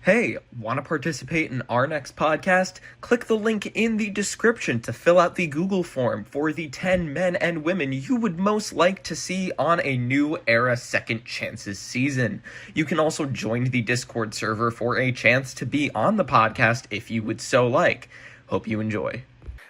Hey, want to participate in our next podcast? Click the link in the description to fill out the Google form for the 10 men and women you would most like to see on a new era Second Chances season. You can also join the Discord server for a chance to be on the podcast if you would so like. Hope you enjoy.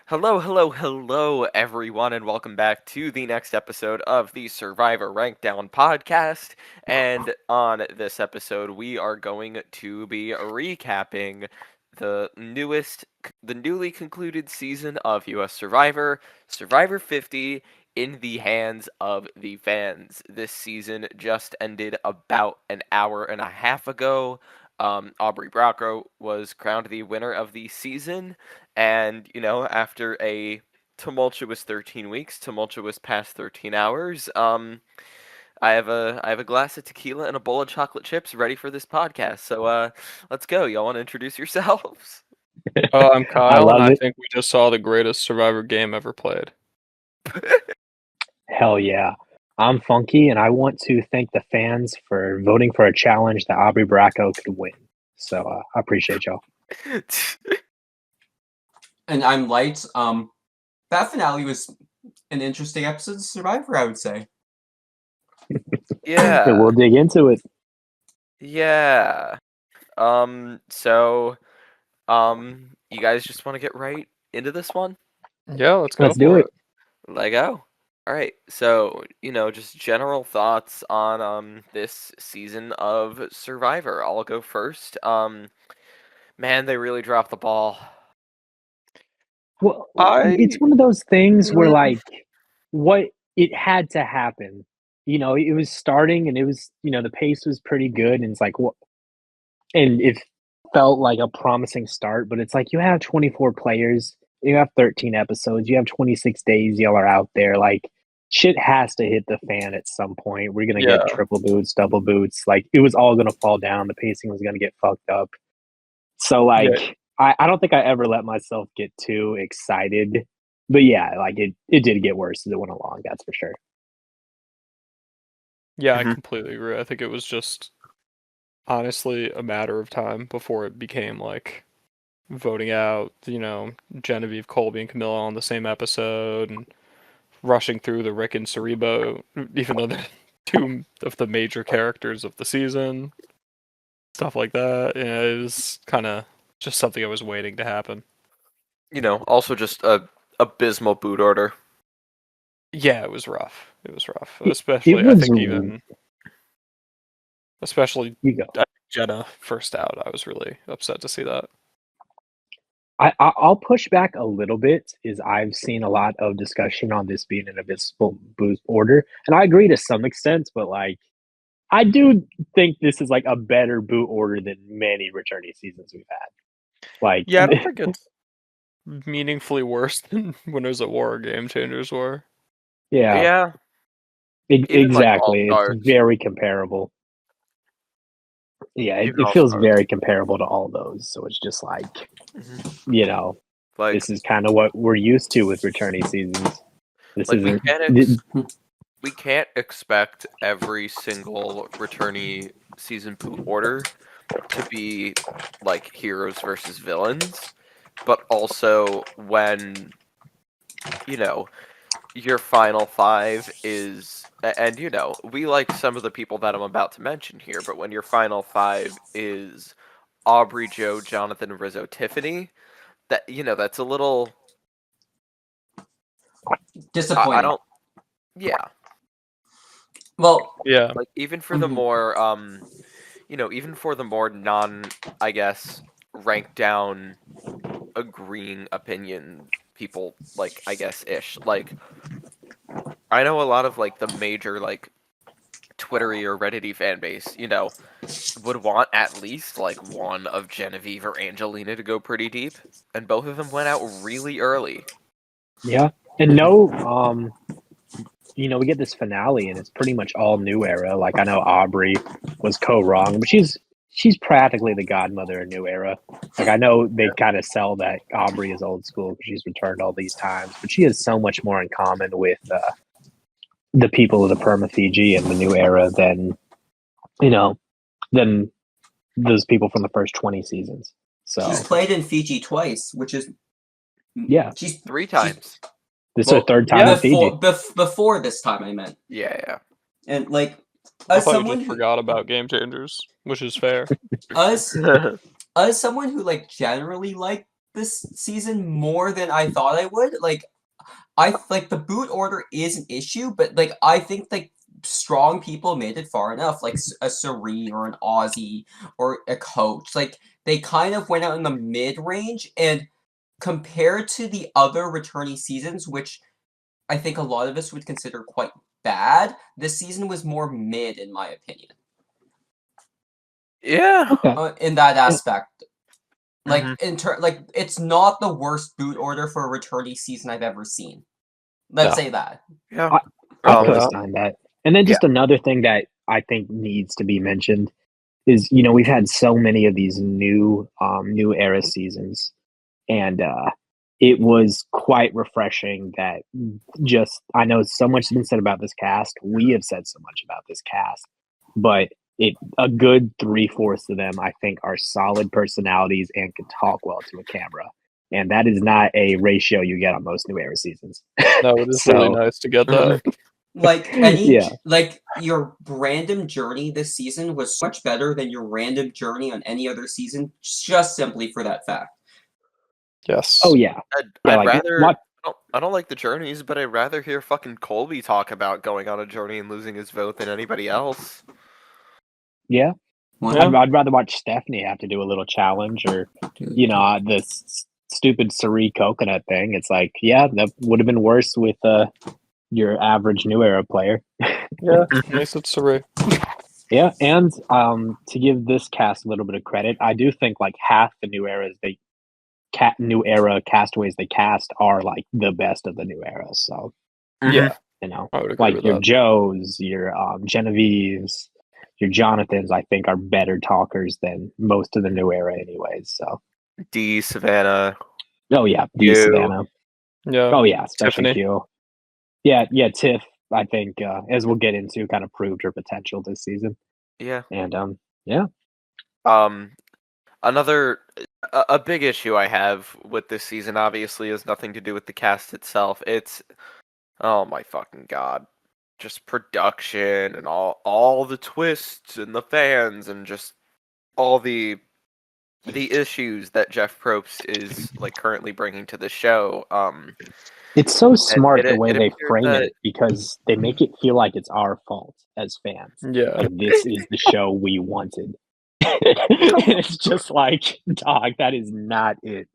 Hello, everyone, and welcome back to the next episode of the Survivor Rankdown podcast. And on this episode, we are going to be recapping the newly concluded season of U.S. Survivor, Survivor 50, in the hands of the fans. This season just ended about an hour and a half ago. Aubrey Bracco was crowned the winner of the season. And, after a tumultuous 13 weeks, tumultuous past 13 hours, I have a glass of tequila and a bowl of chocolate chips ready for this podcast. So let's go. Y'all want to introduce yourselves? I'm I Kyle, and love I it. think we just saw the greatest Survivor game ever played. Hell yeah. I'm Funky, and I want to thank the fans for voting for a challenge that Aubrey Bracco could win. So I appreciate y'all. And I'm Light. That finale was an interesting episode of Survivor, I would say. Yeah. We'll dig into it. Yeah. You guys just want to get right into this one? Yeah, let's go. Let's do for it. Let go. All right. So, just general thoughts on this season of Survivor. I'll go first. Man, they really dropped the ball. Well, it's one of those things where, like, what it had to happen. It was starting, and it was, the pace was pretty good, and it's like, what? And it felt like a promising start, but it's like you have 24 players, you have 13 episodes, you have 26 days, y'all are out there. Like, shit has to hit the fan at some point. We're going to get triple boots, double boots. Like, it was all going to fall down. The pacing was going to get fucked up. So, like, I don't think I ever let myself get too excited. But yeah, like, it did get worse as it went along, that's for sure. Yeah, I completely agree. I think it was just honestly a matter of time before it became like voting out, Genevieve, Colby, and Camilla on the same episode and rushing through the Rick and Cerebo, even though they're two of the major characters of the season. Stuff like that. Yeah, it was kind of just something I was waiting to happen. Also just a abysmal boot order. Yeah, it was rough. Especially, I think even... Especially Jenna first out, I was really upset to see that. I'll push back a little bit. Is I've seen a lot of discussion on this being an abysmal boot order, and I agree to some extent. But like, I do think this is like a better boot order than many returning seasons we've had. Like, yeah, I don't think it's meaningfully worse than Winners at War or Game Changers were. Yeah. Exactly. It's very comparable. Yeah, it feels very comparable to all those. So it's just like, this is kind of what we're used to with returning seasons. This isn't. We can't expect every single returnee season boot order to be like heroes versus villains, but also when your final five is, and we like some of the people that I'm about to mention here, but when your final five is Aubrey, Joe, Jonathan, Rizzo, Tiffany, that that's a little disappointing. Yeah. Well, yeah. Like even for the more even for the more non, I guess, ranked down agreeing opinion people, like, I guess ish. Like, I know a lot of like the major like Twittery or Reddity fan base, would want at least like one of Genevieve or Angelina to go pretty deep, and both of them went out really early. Yeah, and we get this finale, and it's pretty much all new era. Like, I know Aubrey was co-wrong, but she's practically the godmother of new era. Like, I know they kind of sell that Aubrey is old school because she's returned all these times, but she has so much more in common with the people of the Perma Fiji and the new era than those people from the first 20 seasons. So She's played in Fiji twice, which is yeah, she's 3 times. this is her third time in Fiji. Before this time, I meant. Yeah. And like, I as thought you someone just who, forgot about Game Changers, which is fair. as someone who like generally liked this season more than I thought I would, like the boot order is an issue, but like I think like strong people made it far enough, like a Suri or an Aussie or a coach. Like they kind of went out in the mid range, and compared to the other returnee seasons, which I think a lot of us would consider quite bad, this season was more mid in my opinion. Yeah. Okay. In that aspect. Like Mhm. like it's not the worst boot order for a returnee season I've ever seen. Let's say that. Yeah. I Um, co-sign that. And then just another thing that I think needs to be mentioned is, you know, we've had so many of these new era seasons, and it was quite refreshing that just I know so much has been said about this cast. We have said so much about this cast, but a good 3/4 of them I think are solid personalities and can talk well to a camera. And that is not a ratio you get on most new era seasons. No, it is So- really nice to get that. Like Yeah. like your random journey this season was so much better than your random journey on any other season, just simply for that fact. Yes. Oh yeah. Yeah, I'd like, rather. what- I don't like the journeys, but I'd rather hear fucking Colby talk about going on a journey and losing his vote than anybody else. Yeah. Yeah. I'd rather watch Stephanie have to do a little challenge, or you know, this stupid Sari coconut thing. It's like, yeah, that would have been worse with your average new era player. Yeah. Nice it's Suri. Yeah, and to give this cast a little bit of credit, I do think like half the new era castaways they cast are like the best of the new era. So Yeah. you know, I would agree like with your that. Joes, your Genevieves, your Jonathans, I think are better talkers than most of the new era, anyways. So D, Savannah. oh yeah, D You. Savannah. Yeah. Oh yeah, especially Tiffany. Q. Yeah, Tiff. I think as we'll get into, kind of proved her potential this season. Yeah. And yeah. Another a big issue I have with this season obviously has nothing to do with the cast itself. It's oh my fucking god. Just production and all the twists and the fans and just all the issues that Jeff Probst is like currently bringing to the show. It's so smart the it way they appears frame that- it, because they make it feel like it's our fault as fans. Yeah. Like this is the show we wanted. It's just like, dog, that is not it.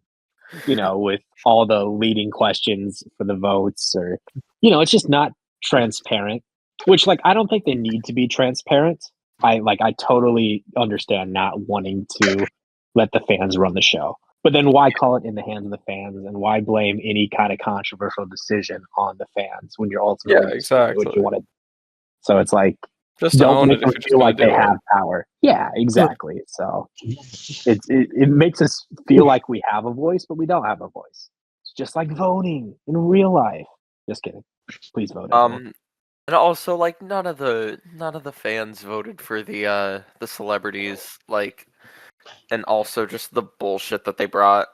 You know, with all the leading questions for the votes, or you know, it's just not transparent. Which, like, I don't think they need to be transparent. I totally understand not wanting to let the fans run the show. But then why call it in the hands of the fans, and why blame any kind of controversial decision on the fans when you're ultimately Yeah, just doing what exactly. you want to? So it's like, Just don't own make it them if you're just feel gonna like they do it. have power. Yeah, exactly. So it makes us feel like we have a voice, but we don't have a voice. It's just like voting in real life. Just kidding. Please vote. Everyone. And also like none of the fans voted for the celebrities, like, and also just the bullshit that they brought.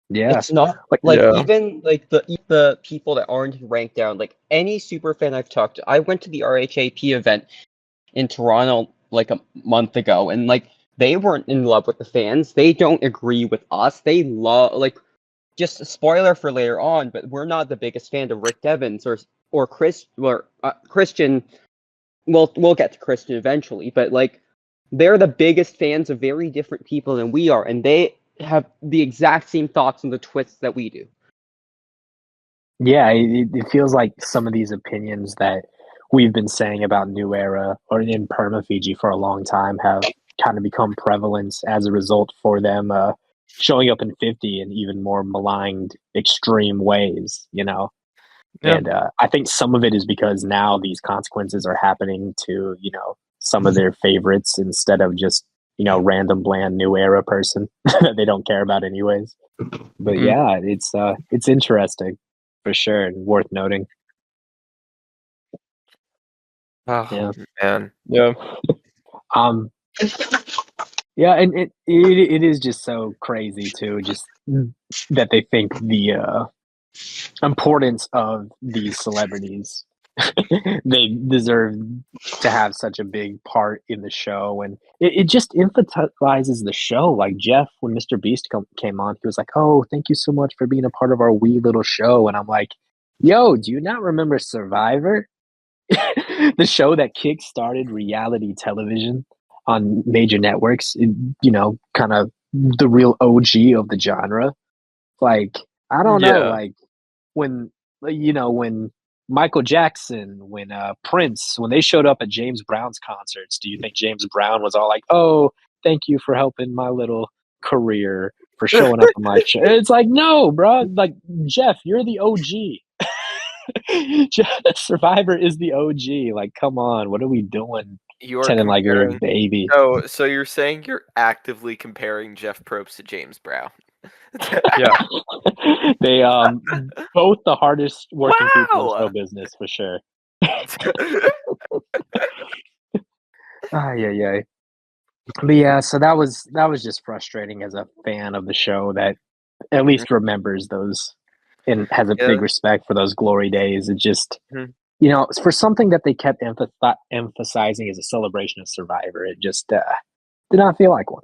Yeah. It's not like even like the people that aren't ranked down. Like any super fan I've talked to, I went to the RHAP event in Toronto like a month ago, and like they weren't in love with the fans. They don't agree with us. They love like just a spoiler for later on, but we're not the biggest fan of Rick Devens or Christian. We'll get to Christian eventually, but like they're the biggest fans of very different people than we are, and they have the exact same thoughts on the twists that we do. Yeah, it feels like some of these opinions that we've been saying about New Era or in Perma Fiji for a long time have kind of become prevalent as a result for them showing up in 50 in even more maligned, extreme ways, you know? Yeah. And I think some of it is because now these consequences are happening to, you know, some of their favorites instead of just, you know, random bland New Era person that they don't care about anyways. But yeah, it's interesting for sure and worth noting. Oh Yeah. man. Yeah. Um, Yeah, and it is just so crazy too, just that they think the importance of these celebrities. They deserve to have such a big part in the show, and it just emphasizes the show. Like Jeff, when Mr. Beast came on, he was like, "Oh, thank you so much for being a part of our wee little show," and I'm like, "Yo, do you not remember Survivor?" The show that kick-started reality television on major networks, kind of the real OG of the genre. Like, I don't know, Yeah. like when Michael Jackson, when Prince, when they showed up at James Brown's concerts, do you think James Brown was all like, "Oh, thank you for helping my little career, for showing up on my show"? It's like, no, bro. Like, Jeff, you're the OG. Survivor is the OG. Like, come on, what are we doing? You are Pretending like you're a comparing. baby. So you're saying you're actively comparing Jeff Probst to James Brown? Yeah. They both the hardest working people in show Wow. business for sure. Yeah. But yeah, so that was just frustrating as a fan of the show that at least remembers those and has a Yeah. big respect for those glory days. It just Mhm. for something that they kept emphasizing as a celebration of Survivor, it just did not feel like one.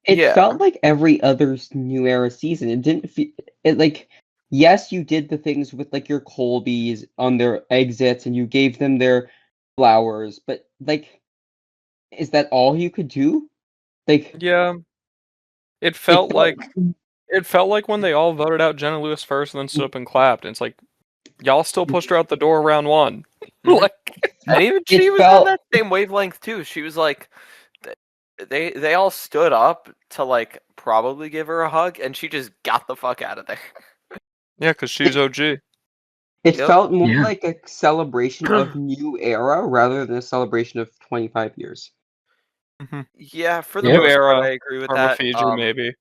It Yeah. felt like every other New Era season. It didn't feel it like. Yes, you did the things with like your Colbys on their exits, and you gave them their flowers. But like, is that all you could do? Like, Yeah. It it felt felt. like when they all voted out Jenna Lewis first and then stood up and clapped. And it's like, y'all still pushed her out the door round one. Mhm. Like, And even It she was on felt. that same wavelength too. She was like, they all stood up to like probably give her a hug, and she just got the fuck out of there. yeah, because she's OG. It Yep. felt more Yeah. like a celebration of New Era rather than a celebration of 25 years. Yeah, for the Yeah. New most part, era, I agree with karma that. feeds you, maybe.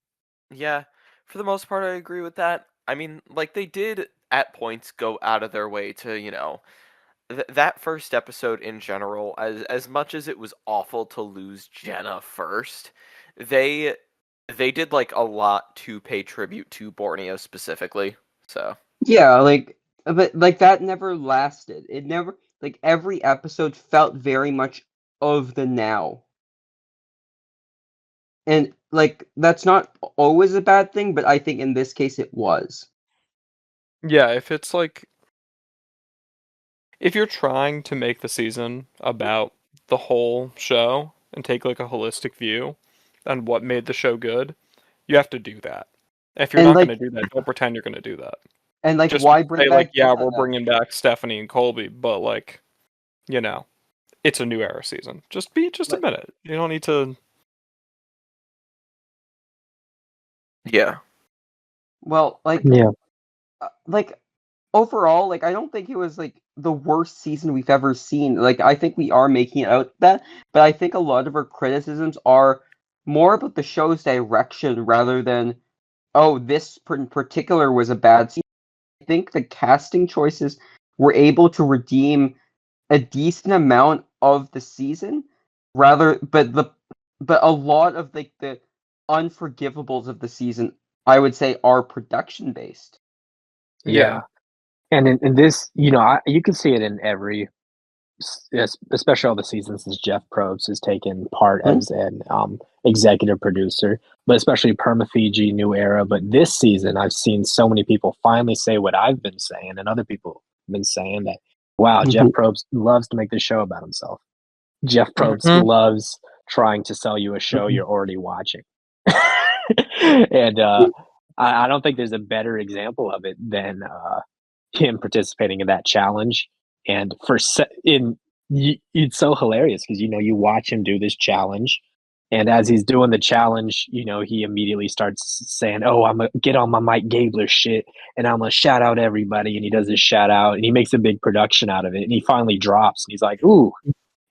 Yeah, for the most part, I agree with that. I mean, like they did at points go out of their way to, that first episode in general, as much as it was awful to lose Jenna first, they they did like a lot to pay tribute to Borneo specifically. So Yeah, but like that never lasted. It never like every episode felt very much of the now. And like that's not always a bad thing, but I think in this case it was. Yeah, if it's like, if you're trying to make the season about the whole show and take like a holistic view on what made the show good, you have to do that. If you're And not going to like do that, don't pretend you're going to do that. Just why bring say like, back yeah, Jenna we're then? bringing back Stephanie and Colby, but like, it's a new era season. Just Like admit it. You don't need to. yeah, well, Yeah. like overall, like I don't think it was like the worst season we've ever seen. Like I think we are making it out that, but I think a lot of our criticisms are more about the show's direction rather than this in particular was a bad season. I think the casting choices were able to redeem a decent amount of the season, but a lot of like the unforgivables of the season, I would say, are production based. Yeah. And in this, you can see it in every, especially all the seasons since Jeff Probst has taken part Hmm? as an executive producer, but especially Perma Fiji, New Era. But this season, I've seen so many people finally say what I've been saying, and other people have been saying that, wow, Jeff Probst loves to make this show about himself. Jeff Probst loves trying to sell you a show you're already watching. And I don't think there's a better example of it than him participating in that challenge. And it's so hilarious because you watch him do this challenge, and as he's doing the challenge, he immediately starts saying, "Oh, I'm gonna get on my Mike Gabler shit, and I'm gonna shout out everybody." And he does this shout out, and he makes a big production out of it. And he finally drops, and he's like, "Ooh,"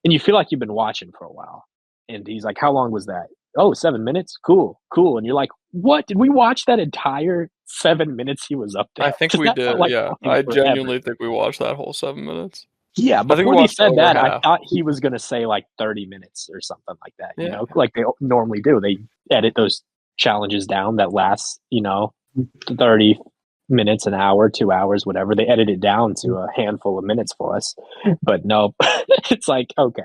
and you feel like you've been watching for a while. And he's like, "How long was that?" "Oh, 7 minutes. Cool." And you're like, "What? Did we watch that entire 7 minutes he was up there?" I think Does we that felt did. like Yeah, fucking I forever. genuinely think we watched that whole 7 minutes. Yeah, think we before they watched said over that, I half. thought he was going to say like 30 minutes or something like that, you Yeah. know, like they normally do. They edit those challenges down that lasts, 30 minutes, an hour, 2 hours, whatever. They edit it down to a handful of minutes for us. But no, it's like, okay.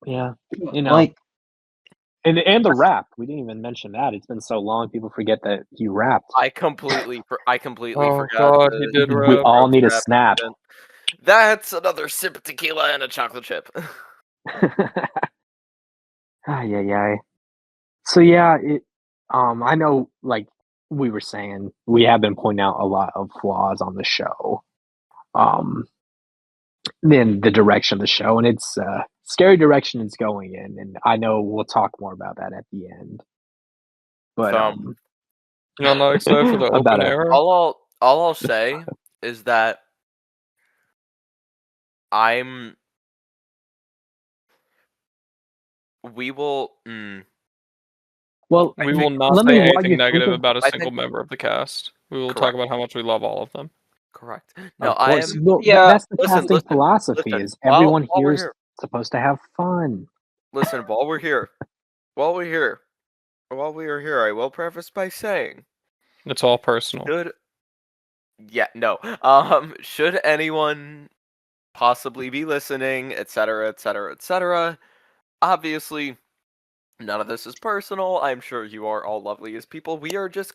Yeah. Like, And the rap. We didn't even mention that. It's been so long, people forget that he rapped. I completely Oh forgot God, he did We rap. all need a rap snap. incident. That's another sip of tequila and a chocolate chip. Ay, ay, ay. So yeah, I know, like we were saying, we have been pointing out a lot of flaws on the show. In the direction of the show, and it's scary direction it's going in, and I know we'll talk more about that at the end. But I'm not excited for the about open a era. all I'll say is that I'm. We will. well. We will not Let me say while anything you think negative of about a I single think member of the cast. We will talk correct. about how much we love all of them. Correct. No, of I course. am. Well, yeah, that's the Listen, casting philosophy. listen. Is everyone While here we're is here, supposed to have fun? listen. While we are here, I will preface by saying, It's all personal. should yeah, no, should anyone possibly be listening, etc., etc., etc. Obviously, none of this is personal. I'm sure you are all lovely as people. We are just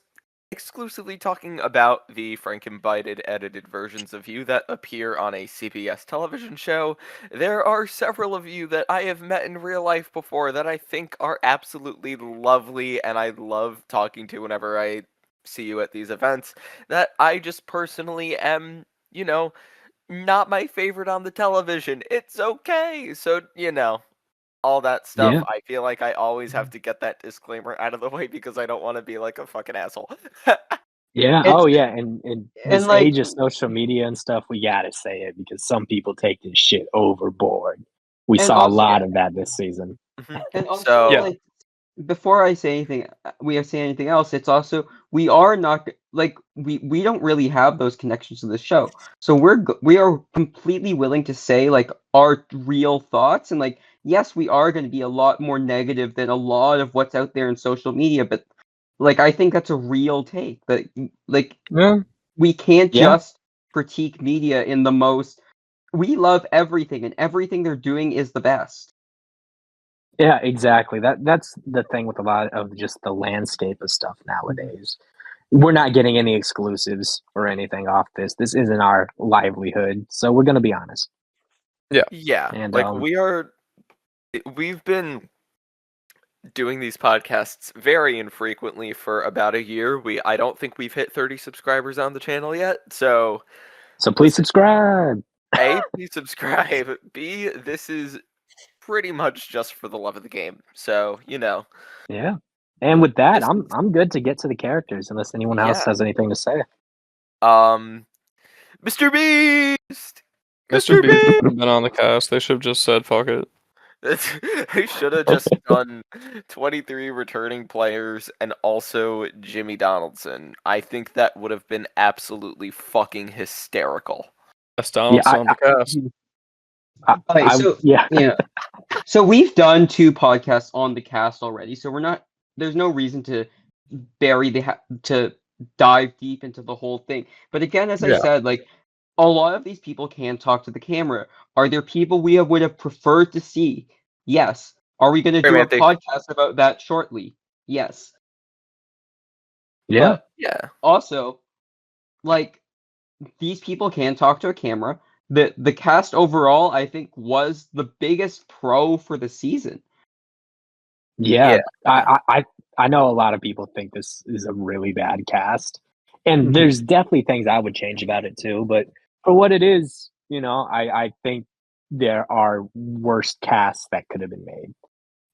exclusively talking about the Frankenbited edited versions of you that appear on a CBS television show. There are several of you that I have met in real life before that I think are absolutely lovely, and I love talking to whenever I see you at these events, that I just personally am, not my favorite on the television. It's okay. So, all that stuff. Yeah, I feel like I always have to get that disclaimer out of the way because I don't want to be like a fucking asshole. yeah. it's Oh, yeah. And and this like age of social media and stuff, we gotta say it because some people take this shit overboard. We and saw a also lot of that this season. Mhm. and also Yeah. So, like before I say anything, we are saying anything else. It's also we are not like we don't really have those connections to the show, so we are completely willing to say like our real thoughts, and like yes, we are going to be a lot more negative than a lot of what's out there in social media, but like I think that's a real take. That like Yeah. we can't Yeah. just critique media in the most. We love everything, and everything they're doing is the best. Yeah, exactly. That's the thing with a lot of just the landscape of stuff nowadays. We're not getting any exclusives or anything off this. This isn't our livelihood, so we're gonna be honest. yeah, And like we've been doing these podcasts very infrequently for about a year. I don't think we've hit 30 subscribers on the channel yet. So, so please listen, subscribe. A, please subscribe. B, this is pretty much just for the love of the game. So, Yeah. And with that, this I'm good to get to the characters unless anyone else yeah. has anything to say. Mr. Beast! Mr. Mr. B Beast! should have been on the cast. They should have just said fuck it. They should have just done 23 returning players and also Jimmy Donaldson. I think that would have been absolutely fucking hysterical. That's Yeah, Donaldson on the cast. Okay, so yeah. yeah. So we've done 2 podcasts on the cast already, so we're not. There's no reason to to dive deep into the whole thing. But again, as I Yeah. said, like a lot of these people can talk to the camera. Are there people we would have preferred to see? Yes. Are we going to do a Romantic. podcast about that shortly? Yes. Yeah. But Yeah. also, like these people can talk to a camera. The cast overall, I think, was the biggest pro for the season. Yeah. Yeah. I know a lot of people think this is a really bad cast. And Mhm. there's definitely things I would change about it too, but for what it is, I think there are worse casts that could have been made.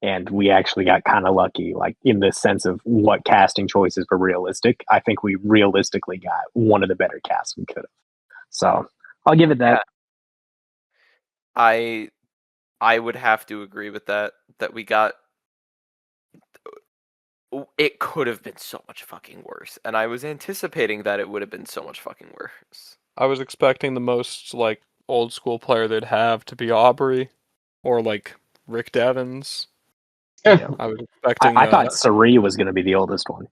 And we actually got kind of lucky, like in the sense of what casting choices were realistic. I think we realistically got one of the better casts we could have. So I'll give it that. I would have to agree with that we got it could have been so much fucking worse, and I was anticipating that it would have been so much fucking worse. I was expecting the most like old school player they'd have to be Aubrey or like Rick Devens. Yeah. I was expecting. I thought Sari was going to be the oldest one.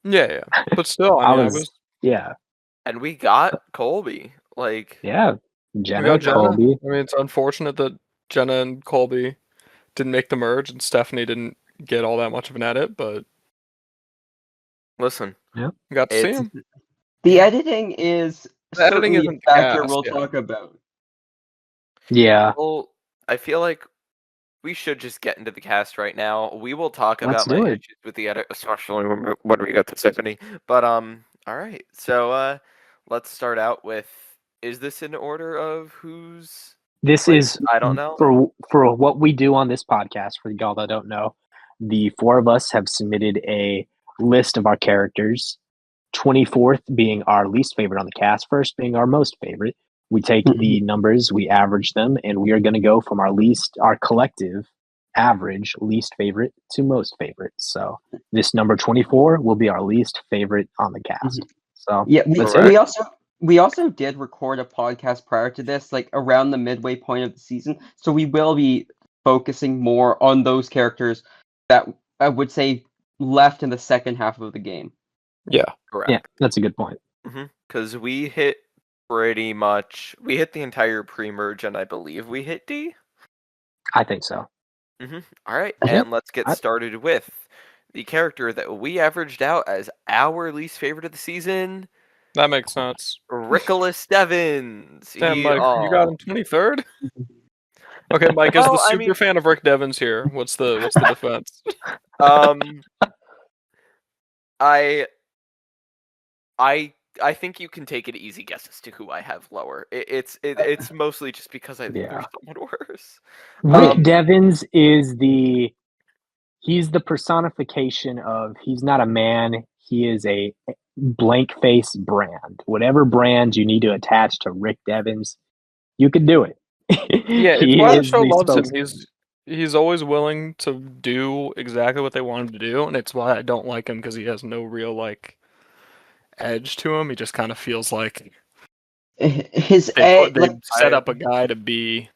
Yeah. But still, I was. Yeah. And we got Colby. Like, Yeah. We Jenna, got Jenna. Colby. I mean, it's unfortunate that Jenna and Colby didn't make the merge, and Stephanie didn't get all that much of an edit, but listen, we got to see it's him. The editing is The editing certainly a isn't the factor cast, we'll yeah. talk about. Yeah. well, I feel like we should just get into the cast right now. We will talk Let's about my do it. issues with the edit, especially when we get to Tiffany. But all right. So let's start out with. Is this in order of who's? This Like, is I don't know. for what we do on this podcast. For y'all that don't know, the four of us have submitted a list of our characters. 24th being our least favorite on the cast, first being our most favorite. We take the numbers, we average them, and we are going to go from our collective average least favorite to most favorite. So this number 24 will be our least favorite on the cast. So Yeah, let's Correct. hit it. we also did record a podcast prior to this, like around the midway point of the season. So we will be focusing more on those characters that I would say left in the second half of the game. Yeah. Correct. Yeah, that's a good point. Because we hit pretty much. We hit the entire pre-merge, and I believe we hit D. I think so. All right, Yeah. and let's get started with the character that we averaged out as our least favorite of the season, That makes sense. Rickolas Devins. Damn, Mike, you got him 23rd? Okay, Mike, as the Well, I super mean- fan of Rick Devens here, what's the defense? I think you can take an easy guess as to who I have lower. It's mostly just because I think Yeah. there's someone worse. Rick Devens is he's the personification of he's not a man, he is a blank face brand. Whatever brand you need to attach to Rick Devens, you can do it. Yeah, it's He why the is show the loves him. spokesman. He's always willing to do exactly what they want him to do, and it's why I don't like him because he has no real like edge to him. He just kind of feels like His they like, set up a guy to be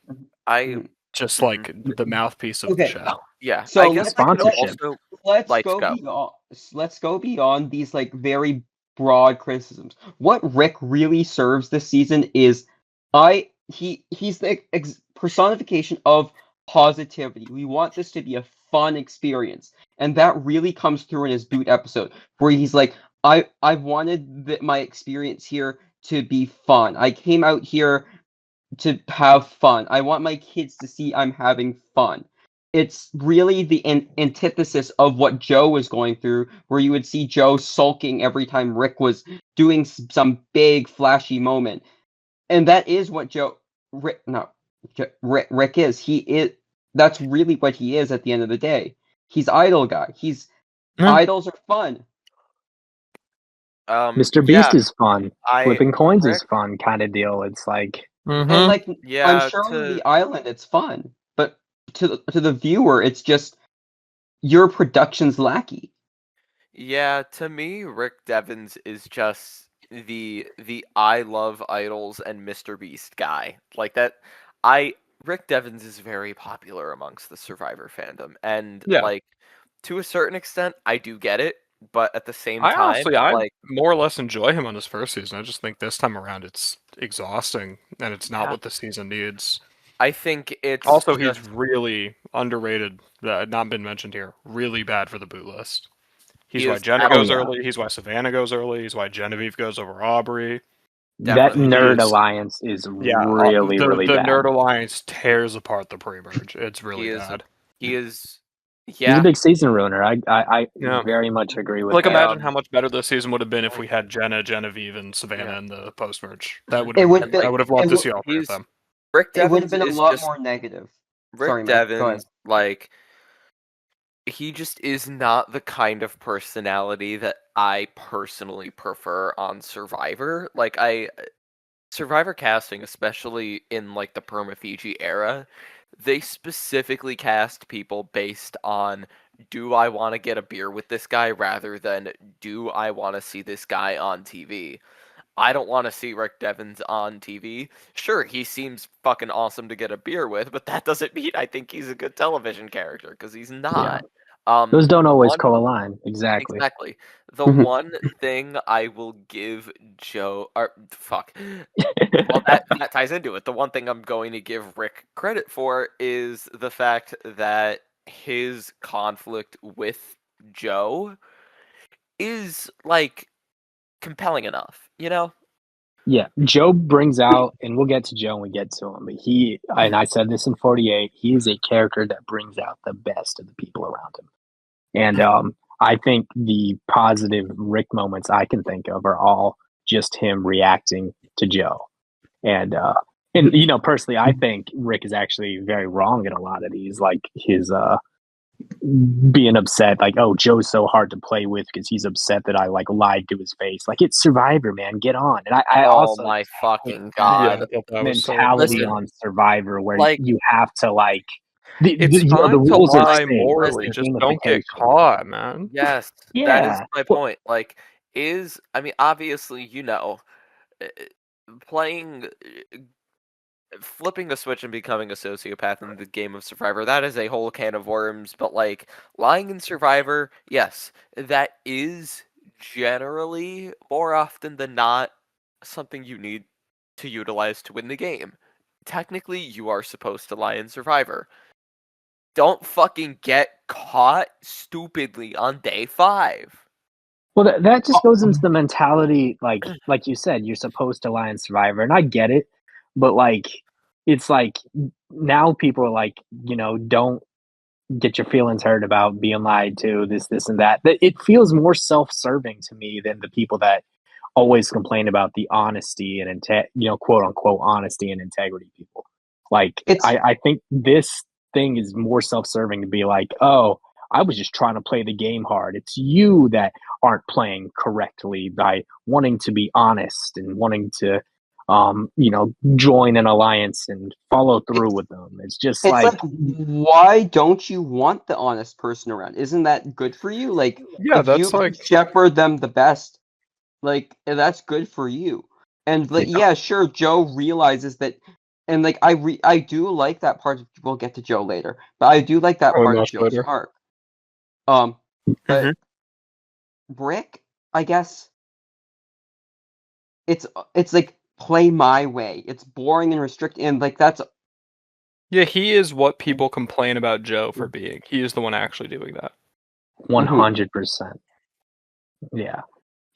I just like the mouthpiece of the Okay. show. yeah. So I guess sponsorship. Also, let's Lights go go. beyond. Let's go beyond these like very broad criticisms. What Rick really serves this season is, he's the personification of positivity. We want this to be a fun experience, and that really comes through in his boot episode, where he's like, I wanted my experience here to be fun. I came out here to have fun. I want my kids to see I'm having fun. It's really the antithesis of what Joe was going through, where you would see Joe sulking every time Rick was doing some big flashy moment, and that is what Rick is. He is. That's really what he is at the end of the day. He's idol guy. Idols are fun. Mr. Beast is fun. Flipping coins is Rick- fun, kind of deal. It's like And like, Yeah, I'm sure on the island it's fun, but to the viewer, it's just your production's lackey. Yeah, to me, Rick Devens is just the I love idols and Mr. Beast guy. Like that, Rick Devens is very popular amongst the Survivor fandom, and Yeah. like to a certain extent, I do get it, but at the same I time, honestly, I like more or less enjoy him on his first season. I just think this time around it's exhausting and it's not Yeah. what the season needs. I think it's Also, just- he's really underrated. Not been mentioned here. Really bad for the boot list. He's He why is Jenna goes absolutely- early. He's why Savannah goes early. He's why Genevieve goes over Aubrey. that Definitely. nerd He is- alliance is Yeah, really, the really bad. Nerd Alliance tears apart the pre-merge. It's really He is- bad. he is He's yeah. a big season ruiner. I Yeah. very much agree with Like, that. imagine how much better this season would have been if we had Jenna, Genevieve, and Savannah in the post-merge. That would It have. would I would have loved to see all three of he's- them. Rick It would have Devens been a is lot just more negative. Rick Sorry, Mike, go ahead. Devens, like, he just is not the kind of personality that I personally prefer on Survivor. Like, Survivor casting, especially in, like, the Perma Fiji era, they specifically cast people based on, do I want to get a beer with this guy rather than do I want to see this guy on TV? I don't want to see Rick Devens on TV. Sure, he seems fucking awesome to get a beer with, but that doesn't mean I think he's a good television character, because he's not. Those don't The always one co-align. Exactly. Exactly. The Mhm. one thing I will give Joe, or fuck, well, that ties into it. The one thing I'm going to give Rick credit for is the fact that his conflict with Joe is like compelling enough, you know? Yeah, Joe brings out, and we'll get to Joe when we get to him. But and I said this in 48, he is a character that brings out the best of the people around him. And I think the positive Rick moments I can think of are all just him reacting to Joe. And you know, personally, I think Rick is actually very wrong in a lot of these, like his being upset, like, oh, Joe's so hard to play with because he's upset that I like lied to his face. Like, it's Survivor, man, get on. And I Oh also my hate fucking that Yeah, god. I thought that was so mentality Listen, annoying. on Survivor where like, you have to like It's you know, the fine to rules are lie safe. morally, There's just don't get gamification. caught, man. yes, that is Yeah. my Well, point. Like, I mean, obviously, uh, playing flipping a switch and becoming a sociopath in the game of Survivor, that is a whole can of worms, but like lying in Survivor, yes, that is generally more often than not something you need to utilize to win the game. Technically, you are supposed to lie in Survivor. Don't fucking get caught stupidly on day 5. well, that just goes into the mentality, like you said, you're supposed to lie in Survivor, and I get it, but like, it's like now people are like, you know, don't get your feelings hurt about being lied to, this, and that. It feels more self-serving to me than the people that always complain about the honesty and you know, quote unquote honesty and integrity people. Like, It's I think this thing is more self-serving to be like, oh, I was just trying to play the game hard. It's you that aren't playing correctly by wanting to be honest and wanting to, you know, join an alliance and follow through it's with them. It's just it's like, like, why don't you want the honest person around? Isn't that good for you? Like, Yeah, if that's you like shepherd them the best, like that's good for you. And like, you know, yeah, sure, Joe realizes that, and like I do like that part. We'll get to Joe later, but I do like that probably part of much Joe's later. arc. Mm-hmm. But Rick, I guess it's it's like play my way. It's boring and restricted, and like that's Yeah, he is what people complain about Joe for being. He is the one actually doing that. 100%. Yeah.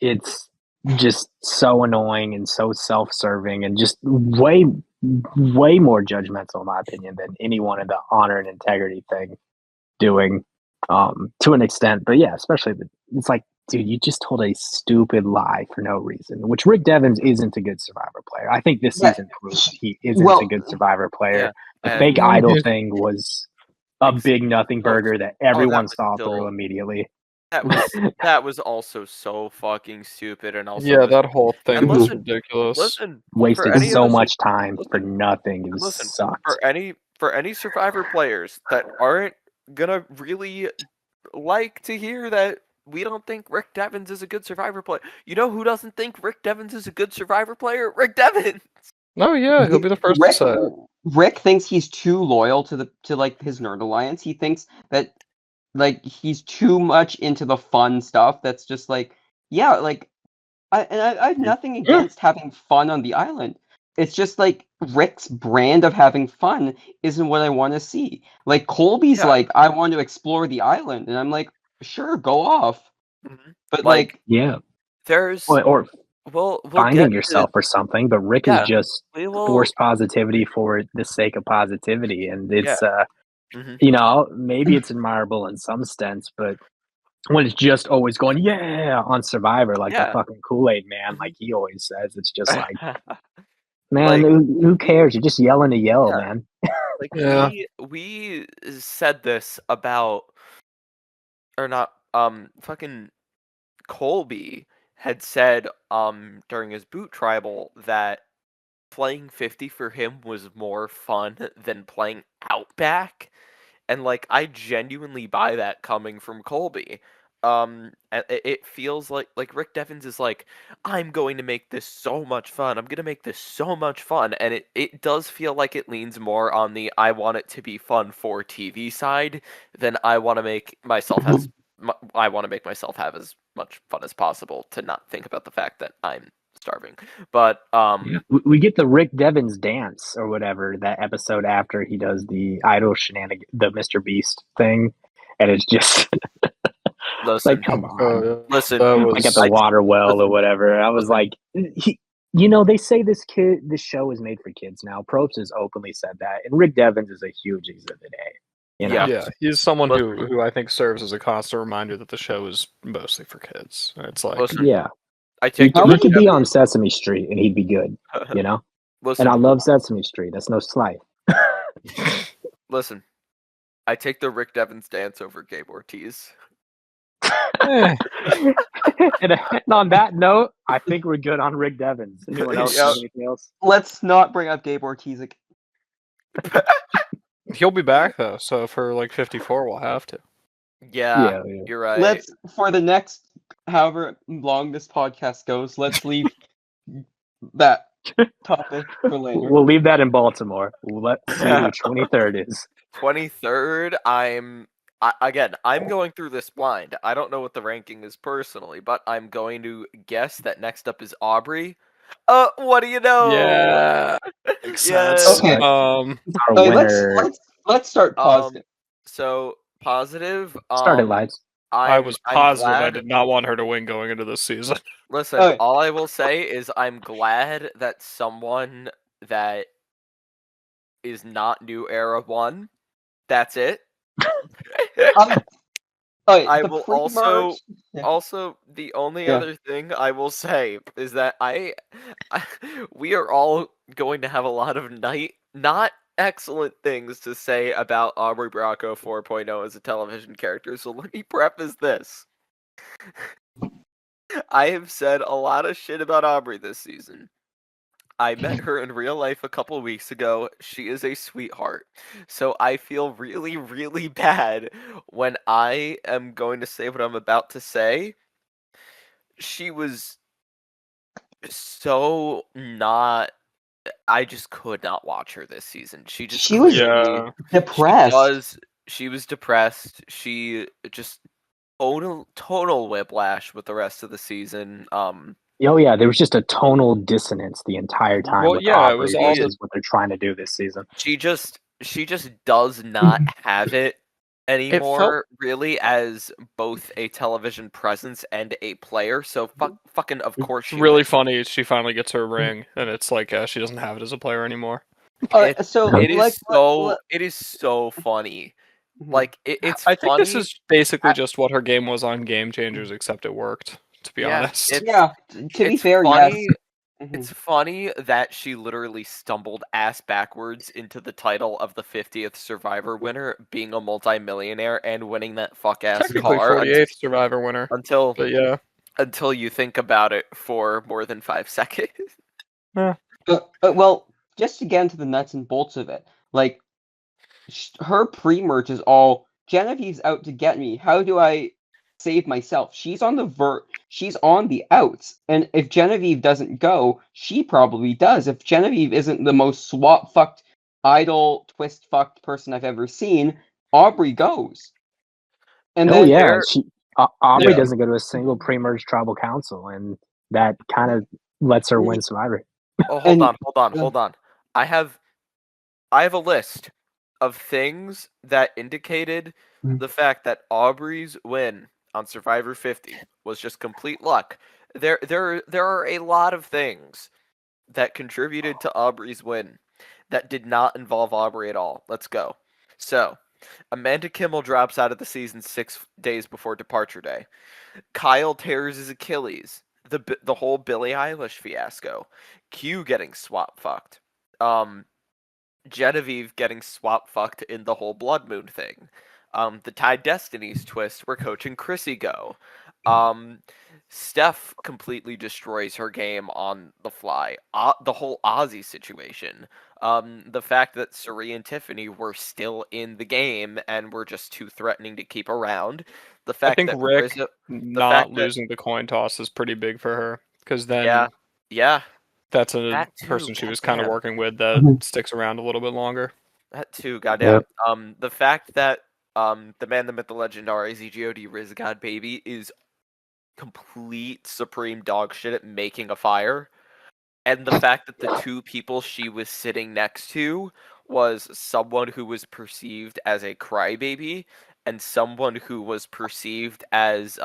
It's just so annoying and so self-serving and just way more judgmental in my opinion than anyone in the honor and integrity thing doing to an extent. But yeah, especially it's like, dude, you just told a stupid lie for no reason, which Rick Devens isn't a good Survivor player. I think this yeah. season proved he isn't a Well, good Survivor player. Yeah. The And fake idol thing was a ex- big nothing oh, burger that that everyone was saw through still immediately. that was also so fucking stupid, and also Yeah, just that whole and thing was ridiculous. listen for Wasted any of so the much time for listen nothing. It was listen sucked. for any Survivor players that aren't gonna really like to hear that we don't think Rick Devens is a good Survivor player. You know who doesn't think Rick Devens is a good Survivor player? Rick Devens. Oh yeah, he'll be the first to Rick say it. Rick thinks he's too loyal to like his nerd alliance. He thinks that like he's too much into the fun stuff. That's just like, yeah, like I have nothing Yeah. against having fun on the island. It's just like Rick's brand of having fun isn't what I want to see. Like Colby's Yeah. like, I want to explore the island, and I'm like, sure, go off. Mhm. But Like like, there's Or we'll finding get to yourself or something, but Rick is yeah just we will force positivity for the sake of positivity. And yeah it's, hmm you know, maybe it's admirable in some sense, but when it's just always going, yeah, on Survivor, like the yeah fucking Kool-Aid man, mhm. like he always says, it's just like, man, like who cares? You're just yelling to yell, yeah man. like Yeah. we said this about or not fucking Colby had said during his boot tribal that playing 50 for him was more fun than playing Outback. And like I genuinely buy that coming from Colby. it feels like Rick Devens is like, I'm going to make this so much fun. I'm going to make this so much fun, and it does feel like it leans more on the I want it to be fun for TV side than I want to make myself I want to make myself have as much fun as possible to not think about the fact that I'm starving. But We get the Rick Devens dance or whatever, that episode after he does the idol shenanigan, the Mr. Beast thing, and it's just listen, come on, listen, That like at was the water well or listen, whatever. I was listen. like, they say this show is made for kids now. Probst has openly said that, and Rick Devens is a huge Exhibit A. Yeah. Yeah, he's someone Listen. who I think serves as a constant reminder that the show is mostly for kids. It's like, Listen, Yeah, I he, take the he Rick could be on Devens. Sesame Street and he'd be good, And Listen, I love Sesame Street. That's no slight. listen. I take the Rick Devens dance over Gabe Ortiz. eh, and on that note, I think we're good on Rick Devens. Anyone else Yep. have anything else? Let's not bring up Gabe Ortiz again. he'll be back though. So for like 54, we'll have to. Yeah, you're right. Let's, for the next however long this podcast goes, let's leave that topic for later. We'll leave that in Baltimore. Let's see who 23rd is. 23rd, I'm going through this blind. I don't know what the ranking is personally, but I'm going to guess that next up is Aubrey. What do you know? Yeah, makes Yeah. sense. Okay. Our Okay, winner. let's start positive. So positive. Start it, Lights. I was positive I glad. did not want her to win going into this season. Listen, Okay. all I will say is I'm glad that someone that is not New Era won. That's it. Okay, I the will pre-merge- also the only Yeah. other thing I will say is that we are all going to have a lot of not excellent things to say about Aubrey Bracco 4.0 as a television character. So let me preface this. I have said a lot of shit about Aubrey this season. I met her in real life a couple weeks ago. She is a sweetheart. So I feel really, really bad when I am going to say what I'm about to say. She was so not. I just could not watch her this season. She just She was clearly- depressed. She was depressed. She just total whiplash with the rest of the season. Oh yeah, there was just a tonal dissonance the entire time. Well, with yeah, it Aubrey was all versus what they're trying to do this season. She just does not have it anymore, really, as both a television presence and a player. So fucking of course It's she really wins. funny. She finally gets her ring, and it's like she doesn't have it as a player anymore. So It is like, it is so funny. Mhm. Like it's I think funny. this is basically just what her game was on Game Changers, except it worked. To be Yeah, honest, yeah. To be it's fair, funny. yes. It's funny that she literally stumbled ass backwards into the title of the 50th Survivor winner, being a multi-millionaire and winning that fuck ass technically car 48th Survivor winner. until But yeah, until you think about it for more than 5 seconds. Well, just to get into the nuts and bolts of it, like her pre-merge is all Genevieve's out to get me. How do I save myself? She's on she's on the outs, and if Genevieve doesn't go, she probably does. If Genevieve isn't the most swap fucked, idle, twist fucked person I've ever seen, Aubrey goes. And Oh then yeah, Aubrey Yeah. doesn't go to a single pre-merge tribal council, and that kind of lets her win Survivor. Oh, And- hold on. I have a list of things that indicated the fact that Aubrey's win on Survivor 50 was just complete luck. There are a lot of things that contributed to Aubrey's win that did not involve Aubrey at all. Let's go. So, Amanda Kimmel drops out of the season 6 days before departure day. Kyle tears his Achilles. The whole Billie Eilish fiasco. Q getting swap fucked. Genevieve getting swap fucked in the whole Blood Moon thing. The Tide Destinies twist where Coach and Chrissy go. Steph completely destroys her game on the fly. The whole Ozzy situation. the fact that Suri and Tiffany were still in the game and were just too threatening to keep around. The I fact think that Rick Rizzo, not fact that losing the coin toss is pretty big for her, because yeah, then yeah, that's a that too. person she was kind of Goddamn, working with that Mhm. sticks around a little bit longer. that too. Goddamn. The fact that the man, the myth, the legend, RAZGOD Riz God Baby is complete supreme dog shit at making a fire. And the fact that the two people she was sitting next to was someone who was perceived as a crybaby and someone who was perceived as,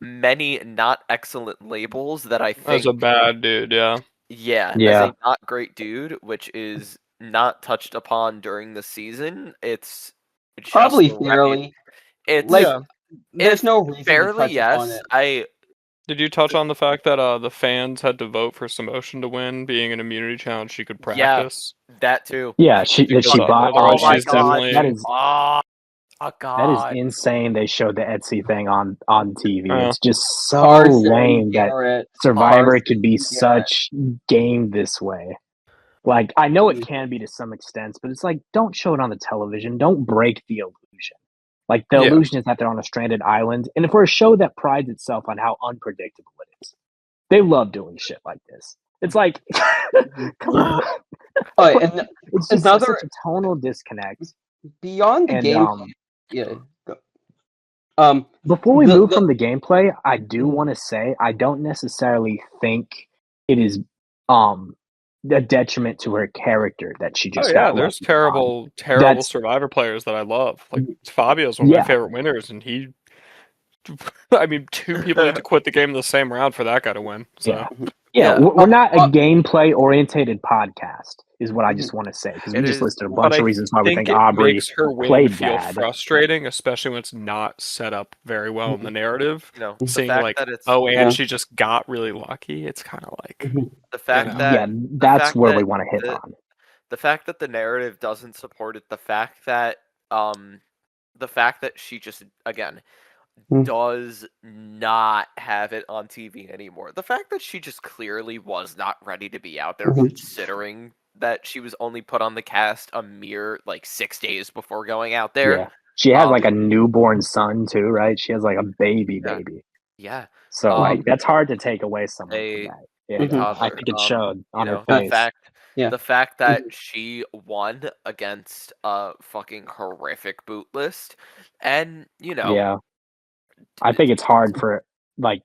many not excellent labels that I As think, a bad dude, yeah. as a Yeah. not great dude, which is not touched upon during the season. It's just Probably right. fairly. It's Like, Yeah. there's no reason to fairly touch upon yes. it. Did you touch on the fact that the fans had to vote for Samotion to win, being an immunity challenge she could Yeah, practice? that too. Yeah, she Because bought. otherwise Oh my she's god. definitely. Oh, That is god. insane. They showed the Etsy thing on TV. Yeah. It's just so Carson, lame that Garrett, Survivor Carson, could be Garrett. such game this way. Like, I know it Mhm. can be to some extent, but it's like, don't show it on the television. Don't break the illusion. Like, the Yeah. illusion is that they're on a stranded island. And if we're a show that prides itself on how unpredictable it is, they love doing shit like this. It's like, come on. Oh, and It's just another such a tonal disconnect. beyond the And gameplay. Yeah. Go. before we The move from the gameplay, I do Mhm. want to say I don't necessarily think it is a detriment to her character that she Oh just yeah, got there's left behind. terrible That's Survivor players that I love. Like Mhm. Fabio's one of my yeah, favorite winners, and he. I mean, two people need to quit the game in the same round for that guy to win. So yeah, Mhm. yeah. Yeah, We're not a Uh, gameplay oriented podcast, is what I Mhm. just want to say because we it just is. listed a but bunch I of reasons why we think think it Aubrey makes her win played feel bad. frustrating, especially when it's not set up very well in the narrative. The Seeing fact like, that it's oh, and Yeah. she just got really lucky. It's kind of like, Mhm. the fact know. that Yeah, that's where we that want to hit the on. the fact that the narrative doesn't support it, um the fact that she just again Mhm. does not have it on TV anymore. The fact that she just clearly was not ready to be out there, Mhm. considering that she was only put on the cast a mere like 6 days before going out there. Yeah, she has like a Um, newborn son too, right? She has like a baby. yeah, So like that's hard to take away someone from a that. a Yeah, Mhm. I toddler. think it showed on her The face. fact Yeah. that Mhm. she won against a fucking horrific boot list, and Yeah, I think it's hard for like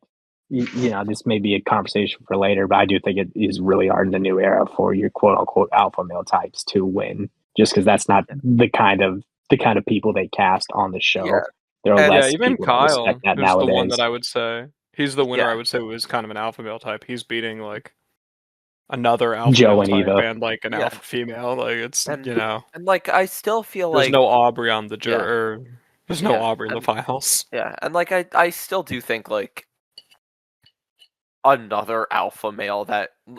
this may be a conversation for later, but I do think it is really hard in the new era for your quote unquote alpha male types to win, just because that's not the kind of people they cast on the show. yeah, There are and Yeah, less even people that respect Kyle, that who's the one nowadays. that I would say he's the winner. I yeah, would say was kind of an alpha male type. He's beating like another alpha Joe male and type Eva. and like an yeah, alpha female. Like it's and like I still feel there's like no Aubrey on the yeah, there's no yeah, Aubrey in the and finals. yeah, and like I still do think like another alpha male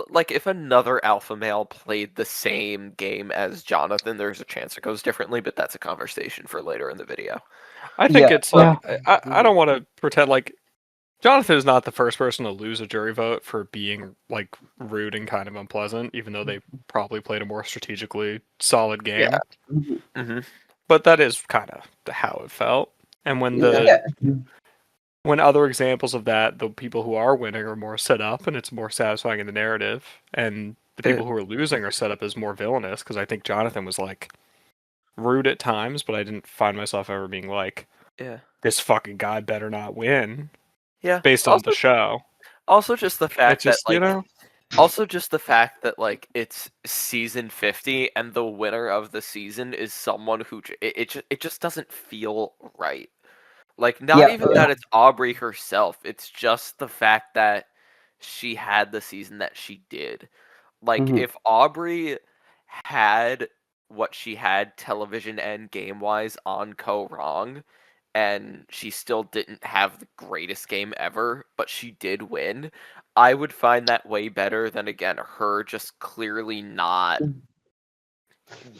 like if another alpha male played the same game as Jonathan, there's a chance it goes differently, but that's a conversation for later in the video. I think Yeah. it's like Yeah. I don't want to pretend like Jonathan is not the first person to lose a jury vote for being like rude and kind of unpleasant, even though they probably played a more strategically solid game. Yeah. Mhm. Mm-hmm. But that is kind of how it felt. And when Yeah. when other examples of that, the people who are winning are more set up and it's more satisfying in the narrative, and the people who are losing are set up as more villainous, because I think Jonathan was like rude at times, but I didn't find myself ever being like, Yeah. this fucking guy better not win Yeah. based on the show. Also just the fact It's just, that also just the fact that like it's season 50 and the winner of the season is someone who it just doesn't feel right. Like not Yeah. even that it's Aubrey herself, it's just the fact that she had the season that she did. Like Mhm. if Aubrey had what she had television and game wise on Ko Wrong, and she still didn't have the greatest game ever, but she did win, I would find that way better than again her just clearly not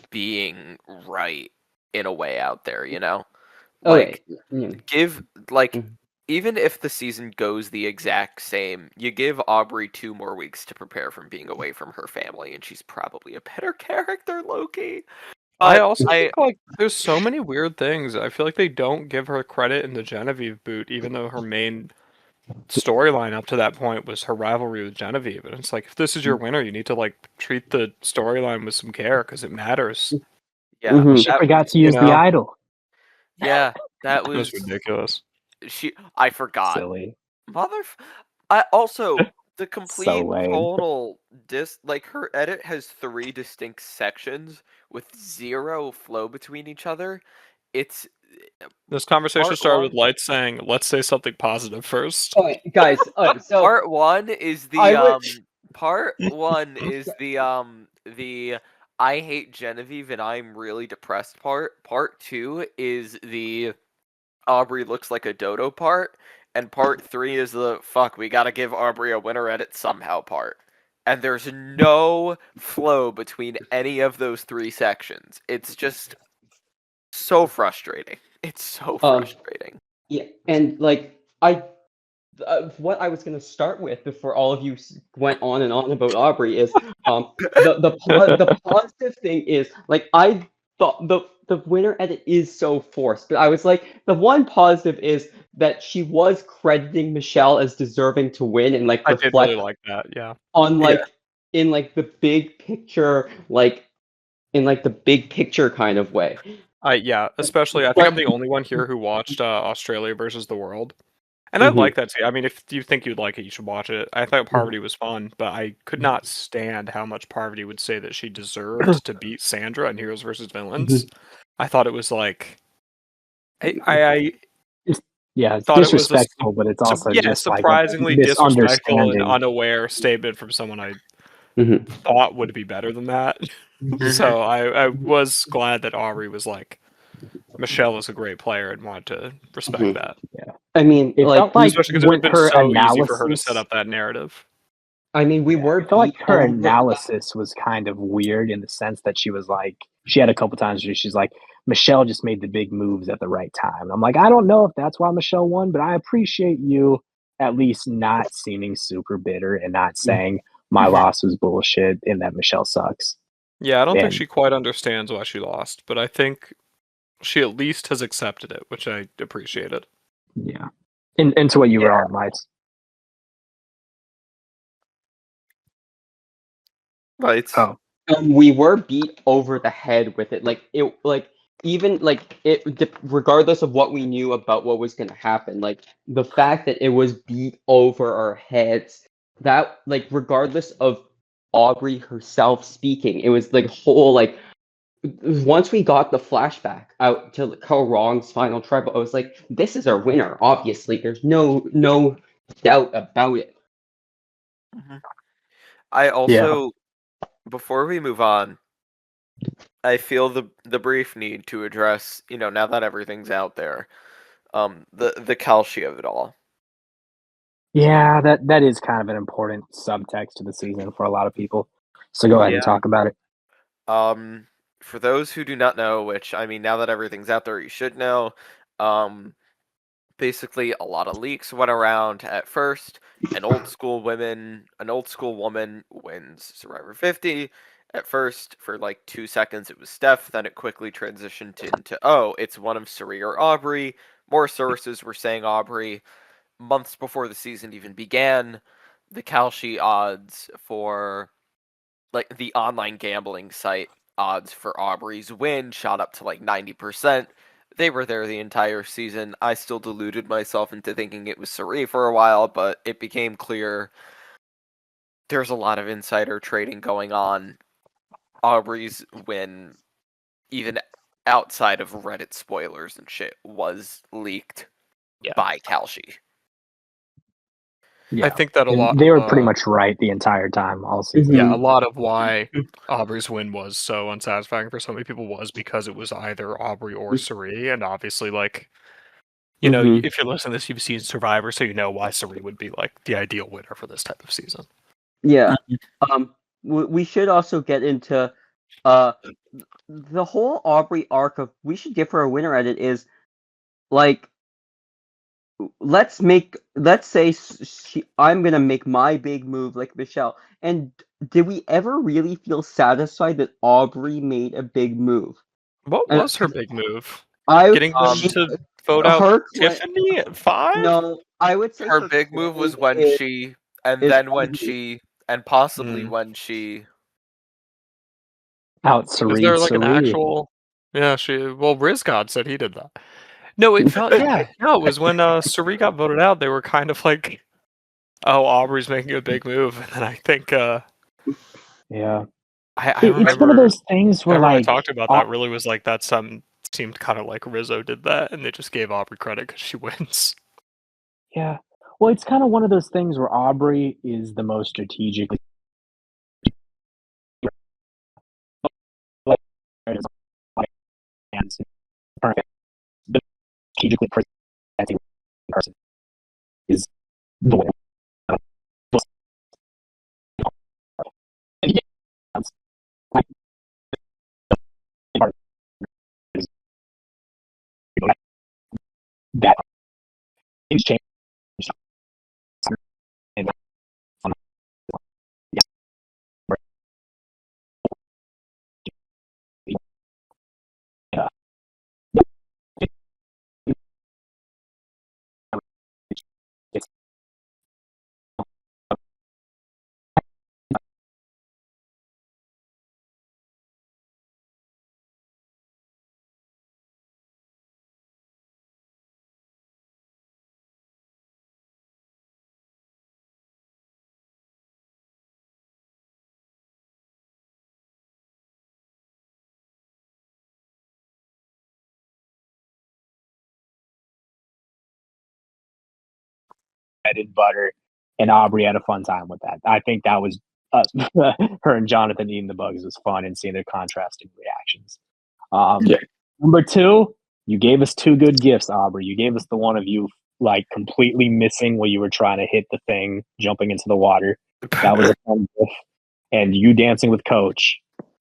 being right in a way out there, Okay. Like give like Mhm. even if the season goes the exact same, you give Aubrey 2 more weeks to prepare from being away from her family, and she's probably a better character, Loki. I But also think like there's so many weird things. I feel like they don't give her credit in the Genevieve boot, even though her main storyline up to that point was her rivalry with Genevieve. And it's like, if this is your winner, you need to like treat the storyline with some care because it matters. yeah, Mhm. She that forgot to you use the know. idol. that It was was ridiculous. I forgot. Silly. I also the So complete lame. total like her edit has 3 distinct sections with 0 flow between each other. It's This conversation Part started with one. Light saying, "Let's say something positive first." Alright, guys. So Part 1 is I the would. part 1 is the I hate Genevieve and I'm really depressed part. Part 2 is the Aubrey looks like a dodo part, and part 3 is the fuck, we gotta give Aubrey a winner edit somehow part. And there's no flow between any of those 3 sections. It's just so frustrating. It's so frustrating. Yeah, and like what I was going to start with before all of you went on and on about Aubrey is the positive thing is like I thought the winner edit is so forced, but I was like the one positive is that she was crediting Michelle as deserving to win and like I did really reflect like that. Yeah. on Yeah. like in like the big picture like in like the big picture kind of way. Yeah. Especially, I think I'm the only one here who watched Australia versus the World. And I Mhm. like that too. I mean, if you think you'd like it, you should watch it. I thought Parvati was fun, but I could not stand how much Parvati would say that she deserved to beat Sandra in Heroes versus Villains. I thought it was like, I Yeah, it's thought it was a disrespectful, but it's also just like a surprisingly disrespectful and misunderstanding. unaware statement from someone I Mhm. thought would be better than that. So I was glad that Aubrey was like, Michelle is a great player and wanted to respect Mhm. that. I mean, It like felt like Especially because it would with have been her so easy for her to set analysis, up that narrative. I mean, we were I felt like beat her over. analysis was kind of weird in the sense that she was like, she had a couple times where she's like, Michelle just made the big moves at the right time. I'm like, I don't know if that's why Michelle won, but I appreciate you at least not seeming super bitter and not saying my loss was bullshit and that Michelle sucks. Yeah, I don't think And she quite understands why she lost, but I think she at least has accepted it, which I appreciated. yeah. And to what you were on, Lights. Lights. Oh. We were beat over the head with it. Like it, like even like it, regardless of what we knew about what was going to happen. Like the fact that it was beat over our heads. That like regardless of Aubrey herself speaking, it was like whole like once we got the flashback out to Ko Wrong's final tribal, I was like, this is our winner. Obviously, there's no doubt about it. I Yeah. also, before we move on, I feel the brief need to address, now that everything's out there, the Kalshi of it all. Yeah, that is kind of an important subtext to the season for a lot of people. So go ahead and Yeah. talk about it. For those who do not know, which I mean, now that everything's out there, you should know. Basically, a lot of leaks went around at first. An old school woman wins Survivor 50. At first, for like 2 seconds, it was Steph. Then it quickly transitioned into, oh, it's one of Suri or Aubrey. More sources were saying Aubrey. Months before the season even began, the Kalshi odds for like the online gambling site odds for Aubrey's win shot up to like 90%. They were there the entire season. I still deluded myself into thinking it was Suri for a while, but it became clear there's a lot of insider trading going on. Aubrey's win, even outside of Reddit spoilers and shit, was leaked by Kalshi. Yeah. I think that a And lot they were of, pretty much right the entire time, all season. yeah, a lot of why Aubrey's win was so unsatisfying for so many people was because it was either Aubrey or Suri, and obviously, like, you know, if you're listening to this, you've seen Survivor, so you know why Suri would be like the ideal winner for this type of season. Yeah. We should also get into the whole Aubrey arc of we should give her a winner edit is like let's say I'm gonna make my big move like Michelle. And did we ever really feel satisfied that Aubrey made a big move? What And was her big move? I Getting them she to vote out her Tiffany at 5? no, I would say Her her big move was claim when is she, and is then when she, and possibly when she. Out Was there like an Sari. actual? Yeah, Riz God said he did that. No, it felt Yeah. no. It was when Sari got voted out. They were kind of like, "Oh, Aubrey's making a big move," and then I think Yeah. I It's one of remember those things where everyone I like talked about that really was like that. Some seemed kind of like Rizzo did that, and they just gave Aubrey credit because she wins. yeah. Well, it's kind of one of those things where Aubrey is the most strategically and the strategically presenting person is the winner. And yeah, it's like part is that things change and yeah, yeah, it's bread and butter, and Aubrey had a fun time with that. I think that was her and Jonathan eating the bugs was fun and seeing their contrasting reactions. Yeah. Number two, you gave us two good gifts, Aubrey. You gave us the one of you like completely missing while you were trying to hit the thing, jumping into the water. That was a fun gift. And you dancing with Coach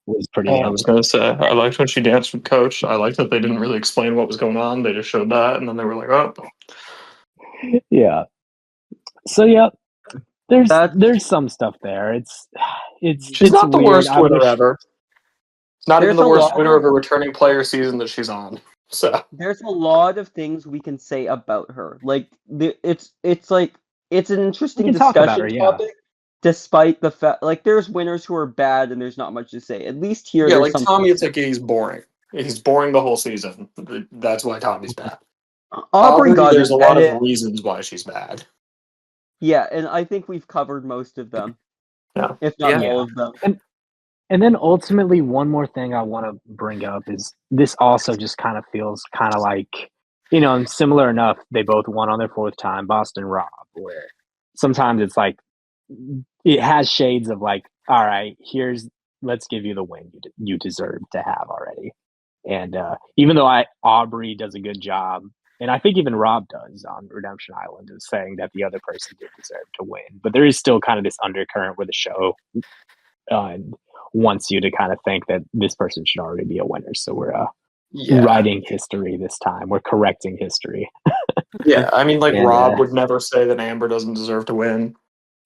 was pretty I damn was fun. gonna say I liked when she danced with Coach. I liked that they didn't really explain what was going on. They just showed that, and then they were like, "Oh, Yeah. So yeah, that there's some stuff there. It's she's not the weird. worst I winner wish ever. Not even there's the a worst lot winner of of a returning player season that she's on." So there's a lot of things we can say about her. Like it's like it's an we interesting can talk about her. discussion Yeah. topic, despite the fact like there's winners who are bad and there's not much to say. At least here yeah, there's like something. Tommy, it's like he's boring. He's boring the whole season. That's why Tommy's bad. Aubrey got There's an a lot edit. of reasons why she's bad. Yeah, and I think we've covered most of them, Yeah. if not Yeah. all of them. And then ultimately, one more thing I want to bring up is this also just kind of feels kind of like, and similar enough, they both won on their fourth time, Boston Rob, where sometimes it's like, it has shades of like, all right, let's give you the win you deserve to have already. And even though Aubrey does a good job, and I think even Rob does on Redemption Island, is saying that the other person did deserve to win, but there is still kind of this undercurrent where the show uh, wants you to kind of think that this person should already be a winner. So we're writing history this time. We're correcting history. Yeah, I mean, like And Rob would never say that Amber doesn't deserve to win,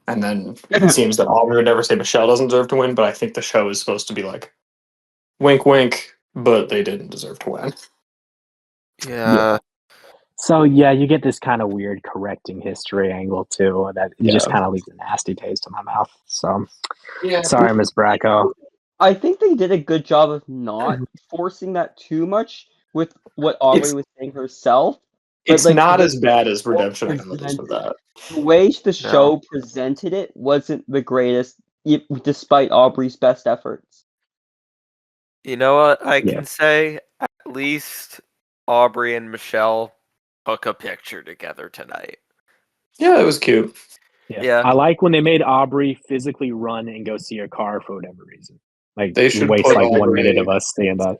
and then it seems that Aubrey would never say Michelle doesn't deserve to win. But I think the show is supposed to be like, wink, wink, but they didn't deserve to win. Yeah. so yeah, you get this kind of weird correcting history angle too. That it just Yeah. kind of leaves a nasty taste in my mouth. So Yeah, sorry, Miss Bracco. I think they did a good job of not forcing that too much with what Aubrey was saying herself. But it's like not the as bad as show Redemption Island is for presented that. the way the No. show presented it wasn't the greatest, despite Aubrey's best efforts. You know what I Yeah. can say? At least Aubrey and Michelle took a picture together tonight. Yeah, it was cute. Yeah. I like when they made Aubrey physically run and go see her car for whatever reason. Like They should waste put like 1 minute Aubrey. of us seeing that.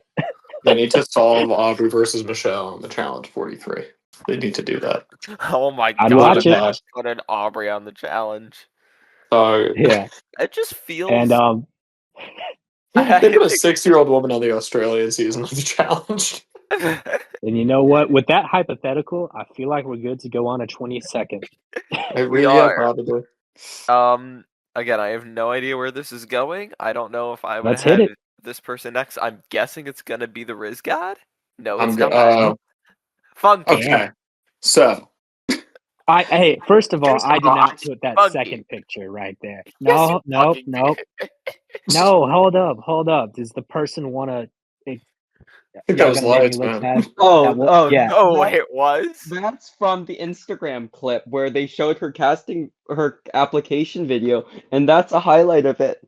They need to solve Aubrey versus Michelle on the Challenge 43. They need to do that. Oh my I'd god, watch it. not put an Aubrey on the challenge. Yeah. It just feels. And they put a think- 6-year-old woman on the Australian season of the Challenge. And you know what? With that hypothetical, I feel like we're good to go on a 22nd. We Yeah, are. probably. Again, I have no idea where this is going. I don't know if I would Let's hit have it. this person next. I'm guessing it's gonna be the Riz God. No, I'm it's good. not. Funky. Okay. So Hey, first of all, First of I did all, not put that Funky. second picture right there. Yes, you No, no, fucking no, did. no. Hold up. Does the person want to? I think that Y'all was gonna make me lights, look man. bad? Oh, Yeah. Oh, it was. that's from the Instagram clip where they showed her application video, and that's a highlight of it.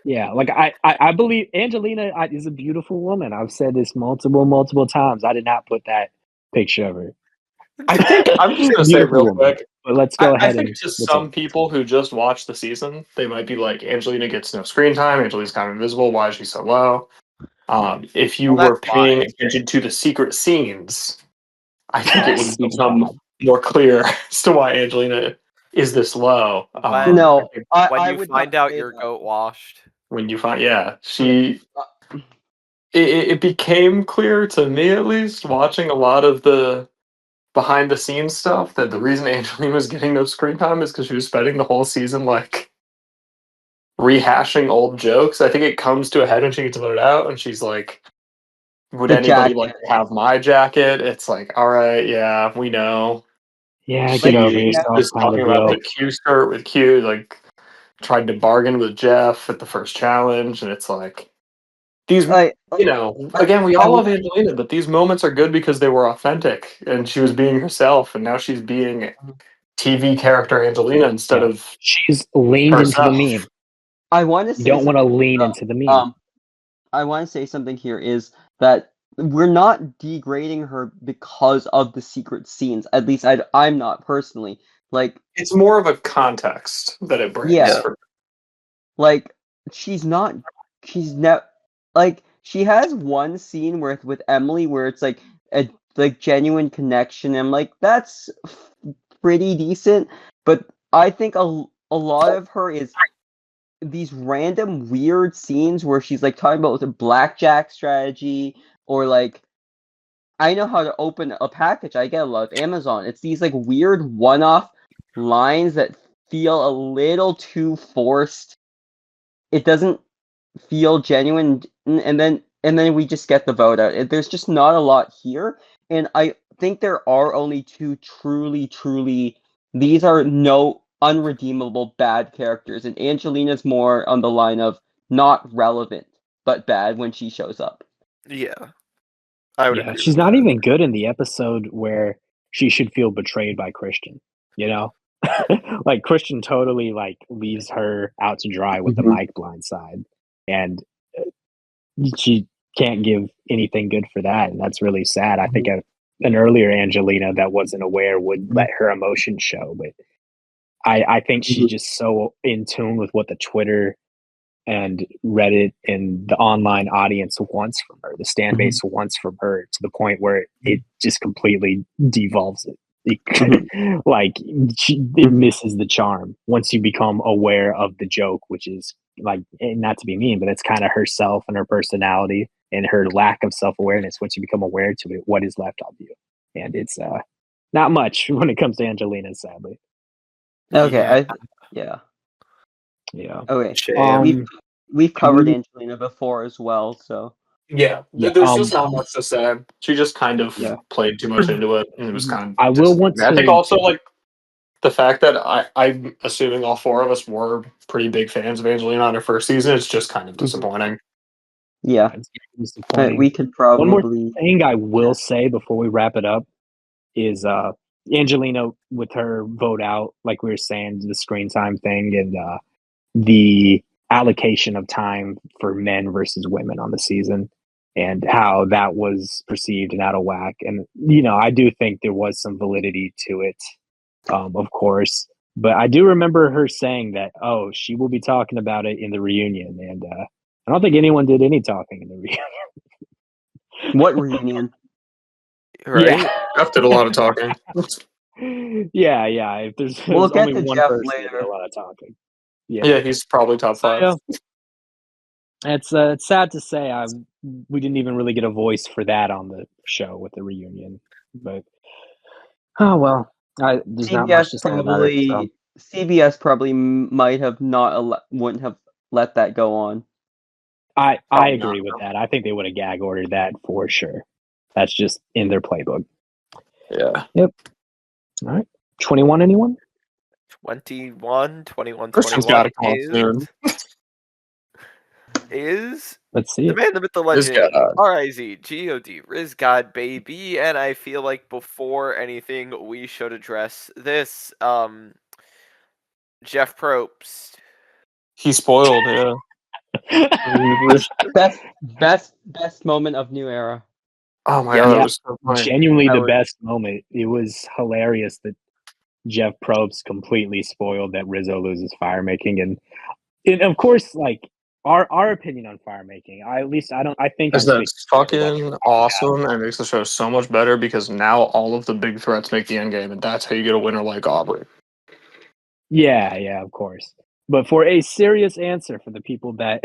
Yeah, like I believe Angelina is a beautiful woman. I've said this multiple times. I did not put that picture of her. I think I'm just gonna say Beautiful real woman. quick. But let's I, go I ahead think and to what's up? some people who just watch the season, they might be like, Angelina gets no screen time. Angelina's kind of invisible. Why is she so low? If you Well, were that's paying fine. attention to the secret scenes, I think it would So become bad. more clear as to why Angelina is this low. When No, I think when I you would not find out say you're that. goat washed. when you find, yeah, it became clear to me at least watching a lot of the behind the scenes stuff that the reason Angelina was getting no screen time is because she was spending the whole season like rehashing old jokes. I think it comes to a head when she gets voted out and she's like, would The anybody like jacket. to have my jacket? It's like, all right, yeah, we know. Yeah, get Like over she She yourself was kind talking of about deal. the Q shirt with Q, like tried to bargain with Jeff at the first challenge, and it's like these, I again, we I all will. love Angelina, but these moments are good because they were authentic, and she was being herself, and now she's being TV character Angelina instead Yeah. of She's leaned into the herself. meme. I want to You say don't want to something. lean into the meme. I want to say something here is that we're not degrading her because of the secret scenes. At least I'm not personally. Like, It's more of a context that it brings. yeah, For, like she's not. She's not like she has one scene with Emily where it's like a like genuine connection. I'm like that's pretty decent, but I think a lot of her is these random weird scenes where she's like talking about the blackjack strategy or like I know how to open a package. I get a lot of Amazon. It's these like weird one-off lines that feel a little too forced. It doesn't feel genuine, and then we just get the vote out. There's just not a lot here, and I think there are only two truly. These are no unredeemable bad characters, and Angelina's more on the line of not relevant but bad when she shows up. Yeah, I would Yeah, agree she's with not that. even good in the episode where she should feel betrayed by Christian, you know? Like Christian totally like leaves her out to dry with the Mhm. Mike blindside. And she can't give anything good for that, and that's really sad. I think an earlier Angelina that wasn't aware would let her emotions show, but I think she's just so in tune with what the Twitter and Reddit and the online audience wants from her, the stand base wants from her, to the point where it just completely devolves it. Like it misses the charm once you become aware of the joke, which is like, not to be mean, but it's kind of herself and her personality and her lack of self-awareness. Once you become aware to it, what is left of you? And it's not much when it comes to Angelina, sadly. Okay, Yeah, yeah. Yeah. Okay, shame. we've Can covered we? Angelina before as well, so yeah, Yeah. there's just not much to say. She just kind of Yeah. played too much into it, and it was kind I of will want disappointing. I think to. also like the fact that I'm assuming all four of us were pretty big fans of Angelina on her first season, it's just kind of disappointing. yeah. It's disappointing. We could One more probably thing I will say before we wrap it up is Angelina with her vote out, like we were saying, the screen time thing and the allocation of time for men versus women on the season and how that was perceived and out of whack. And, I do think there was some validity to it, of course. But I do remember her saying that, oh, she will be talking about it in the reunion. And I don't think anyone did any talking in the reunion. what reunion? Right? Jeff did a lot of talking. Yeah. If We'll there's get only to one Jeff person that did a later. lot of talking. Yeah. Yeah, he's probably top So, five. yeah, It's sad to say we didn't even really get a voice for that on the show with the reunion, but oh well. There's not much to say about it. So. CBS probably might have not wouldn't have let that go on. I Probably agree not, with no. that. I think they would have gag ordered that for sure. That's just in their playbook. Yeah. Yep. All right. 21, anyone? 21, 21, Christian's 21 got to come on soon. is Let's see the it. man, the myth, the Riz legend, God. RIZ, Riz God, baby. And I feel like before anything, we should address this. Jeff Probst. He spoiled, yeah. Best moment of New Era. Oh my Yeah. god, Yeah. that was so funny. Genuinely That the was- best moment. It was hilarious that Jeff Probst completely spoiled that Rizzo loses fire making, and of course, like our opinion on fire making. I think Is I'm that speaking for everybody fucking in the podcast. awesome and makes the show so much better because now all of the big threats make the end game, and that's how you get a winner like Aubrey. Yeah, of course. But for a serious answer for the people that,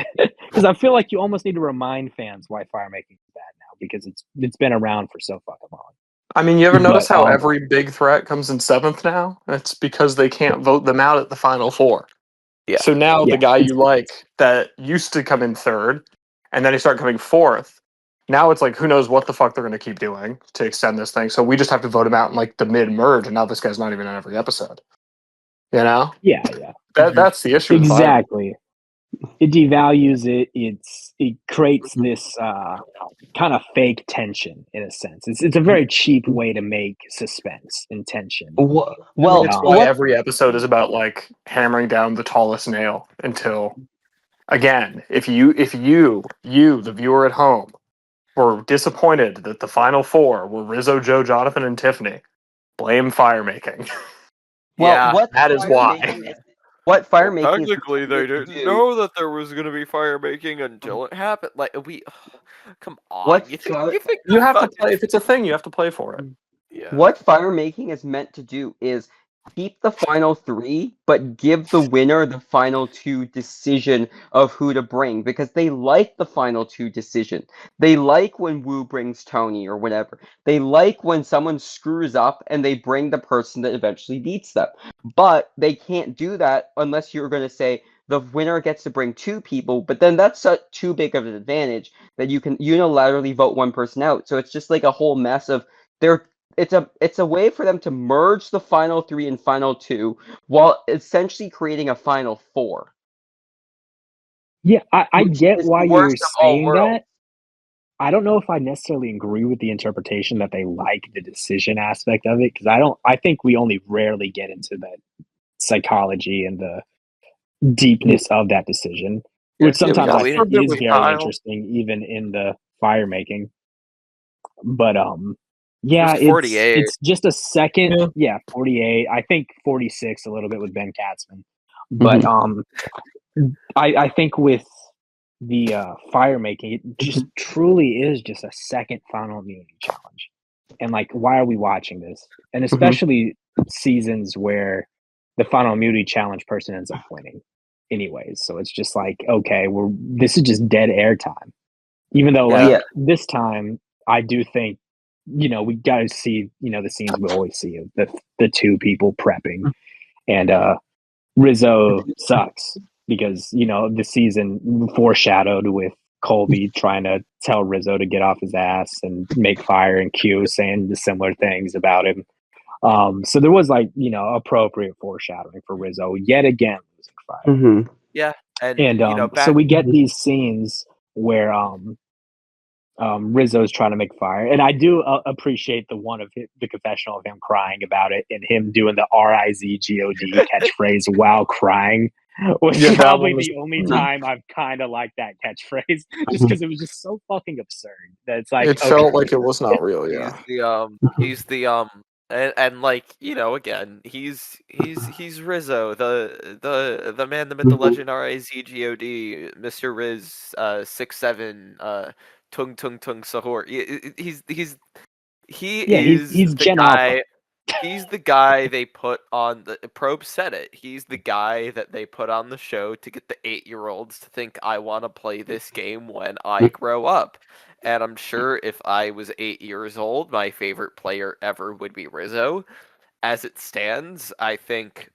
because I feel like you almost need to remind fans why fire making is bad now because it's been around for so fucking long. I mean, you ever notice But, how every big threat comes in 7th now? It's because they can't vote them out at the final 4. Yeah. So now Yeah, the guy you like that used to come in 3rd, and then he started coming 4th. Now it's like, who knows what the fuck they're going to keep doing to extend this thing. So we just have to vote him out in like the mid-merge, and now this guy's not even in every episode. You know? yeah, That's the issue. with fire. exactly. It devalues it. It creates this kind of fake tension in a sense. It's a very cheap way to make suspense and tension. Well, It's why what every episode is about like hammering down the tallest nail until, again, if you the viewer at home were disappointed that the final 4 were Rizzo, Joe, Jonathan, and Tiffany, blame fire making. Yeah. what that is fire why. making is what fire making is Technically, they intended to didn't do- know that there was going to be fire making until it happened. Like come on. What You fire- think You the have to fucking- play if it's a thing. You have to play for it. Yeah. What fire making is meant to do is keep the final 3, but give the winner the final 2 decision of who to bring because they like the final 2 decision. They like when Wu brings Tony or whatever. They like when someone screws up and they bring the person that eventually beats them. But they can't do that unless you're going to say the winner gets to bring 2 people, but then that's too big of an advantage that you can unilaterally vote one person out. So it's just like a whole mess of it's a way for them to merge the final 3 and final 2 while essentially creating a final 4. Yeah, I Which get is why the you're worst of all saying worlds. that. I don't know if I necessarily agree with the interpretation that they like the decision aspect of it because I think we only rarely get into the psychology and the deepness of that decision, which Yeah, we sometimes got I it we- think for a bit is with very Kyle. interesting, even in the fire making. But yeah, It was 48. it's just a second. Yeah. Yeah, 48. I think 46 a little bit with Ben Katzman, but I think with the fire making, it just truly is just a second final immunity challenge. And like, why are we watching this? And especially seasons where the final immunity challenge person ends up winning, anyways. So it's just like, okay, this is just dead air time. Even though, like Yeah. this time, I do think, we got to see, the scenes we always see of the 2 people prepping, and Rizzo sucks because the season foreshadowed with Colby trying to tell Rizzo to get off his ass and make fire, and Q saying the similar things about him. So there was appropriate foreshadowing for Rizzo yet again losing fire. Yeah. And And back so we get these scenes where Rizzo's trying to make fire, and I do appreciate the confessional of him crying about it and him doing the RIZGOD catchphrase while crying was Yeah, that probably one was- the only time I've kind of liked that catchphrase, just because it was just so fucking absurd that it's like It felt like it was not real. Yeah. he's the and like again he's Rizzo, the man, the myth, the legend, RIZGOD, Mr. Riz 6'7", tung tung tung sahur. He's he's the Gen guy. Alpha. He's the guy they put on the Probe said it. He's the guy that they put on the show to get the 8-year-olds to think I want to play this game when I grow up. And I'm sure if I was 8 years old, my favorite player ever would be Rizzo. As it stands, I think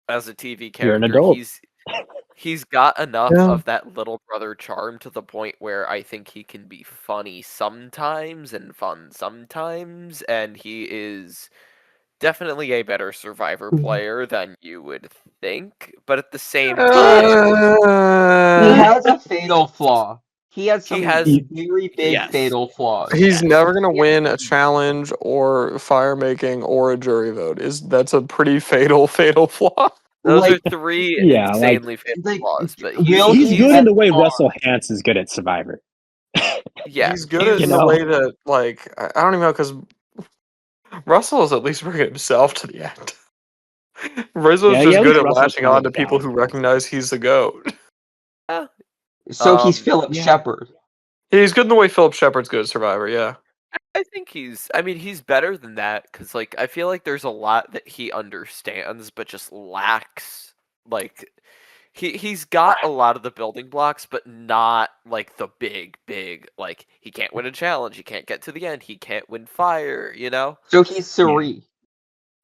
as a TV You're an character, adult. he's got enough Yeah. of that little brother charm to the point where I think he can be funny sometimes and fun sometimes, and he is definitely a better Survivor player than you would think, but at the same time, He has a fatal flaw. He has he some has very big yes. fatal flaws. He's Yes. never gonna win a challenge or fire making or a jury vote. That's a pretty fatal flaw. Those Like, are three Yeah, like- insanely fatal like, flaws, but will He's he good at in the way par? Russell Hantz is good at Survivor. yeah, He's good in you the know. way that, like, I don't even know, because Russell is at least bringing himself to the end. Rizzo's Yeah, just at good least at Russell's latching on to calmed people down. who recognize he's the GOAT. So he's Um, Philip yeah. Shepard. He's good in the way Philip Shepard's good at Survivor, yeah. I think he's better than that, because, like, I feel like there's a lot that he understands, but just lacks, like, he's got a lot of the building blocks, but not, like, the big, like, he can't win a challenge, he can't get to the end, he can't win fire, you know? So he's Suri.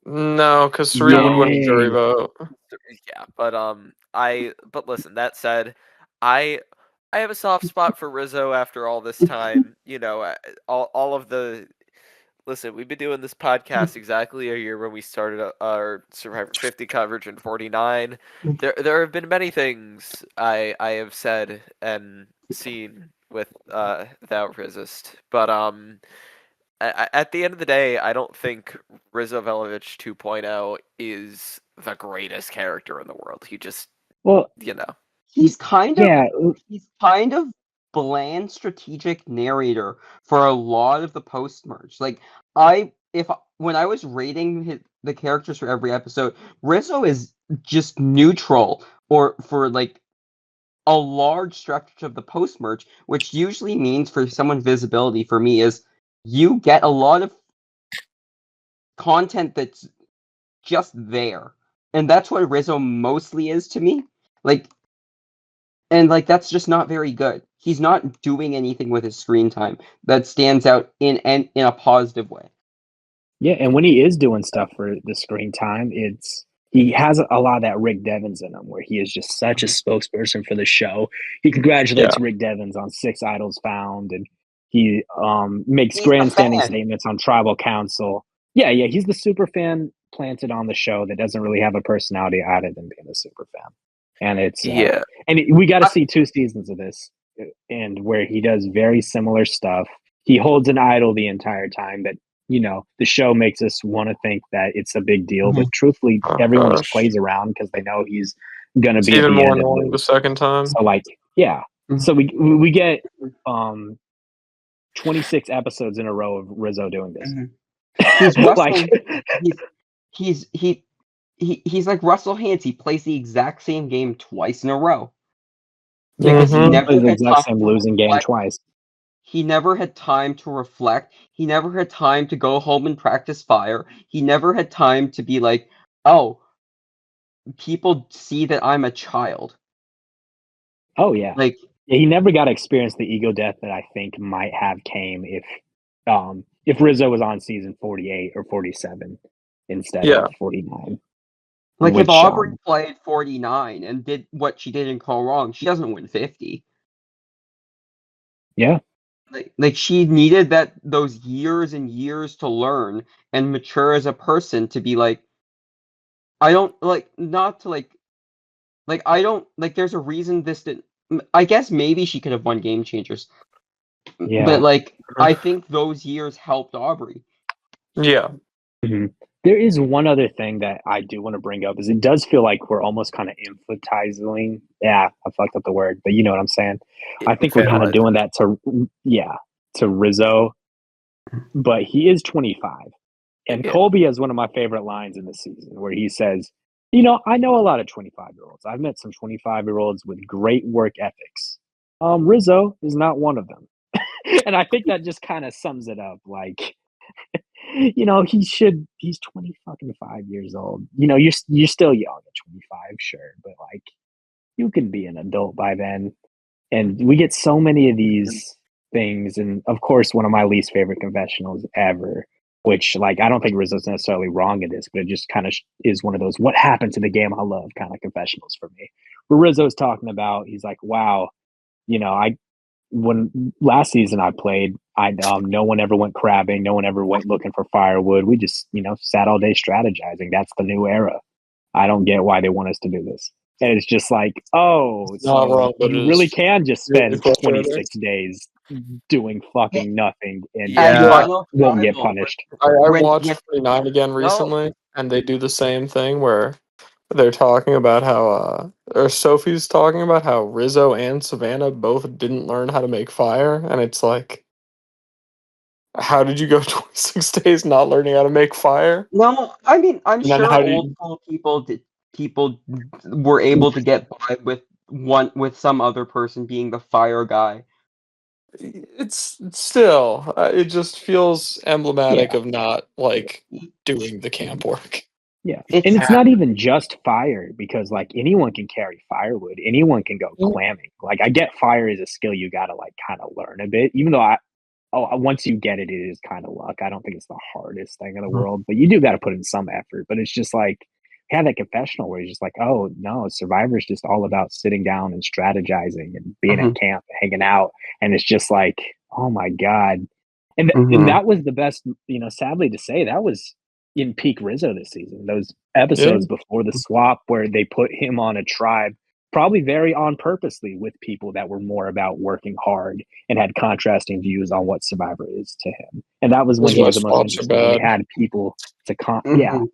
No, because Suri would win a jury Yay. vote. Yeah, but listen, that said, I have a soft spot for Rizzo after all this time. You know, all of the listen. We've been doing this podcast exactly a year when we started our Survivor 50 coverage in 49. There have been many things I have said and seen without Resist, but at the end of the day, I don't think Rizzo Velovich 2.0 is the greatest character in the world. He just, Well, you know. He's kind of yeah, bland strategic narrator for a lot of the post merge. Like when I was rating the characters for every episode, Rizzo is just neutral or for like a large stretch of the post merge, which usually means for someone visibility for me is you get a lot of content that's just there. And that's what Rizzo mostly is to me. And that's just not very good. He's not doing anything with his screen time that stands out in a positive way. yeah, and when he is doing stuff for the screen time, he has a lot of that Rick Devens in him, where he is just such a spokesperson for the show. He congratulates Rick Devens on 6 idols found, and he makes He's the grandstanding fan. statements on tribal council. Yeah, he's the super fan planted on the show that doesn't really have a personality other than being a super fan. And it's Yeah. and we got to see 2 seasons of this, and where he does very similar stuff. He holds an idol the entire time that, you know, the show makes us want to think that it's a big deal, but truthfully, Oh, everyone just gosh. plays around because they know he's gonna It's be at even the more end and annoying the lose. second time. So, like, yeah. So we get 26 episodes in a row of Rizzo doing this. He's Russell. Like, he's like Russell Hantz. He plays the exact same game twice in a row. yeah, Because he he never plays the had exact time same to losing game reflect. twice. He never had time to reflect. He never had time to go home and practice fire. He never had time to be like, oh, people see that I'm a child. Oh yeah. Like, Yeah, he never got to experience the ego death that I think might have came if Rizzo was on season 48 or 47 instead Yeah. of 49. if Which, Aubrey played 49 and did what she did in Call Wrong, she doesn't win 50. Yeah. Like she needed those years and years to learn and mature as a person to be like, I don't not to I don't there's a reason this didn't. I guess maybe she could have won Game Changers. Yeah. But I think those years helped Aubrey. Yeah. Mm-hmm. There is one other thing that I do want to bring up is it does feel like we're almost kind of emphasizing. Yeah, I fucked up the word, but you know what I'm saying. I think we're kind of doing that to Rizzo, but he is 25, and Colby has one of my favorite lines in the season where he says, "You know, I know a lot of 25-year-olds. I've met some 25-year-olds with great work ethics. Rizzo is not one of them," and I think that just kind of sums it up. Like, you know, he's 25 years old. You know, you're still young at 25, sure, but like you can be an adult by then. And we get so many of these things, and of course, one of my least favorite confessionals ever, which like I don't think Rizzo's necessarily wrong in this, but it just kind of is one of those "what happened to the game I love" kind of confessionals for me. Where Rizzo's talking about, he's like, "Wow, you know, I when last season I played, I no one ever went crabbing, no one ever went looking for firewood. We just sat all day strategizing. That's the new era. I don't get why they want us to do this." And it's just like, oh, It's not so wrong, but you it really is can just really spend frustrating. 26 days doing fucking nothing and At Yeah. Final won't get Tribal, punished. I when watched 49 again recently, and they do the same thing where they're talking about how, or Sophie's talking about how Rizzo and Savannah both didn't learn how to make fire, and it's like, how did you go 26 days not learning how to make fire? No, I mean, I'm And then sure how do old you? school people were able to get by with some other person being the fire guy. It's still, it just feels emblematic Yeah, of not like doing the camp work. yeah. And It's it's not even just fire because like anyone can carry firewood. Anyone can go Mm. clamming. Like I get fire is a skill you got to like kind of learn a bit, even though once you get it, it is kind of luck. I don't think it's the hardest thing in the world, but you do got to put in some effort. But it's just like, had that confessional where you're just like, oh no, Survivor is just all about sitting down and strategizing and being at Mhm. camp, hanging out, and it's just like, oh my god, and Mhm. that was the best. Sadly to say, that was in peak Rizzo this season. Those Yeah. episodes before the swap where they put him on a tribe, probably very on purposely with people that were more about working hard and had contrasting views on what Survivor is to him. And that was when That's he why was the most swaps are interesting, when he bad. had people to Mhm.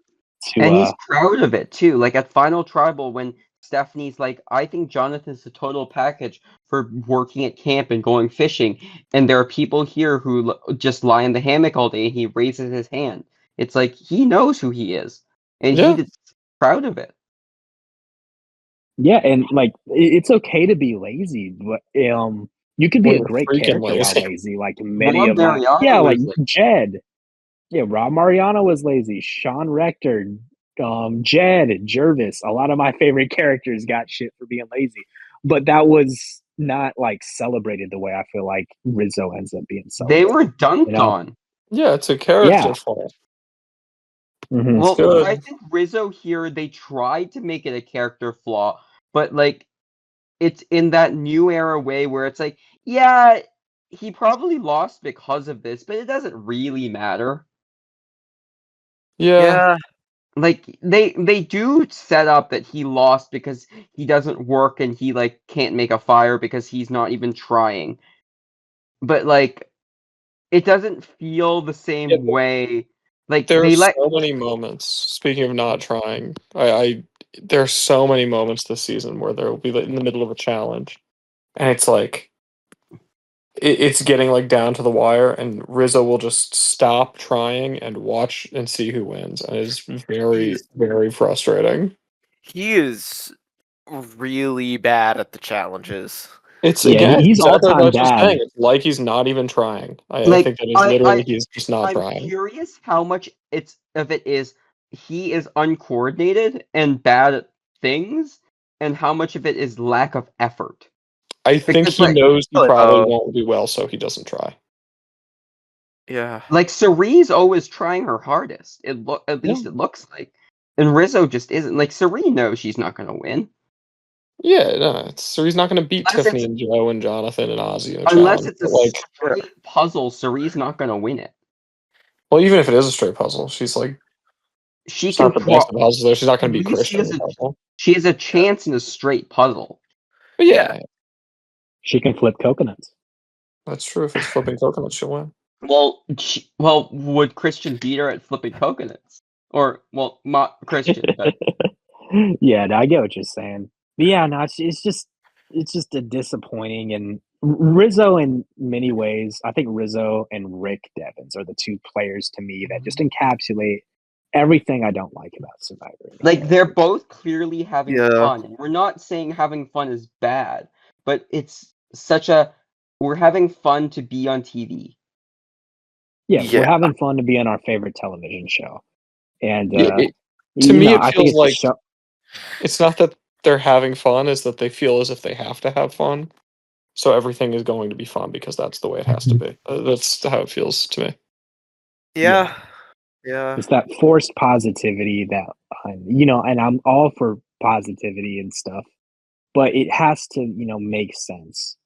to And he's proud of it too. Like at Final Tribal, when Stephanie's like, "I think Jonathan's a total package for working at camp and going fishing," and there are people here who just lie in the hammock all day, and he raises his hand. It's like he knows who he is, and Yeah. he's proud of it. yeah, and like it's okay to be lazy, but you could be When a you're great freaking character while lazy. lazy. Like many Rob of my Mariano like was like, Jed. Yeah, Rob Mariano was lazy. Sean Rector, Jed, Jervis. A lot of my favorite characters got shit for being lazy, but that was not like celebrated the way I feel like Rizzo ends up being they celebrated. were You dunked know? on. Yeah, it's a character Yeah. flaw. Mhm. It's Well, I good. think Rizzo here, they tried to make it a character flaw, but like it's in that new era way where it's like, yeah, he probably lost because of this, but it doesn't really matter. Yeah. Yeah. Like they do set up that he lost because he doesn't work and he like can't make a fire because he's not even trying. But like it doesn't feel the Yeah, same way. Like there are they let so many moments. Speaking of not trying, I there are so many moments this season where there will be like, in the middle of a challenge, and it's like it's getting like down to the wire, and Rizzo will just stop trying and watch and see who wins, and it's very He's very frustrating. he is really bad at the challenges. It's Yeah, again he's all exactly what I time was just bad. saying. It's like he's not even trying. I like think that is literally he's just not I'm trying. curious how much it is he is uncoordinated and bad at things, and how much of it is lack of effort. I think Because he knows he probably Oh, won't do well, so he doesn't try. yeah. like Cerie's always trying her hardest. At Yeah. least it looks like, and Rizzo just isn't. Like Cerie knows she's not going to win Yeah, no, so he's not going to beat unless Tiffany it's and Joe and Jonathan and Ozzy in a unless challenge. it's a But like, Yeah. straight puzzle. Cerie's not going to win it. well, even if it is a straight puzzle, she's like, She she's can not the best at puzzles. Though she's not at going to beat least Christian in a puzzle. she has a chance in a straight puzzle. But Yeah. yeah, She can flip coconuts. that's true. If it's flipping coconuts, she'll win. Well, would Christian beat her at flipping coconuts? Or well, not Christian, but Yeah, no, I get what you're saying. But yeah, no, it's just a disappointing and Rizzo in many ways. I think Rizzo and Rick Devens are the two players to me that just encapsulate everything I don't like about Survivor. like they're both clearly having Yeah. fun. And we're not saying having fun is bad, but it's such a we're having fun to be on TV. Yeah, Yeah. we're having fun to be on our favorite television show, and To me, it I think feels it's like the show. it's not that they're having fun; it's that they feel as if they have to have fun. So everything is going to be fun because that's the way it has to be. That's how it feels to me. Yeah. Yeah. It's that forced positivity that and I'm all for positivity and stuff, but it has to make sense,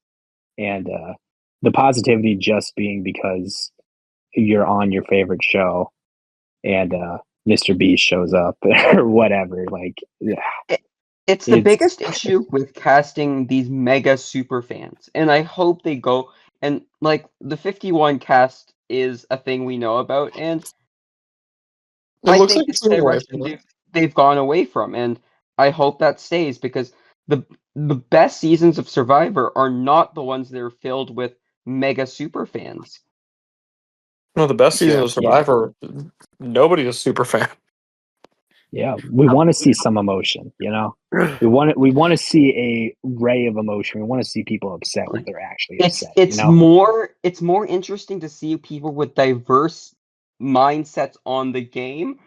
and the positivity just being because you're on your favorite show and Mr. Beast shows up or whatever. Like, yeah, It's the it's biggest issue with casting these mega super fans, and I hope they go and like the 51 cast is a thing we know about, and It I looks think like it's it's a moving away from direction that. they've gone away from, and I hope that stays because the best seasons of Survivor are not the ones that are filled with mega super fans. No, the best season Yeah. of Survivor, nobody is super fan. yeah. We want to see some emotion. We want to see a ray of emotion. We want to see people upset when they're actually upset. It's more interesting to see people with diverse mindsets on the game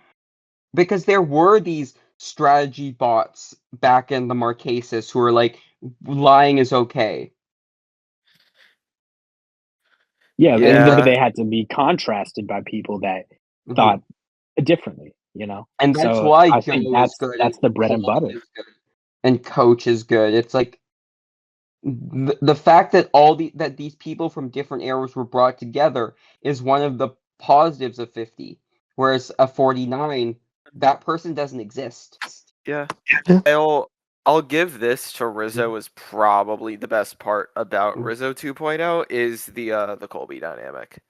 because there were these strategy bots back in the Marquesas who were like lying is okay. Yeah, Yeah. but they had to be contrasted by people that Mhm. thought differently. And that's So why I Joe think is good and that's the bread and Cole butter. is good and Coach is good. It's like the fact that that these people from different eras were brought together is one of the positives of 50, whereas a 49 that person doesn't exist. Yeah. Yeah. I'll give this to Rizzo as probably the best part about Rizzo 2.0 is the Colby dynamic.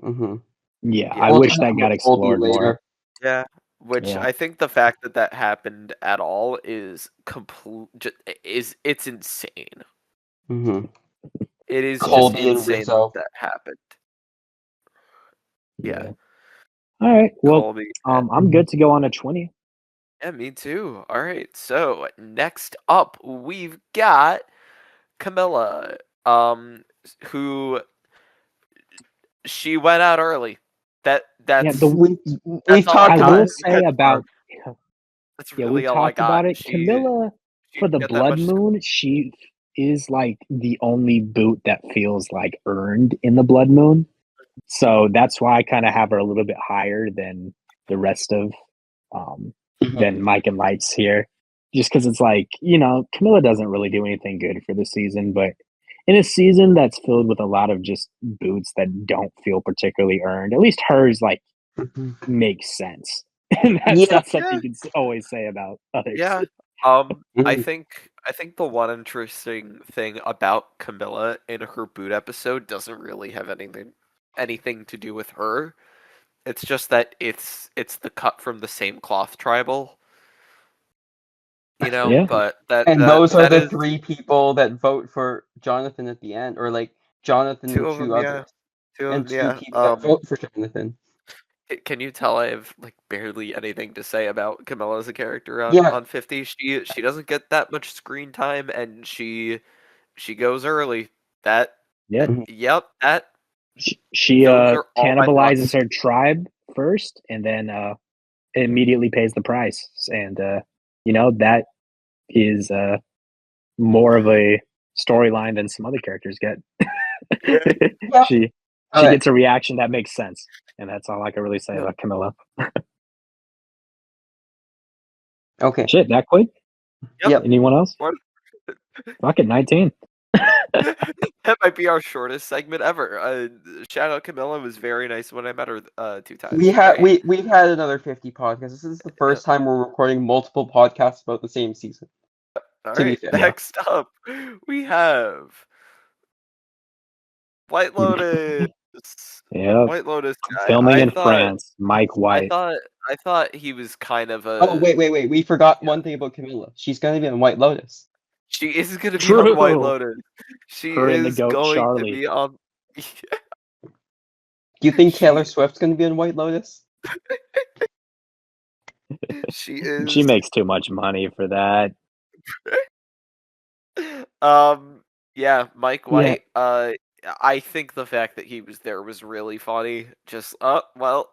Mm-hmm. Yeah, Yeah. I We'll wish talk that got about Colby explored more. later. Yeah, which Yeah. I think the fact that happened at all is it's insane. Mm-hmm. It is just Colby and insane Rizzo. that happened. Yeah, All right. Well, Colby. I'm good to go on a 20. Yeah, me too. All right, so next up we've got Camilla, who she went out early. Yeah, That's We've all I talked I about got. will it. say about That's yeah, we've really all I talked got. about it. Camilla She for the didn't get that Blood much. Moon, she is like the only boot that feels like earned in the Blood Moon. So that's why I kind of have her a little bit higher than the rest of than Mike and Lights here. Just because it's like, Camilla doesn't really do anything good for the season, but in a season that's filled with a lot of just boots that don't feel particularly earned, at least hers like makes sense. And that's Yeah. not something Yeah. you can always say about others. Yeah. I Mhm. think the one interesting thing about Camilla in her boot episode doesn't really have anything to do with her. It's just that it's the cut from the same cloth tribal, Yeah. but that And that those are that the is three people that vote for Jonathan at the end, or like Jonathan two and of them, two yeah. others, Two of and them, two yeah. people that vote for Jonathan. Can you tell I have like barely anything to say about Camilla as a character on Yeah. 50? She doesn't get that much screen time, and she goes early. That, Yep. yep, that She those are all my cannibalizes thoughts. her tribe first and then immediately pays the price. And that is more of a storyline than some other characters get. Yeah. Yeah. she All she right. gets a reaction that makes sense. And that's all I can really say Yeah. about Camilla. Okay. Shit, that quick? Yep. Anyone else? What? Fuck it, 19. That might be our shortest segment ever. Shout out Camilla, was very nice when I met her 2 times today. We've had another 50 podcasts. This is the first time we're recording multiple podcasts about the same season. All To be right, fair. next up we have White Lotus. Yep. White Lotus guy. Filming in France, Mike I White. thought I thought he was kind of Oh a. wait! We forgot Yeah. one thing about Camilla. She's gonna be on White Lotus. She is going to be on White True. Lotus. She Her and the is goat going to Charlie. be on. Do you think Taylor She Swift's gonna be on White Lotus? she She is. makes too much money for that. Yeah, Mike Yeah. White. I think the fact that he was there was really funny. Just, well,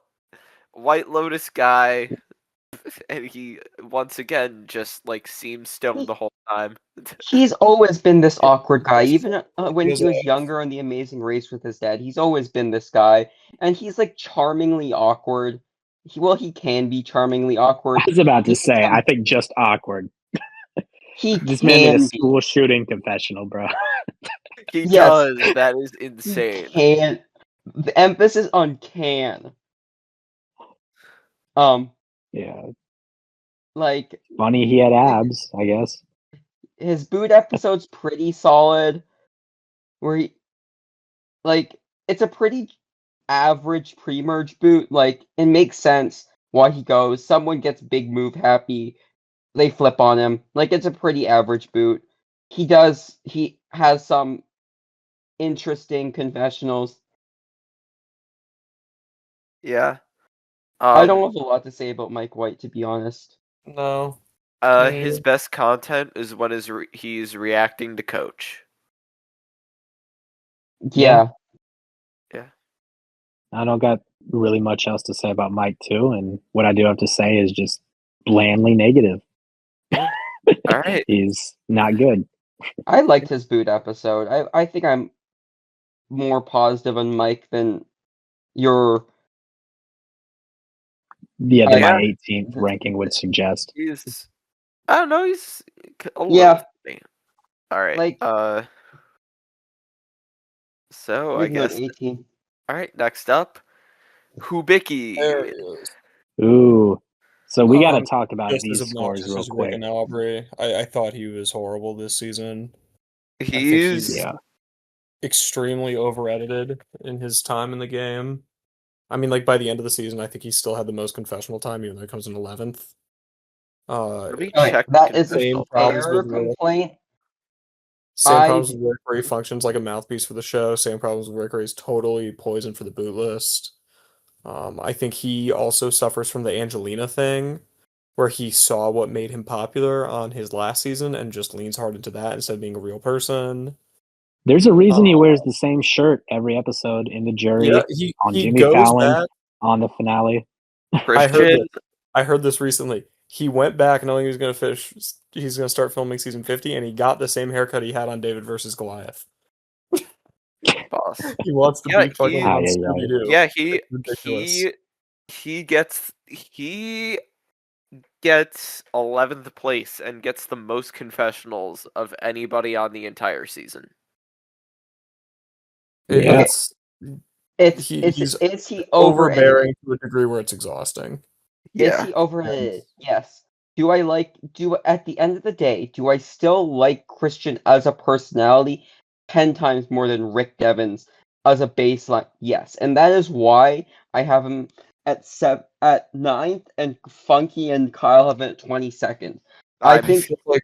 White Lotus guy, and he once again just like seems stoned the whole time. He's always been this Yeah, awkward guy, that's even when because he was younger on The Amazing Race with his dad. He's always been this guy, and he's like charmingly awkward. He can be charmingly awkward. I was about to He say, I think just awkward. he This man made a can be. school shooting confessional, bro. He Yes, does. That is he insane. can. The emphasis on can. Um, Yeah, like funny he had abs, I guess. his boot episode's pretty solid. Where he like it's a pretty average pre-merge boot. Like it makes sense why he goes. Someone gets big move happy, they flip on him. Like it's a pretty average boot. He has some interesting confessionals. Yeah. I don't have a lot to say about Mike White, to be honest. no. His best content is when he's reacting to Coach. Yeah. I don't got really much else to say about Mike too, and what I do have to say is just blandly negative. All right. He's not good. I liked his boot episode. I think I'm more positive on Mike than your. Yeah, than Yeah. my 18th ranking would suggest. He's. I don't know. He's a little. Yeah. Funny. All right. Like So I we can go with guess. 18. All right. Next up, Hubicki. There he is. Ooh. So we got to talk about Just these as scores obnoxious real as Rick quick. and Aubrey. I thought he was horrible this season. I think He's. Yeah. extremely over-edited in his time in the game. I mean, like, by the end of the season, I think he still had the most confessional time, even though he comes in 11th. Let me Okay, check. that is a Same confessional problems fair with Rick. complaint. Same I- problems with Rick, where he functions like a mouthpiece for the show. Same problems with Rick, where he's totally poisoned for the boot list. I think he also suffers from the Angelina thing, where he saw what made him popular on his last season and just leans hard into that instead of being a real person. There's a reason he wears the same shirt every episode in the jury, Yeah, on he Jimmy goes Fallon, back. on the finale. Christian. I heard this recently. He went back knowing he was going to finish. He's going to start filming season 50, and he got the same haircut he had on David versus Goliath. Boss. He wants to Yeah, be fucking he- on Aye, aye, aye. Scooby-Doo. Yeah, It's ridiculous. he gets 11th place and gets the most confessionals of anybody on the entire season. Yeah. Is he overbearing to a degree where it's exhausting. Is he overrated? Yes. At the end of the day, do I still like Christian as a personality 10 times more than Rick Devens as a baseline? Yes. And that is why I have him at 9th and Funky and Kyle have him at 22nd. I think feel like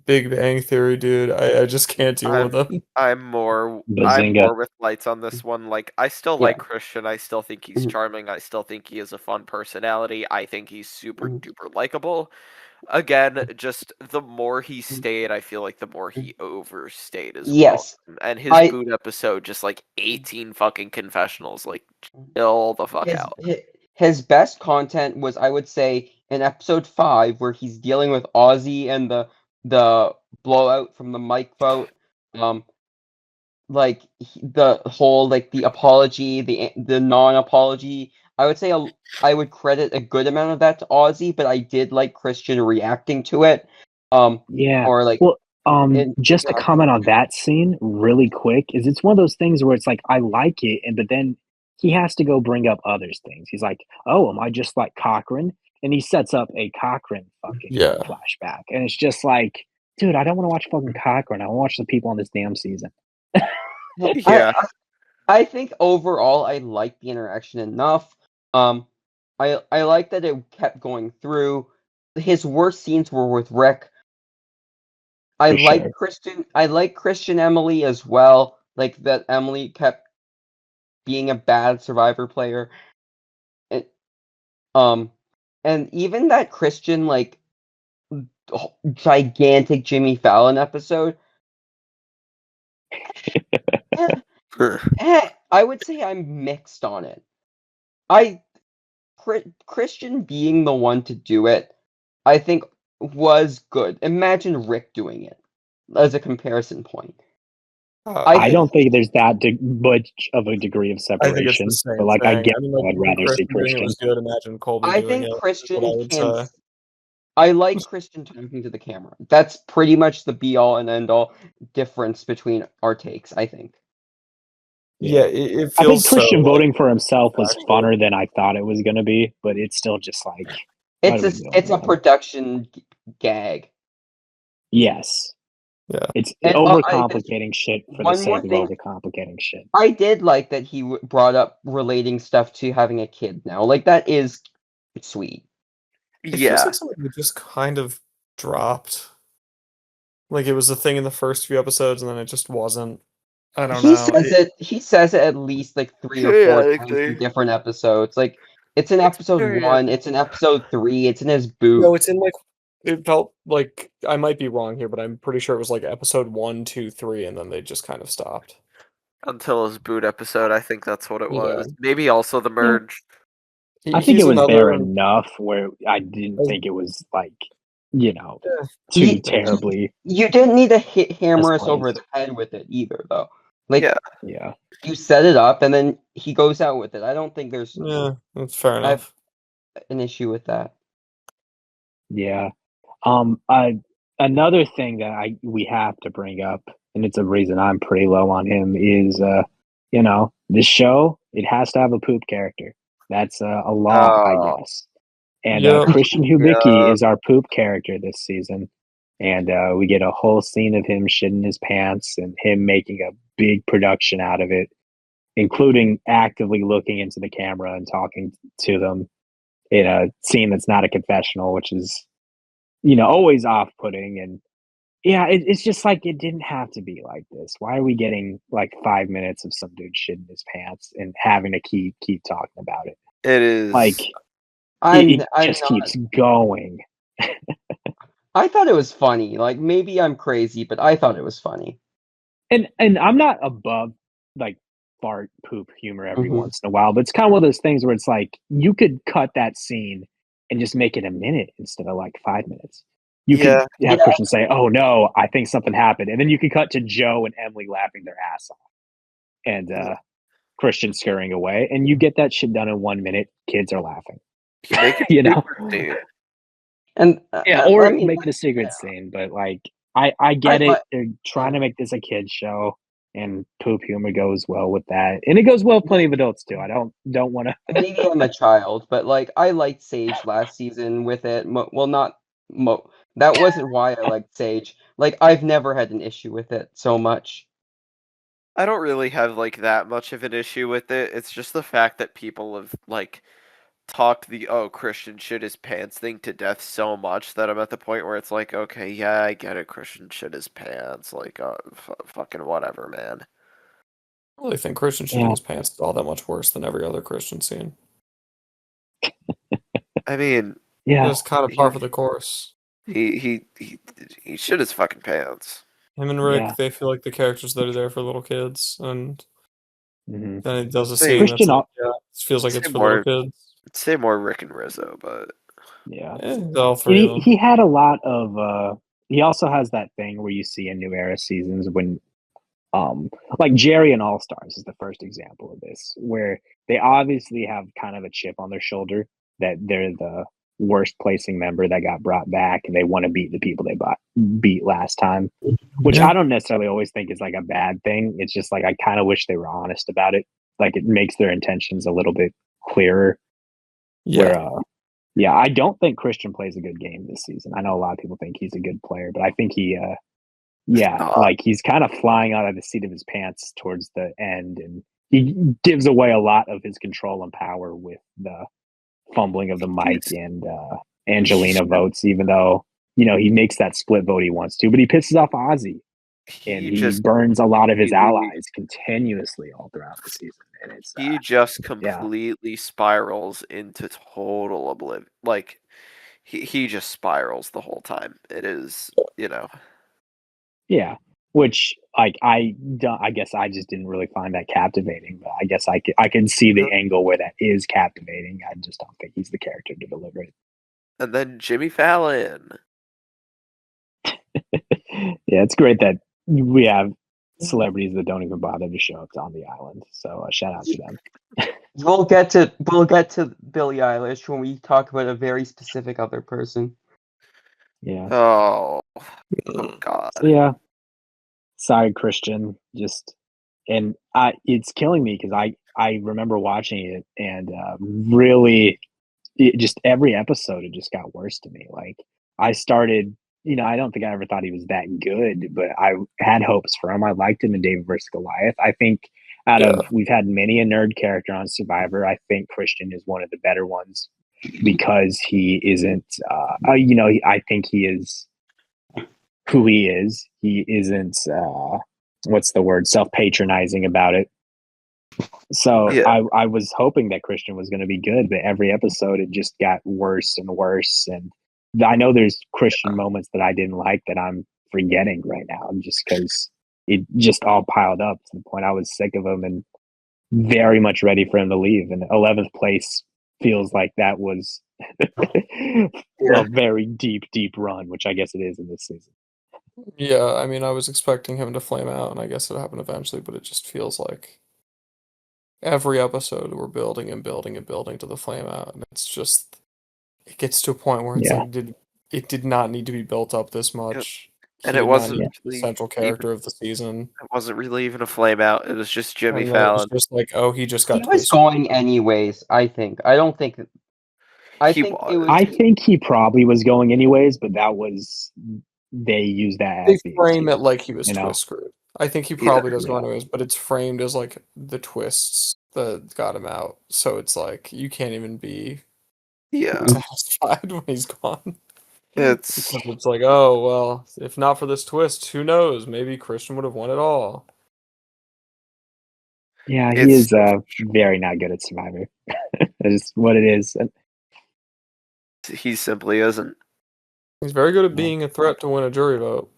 Big Bang Theory, dude. I just can't deal with them. I'm more Bazinga. with Lights on this one. Like, I still Yeah. like Christian. I still think he's Mhm. charming. I still think he has a fun personality. I think he's super Mhm. duper likable. Again, just the more he stayed, I feel like the more he overstayed as Yes. well. And his I- boot episode, just like 18 fucking confessionals. Like, chill the fuck out. His best content was, I would say, in episode 5, where he's dealing with Ozzy and the blowout from the mic vote. The whole the apology, the non-apology. I would say I would credit a good amount of that to Ozzy, but I did like Christian reacting to it. Yeah. Or like Well, in- just to comment on that scene really quick, is it's one of those things where it's like I like it, but then he has to go bring up other things. He's like, "Oh, am I just like Cochran?" And he sets up a Cochran fucking Yeah. flashback, and it's just like, dude, I don't want to watch fucking Cochran. I want to watch the people on this damn season. Yeah. I think overall I like the interaction enough. I like that it kept going through. His worst scenes were with Rick. I For like sure. Christian. I like Christian Emily as well. Like that Emily kept being a bad Survivor player. And even that Christian gigantic Jimmy Fallon episode. I would say I'm mixed on it. Christian being the one to do it, I think was good. Imagine Rick doing it as a comparison point. I don't think there's that much of a degree of I think it's the separation, same but like I thing. get, I mean, like, I'd even rather see Christian doing it Christian. was good. Imagine Colby I doing think it. Is what Christian I would can. say. I like Christian talking to the camera. That's pretty much the be all and end all difference between our takes, I think. Yeah, it I think feels so Christian like voting for himself was factual. funner than I thought it was going to be, but it's still just like, what are we doing, It's a man? production gag. Yes. Yeah. It's And, overcomplicating shit for the one more sake of thing. overcomplicating shit. I did like that he brought up relating stuff to having a kid now. Like, that is sweet. It feels Yeah. like something that just kind of dropped. Like it was a thing in the first few episodes, and then it just wasn't. I don't know. He says it at least like 3 or Yeah, 4 I think times they. in different episodes. Like, it's in It's episode very 1, it's in episode 3, it's in his boot. No, it's in like it felt like I might be wrong here, but I'm pretty sure it was like episode 1, 2, 3, and then they just kind of stopped. until his boot episode. I think that's what it Yeah. was. Maybe also the merge. I think He's it was another there one. enough where I didn't think it was like, Yeah. too He- terribly. You didn't need to hammer us over misplaced. the head with it either, though. Like, Yeah. Yeah. you set it up and then he goes out with it. I don't think there's Yeah, that's fair I have enough. an issue with that. Yeah. Another thing that we have to bring up, and it's a reason I'm pretty low on him, is this show, it has to have a poop character. That's a law, I Oh. guess. And Yep. Christian Hubicki Yeah. is our poop character this season. And we get a whole scene of him shitting his pants and him making a big production out of it, including actively looking into the camera and talking to them in a scene that's not a confessional, which is, always off-putting. And yeah, it's just like, it didn't have to be like this. Why are we getting like 5 minutes of some dude shitting his pants and having to keep talking about it? It is Like, I'm it just not. keeps going. I thought it was funny. Like, maybe I'm crazy, but I thought it was funny. And I'm not above like fart poop humor every Mhm. once in a while, but it's kind of one of those things where it's like, you could cut that scene and just make it a minute instead of like 5 minutes. You could have Yeah. Christian say, "Oh no, I think something happened," and then you could cut to Joe and Emily laughing their ass off, and Christian scurrying away, and you get that shit done in 1 minute. Kids are laughing, make it you know. scene. And Yeah, or I mean, make it a secret scene, but like I get it. They're trying to make this a kid's show, and poop humor goes well with that, and it goes well with plenty of adults too. I don't want to. maybe I'm a child, but like, I liked Sage last season with it. Well, not that wasn't why I liked Sage. Like, I've never had an issue with it so much. I don't really have like that much of an issue with it. It's just the fact that people have like talked the Christian shit his pants thing to death so much that I'm at the point where it's like, okay, yeah, I get it, Christian shit his pants, like fucking whatever, man. I really think Christian shitting his pants is all that much worse than every other Christian scene. I mean, Yeah, It's kind of par for the course. he shit his fucking pants. Him and Rick, Yeah. they feel like the characters that are there for little kids, and Mhm. then he does a Hey, scene that's Christian like, yeah, it feels like say it's for more- little kids. Say more Rick and Rizzo, but Yeah. All three of them. He had a lot of. He also has that thing where you see in New Era seasons when, like Jerry and All Stars is the first example of this, where they obviously have kind of a chip on their shoulder that they're the worst placing member that got brought back, and they want to beat the people they beat last time, which Yeah. I don't necessarily always think is like a bad thing. It's just like, I kind of wish they were honest about it. Like, it makes their intentions a little bit clearer. Yeah. Where, I don't think Christian plays a good game this season. I know a lot of people think he's a good player, but I think he, like, he's kind of flying out of the seat of his pants towards the end, and he gives away a lot of his control and power with the fumbling of the mic and Angelina votes, even though, he makes that split vote he wants to, but he pisses off Ozzy, and he burns a lot of his allies continuously all throughout the season. And it's he just completely spirals into total oblivion. Like, he just spirals the whole time. It is, Yeah. which like I guess I just didn't really find that captivating. But I guess I can see the angle where that is captivating. I just don't think he's the character to deliver it. And then Jimmy Fallon. Yeah, it's great that we have celebrities that don't even bother to show up on the island. So shout out to them. We'll get to Billie Eilish when we talk about a very specific other person. Yeah. Oh God. So, yeah. Sorry, Christian. And it's killing me because I remember watching it and really, just every episode it just got worse to me. Like I started, I don't think I ever thought he was that good, but I had hopes for him. I liked him in David versus Goliath. I think we've had many a nerd character on Survivor. I think Christian is one of the better ones because he isn't. I think he is who he is. He isn't. What's the word? Self-patronizing about it. So Yeah. I was hoping that Christian was going to be good, but every episode it just got worse and worse. And I know there's Christian moments that I didn't like that I'm forgetting right now, just because it just all piled up to the point I was sick of him and very much ready for him to leave. And 11th place feels like that was a very deep, deep run, which I guess it is in this season. Yeah, I mean, I was expecting him to flame out, and I guess it happened eventually, but it just feels like every episode we're building and building and building to the flame out, and it's just it gets to a point where it's Yeah. like it did not need to be built up this much. And He it did not wasn't need to be the really central character of the season. It wasn't really even a flame out. It was just Jimmy And then it was Fallon. just like, oh, he just He got was twisted. going anyways, I think. I don't think I He think was. it was I think he probably was going anyways, but they used that They as the frame excuse, it like he was you know? twist screwed. I think he Yeah. probably does go Yeah. anyways, but it's framed as like the twists that got him out. So it's like you can't even be Yeah. satisfied when he's gone. It's Because it's like, oh well, if not for this twist, who knows? Maybe Christian would have won it all. Yeah, he It's is very not good at Survivor. That is what it is. he simply isn't. He's very good at Yeah. being a threat to win a jury vote,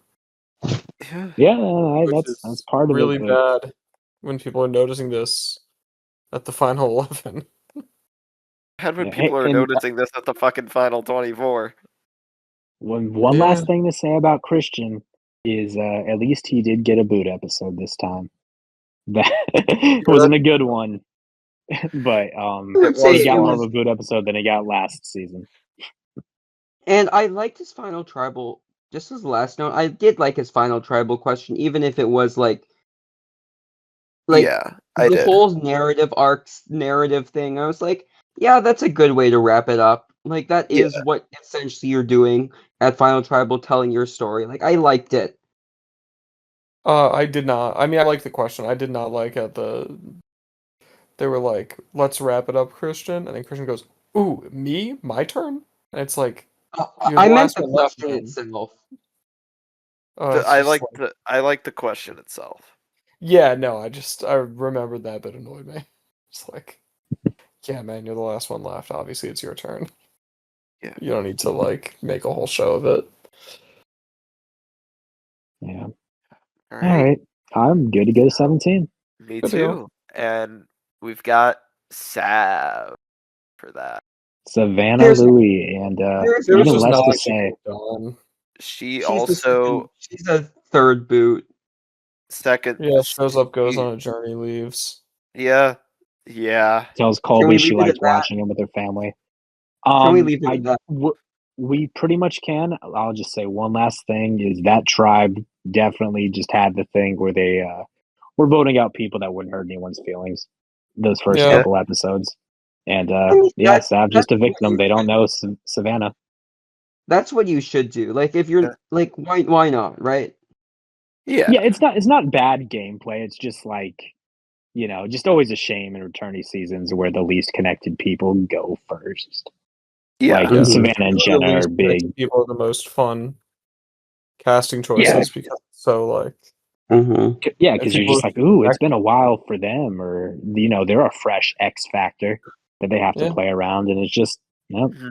Yeah. Yeah, which that's is part of really it. But bad when people are noticing this at the final 11. And when yeah, people are and noticing this at the fucking final 24. one Yeah. last thing to say about Christian is at least he did get a boot episode this time. That wasn't a good one, but I would say he got it more was, of a boot episode than he got last season. and I liked his final tribal. Just as a last note, I did like his final tribal question, even if it was like Yeah, I the did. whole narrative thing. I was like, yeah, that's a good way to wrap it up. Like that is what essentially you're doing at Final Tribal, telling your story. Like I liked it. I did not. I mean, I like the question. I did not like at the. They were like, "Let's wrap it up, Christian," and then Christian goes, "Ooh, me, my turn," and it's like, you're I the meant last the one left, question man. itself. It's I just like like, the question itself. yeah, no, I remembered that bit annoyed me. It's like, yeah, man, you're the last one left. Obviously, it's your turn. Yeah. You don't need to like make a whole show of it. Yeah. All All right. right. I'm good to go to 17. Me Good to go. too. And we've got Sav for that. Savannah There's- Louie, and There was even just less not to like she say. could have done. She's a third boot. second. Yeah, shows up, goes she- on a journey, leaves. Yeah. Tells we Colby she leave it liked at that? watching him with her family. Can we leave it at that? We pretty much can. I'll just say one last thing is that tribe definitely just had the thing where they were voting out people that wouldn't hurt anyone's feelings those first Yeah. couple episodes. And mean, Sav just a that's what victim. you They don't should know Savannah. That's what you should do. Like if you're like, why not, right? Yeah. Yeah, it's not bad gameplay. It's just like, just always a shame in returning seasons where the least connected people go first. Yeah. Like Yeah. Savannah and The Jenna are least connected big. people are the most fun casting choices because it's so like Mm-hmm. Yeah, because you're people just like, who ooh, it's been a while for them, or they're a fresh X factor that they have to Yeah. play around, and it's just nope, Mhm.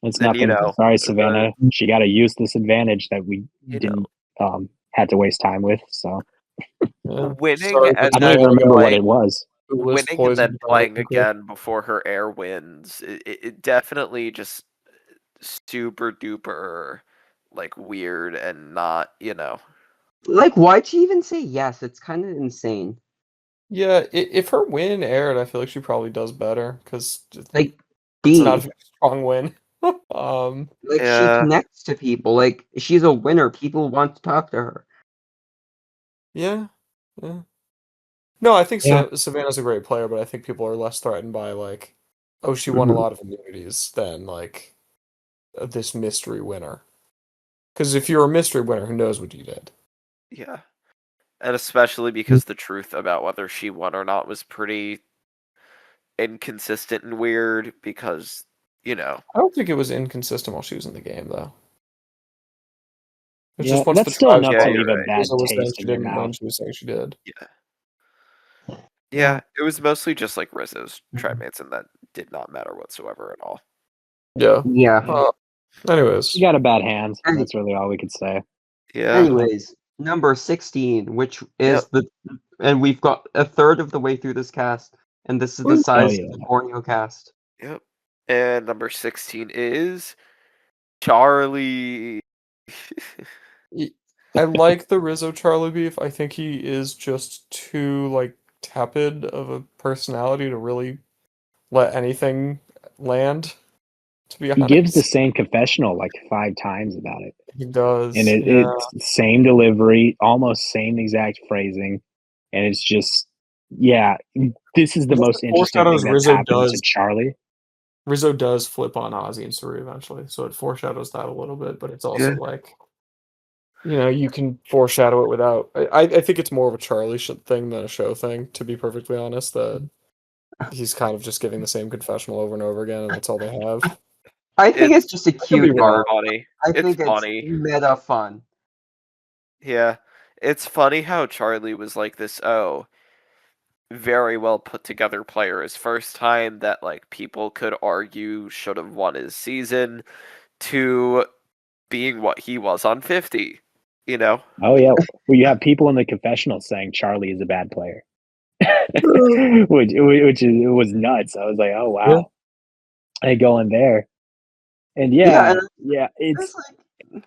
it's And, nothing. Sorry, the- Savannah, she got to use this advantage that we You didn't had to waste time with. So Winning Sorry, and I don't then even remember what playing, it was. winning and then playing again before her air wins. It definitely just super duper like weird and not, Like, why'd she even say yes? It's kind of insane. Yeah, if her win aired, I feel like she probably does better because Like, it's B, not a very strong win. Um, like she Yeah. connects to people. Like, she's a winner. People want to talk to her. yeah, yeah. No, I think Yeah. Savannah's a great player, but I think people are less threatened by like, oh, she won a lot of immunities than like this mystery winner. Because if you're a mystery winner, who knows what you did? Yeah. And especially because the truth about whether she won or not was pretty inconsistent and weird because, I don't think it was inconsistent while she was in the game, though. It's Yeah, just once the that's still trials enough Yeah, to started, leave you're a right. bad Rizzo was saying taste she in your didn't mouth. win, she was saying she did. Yeah, it was mostly just like Rizzo's trimates, and that did not matter whatsoever at all. Yeah. Yeah. Anyways. You got a bad hand. Any- That's really all we could say. Yeah. Anyways, number 16, which is and we've got a third of the way through this cast, and this is the size of the Borneo cast. Yep. And number 16 is Charlie. I like the Rizzo Charlie beef. I think he is just too like tepid of a personality to really let anything land. To be He gives the honest, same confessional like 5 times about it. he does. And Yeah. it's same delivery, almost same exact phrasing. And it's just, yeah, this is the most interesting thing foreshadows that's Rizzo happened to does. Charlie. Rizzo does flip on Ozzy and Suri eventually, so it foreshadows that a little bit. But it's also like, you can foreshadow it without. I think it's more of a Charlie thing than a show thing. To be perfectly honest, that he's kind of just giving the same confessional over and over again, and that's all they have. I think it's just a cute It's part. funny. I It's think it's funny. meta fun. Yeah. It's funny how Charlie was like this, very well put together player. His first time that like people could argue should have won his season to being what he was on 50, Oh yeah. Well, you have people in the confessional saying Charlie is a bad player. which it was nuts. I was like, oh wow. I go in there. And And it's like,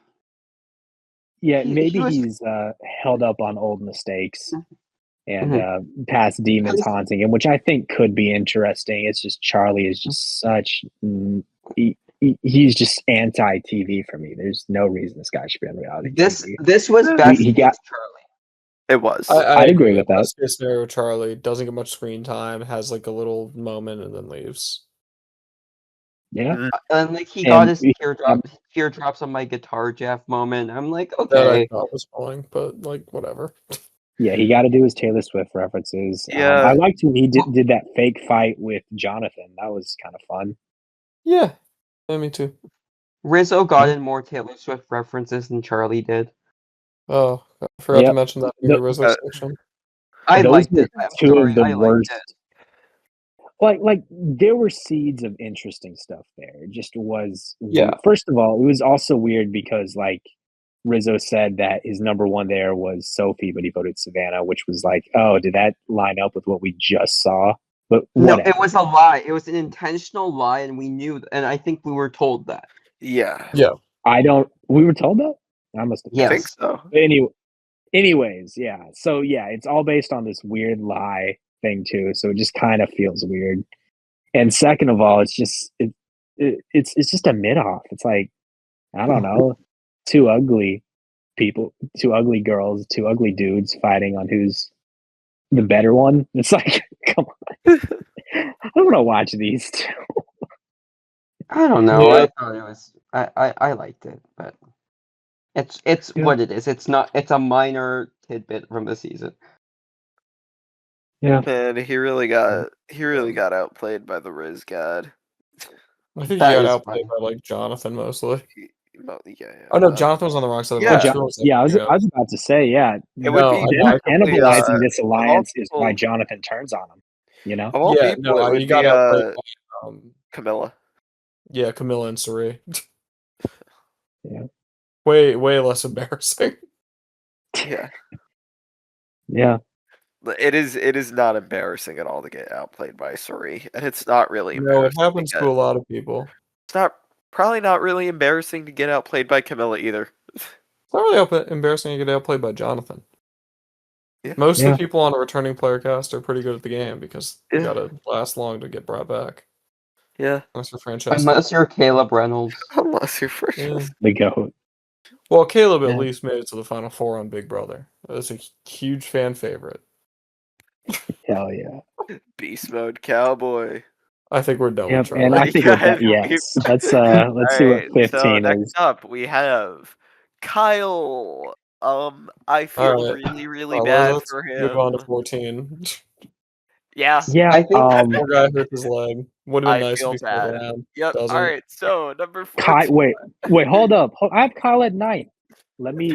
he maybe was he's held up on old mistakes and Mhm. past demons haunting him, which I think could be interesting. It's just Charlie is just such he's just anti TV for me. There's no reason this guy should be on reality TV. This was best He case got Charlie. It was. I agree with that. Best case scenario, Charlie doesn't get much screen time, has like a little moment, and then leaves. Yeah, and like he got his teardrops on my guitar, Jeff moment. I'm like, That I okay. thought was fine, but like whatever. Yeah, he got to do his Taylor Swift references. Yeah. I liked when he did that fake fight with Jonathan. That was kind of fun. Yeah, me too. Rizzo got in more Taylor Swift references than Charlie did. Oh, I forgot to mention that in the Rizzo section. I liked it. I'm sorry, the worst. Liked it. Like there were seeds of interesting stuff there. It just was. Yeah. First of all, it was also weird because like Rizzo said that his number one there was Sophie, but he voted Savannah, which was like, oh, did that line up with what we just saw? But whatever. No, it was a lie. It was an intentional lie, and we knew. And I think we were told that. Yeah. Yeah. We were told that. I must have. I think so. Anyways, yeah. So yeah, it's all based on this weird lie thing too. So it just kind of feels weird. And second of all, it's just it's just a mid off. It's like I don't know, two ugly people, two ugly girls, two ugly dudes fighting on who's the better one. It's like, come on, I don't want to watch these two. I don't know. Yeah. I thought it was. I liked it, but it's what it is. It's not. It's a minor tidbit from the season. Yeah, Man, he really got outplayed by the Riz God. I think That he got is outplayed funny. by like Jonathan mostly. Yeah. Oh no, Jonathan was on the wrong side. Yeah. I was about to say, yeah. It would be Cannibalizing this alliance is why people- Jonathan turns on him. You know? Of all people, it would he got be outplayed by, Camilla. Yeah, Camilla and Suri. Yeah. Way less embarrassing. Yeah. Yeah. It is not embarrassing at all to get outplayed by Suri, and it's not really No, it embarrassing happens to a because lot of people. it's probably not really embarrassing to get outplayed by Camilla either. It's not really embarrassing to get outplayed by Jonathan. Yeah. Most of Yeah. the people on a returning player cast are pretty good at the game because you Yeah. gotta last long to get brought back. Yeah. Unless you're franchise. Unless you're Caleb Reynolds. Unless you're first. Yeah. The goat. Well, Caleb at Yeah. least made it to the Final Four on Big Brother. That's a huge fan favorite. Hell yeah. Beast mode cowboy. I think we're done Yep. with Charlie. And I think with that, Guys, yes. Let's see what Alright, so 15 next is. up we have Kyle. I feel Alright. really, really Well, bad let's for move on to him. 14. Yeah, Yeah. I think Poor guy hurt his leg. Would have I been nice if feel he stayed bad. around. Yep. Doesn't. Alright, so number 14. Wait, hold up. I have Kyle at 9. Let me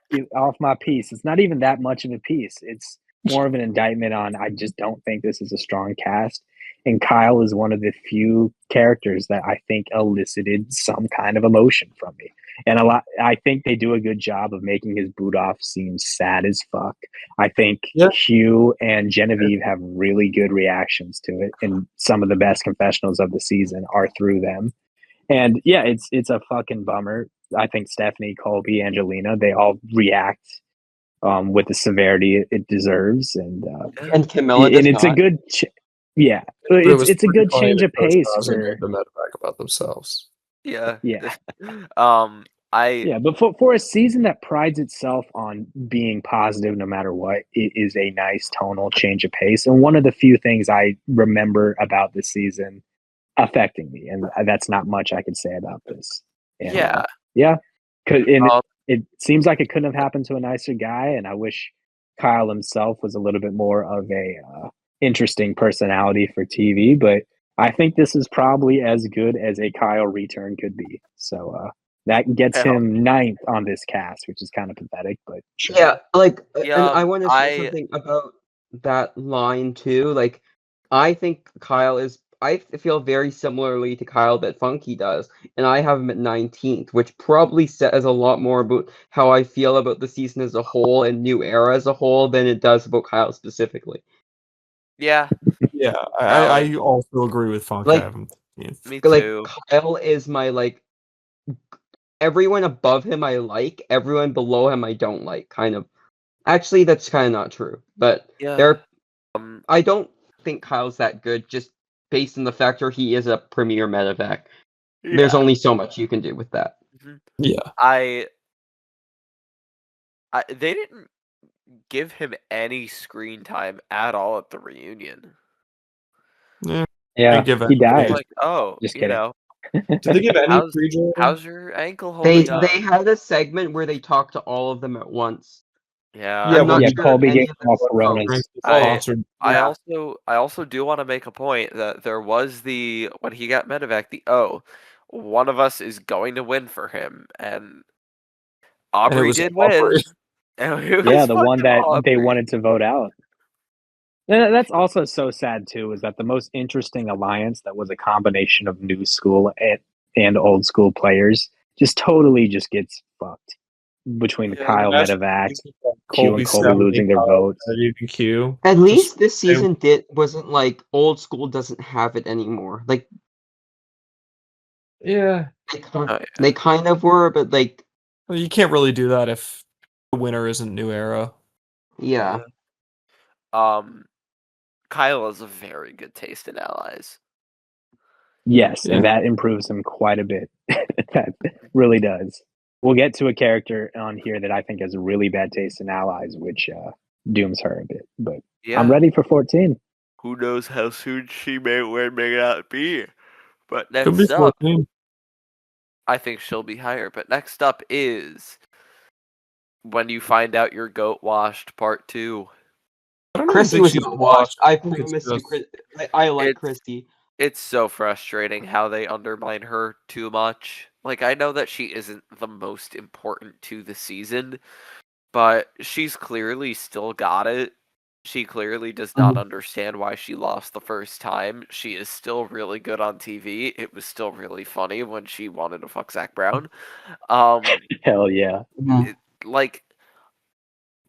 get off my piece. It's not even that much of a piece. It's more of an indictment on I just don't think this is a strong cast. And Kyle is one of the few characters that I think elicited some kind of emotion from me. And I think they do a good job of making his boot off seem sad as fuck. I think Yeah. Hugh and Genevieve have really good reactions to it, and some of the best confessionals of the season are through them. And yeah, it's a fucking bummer. I think Stephanie, Colby, Angelina, they all react with the severity it deserves, and Camilla does it's not. a good, yeah, But it was it's a pretty good funny change that of Coach pace Bowser for made the medevac about themselves. Yeah. yeah. I Yeah, but for a season that prides itself on being positive no matter what, it is a nice tonal change of pace. And one of the few things I remember about this season affecting me, and that's not much I can say about this. And yeah. yeah, and Um, it seems like it couldn't have happened to a nicer guy. And I wish Kyle himself was a little bit more of a interesting personality for TV. But I think this is probably as good as a Kyle return could be. So that gets hell, him 9th on this cast, which is kind of pathetic, but sure. Yeah, like, and yeah, I want to say I something about that line too. Like, I think Kyle is. I feel very similarly to Kyle that Funky does, and I have him at 19th, which probably says a lot more about how I feel about the season as a whole and New Era as a whole than it does about Kyle specifically. yeah, Yeah, Valid. I also agree with Funk. Like- I have him 15th. Me Like, too. Kyle is my like. Everyone above him I like, everyone below him I don't like. Kind of. Actually, that's kind of not true, but Yeah. there. Um, I don't think Kyle's that good, just based on the factor he is a premier medevac. There's yeah. only so much you can do with that. Yeah. They didn't give him any screen time at all at the reunion. Yeah. Yeah, They give he it- died. Like, oh, Just you kidding. know, Did they give any how's, pre-Jordan? how's your ankle They holding up? had a segment where they talked to all of them at once. Yeah, I'm not yeah, sure Colby any gave of him all it's Coronas. Sponsored. I Yeah. also do want to make a point that there was when he got medevac, one of us is going to win for him, and Aubrey was did Aubrey. win. And it Yeah, was the one fucking that they Aubrey. wanted to vote out. That's also so sad too, is that the most interesting alliance that was a combination of new school and old school players just totally just gets fucked between Yeah. Kyle Imagine Medevac, if you had Q and Colby losing their votes. Even Q. At least this they- season wasn't like old school doesn't have it anymore. Like Yeah. they kind of were, but like Well, you can't really do that if the winner isn't New Era. yeah. Kyle has a very good taste in allies. Yes, Yeah. and that improves him quite a bit. That really does. We'll get to a character on here that I think has a really bad taste in allies, which dooms her a bit. But Yeah. I'm ready for 14. Who knows how soon she may not be. But Could be next up, 14. I think she'll be higher. But next up is When You Find Out Your Goat Washed Part 2. I don't even Chrissy think was she's not washed. I think it's promise you, just- Chris. I like It's- Chrissy. It's so frustrating how they undermine her too much. Like, I know that she isn't the most important to the season, but she's clearly still got it. She clearly does not understand why she lost the first time. She is still really good on TV. It was still really funny when she wanted to fuck Zach Brown. Hell yeah. Like,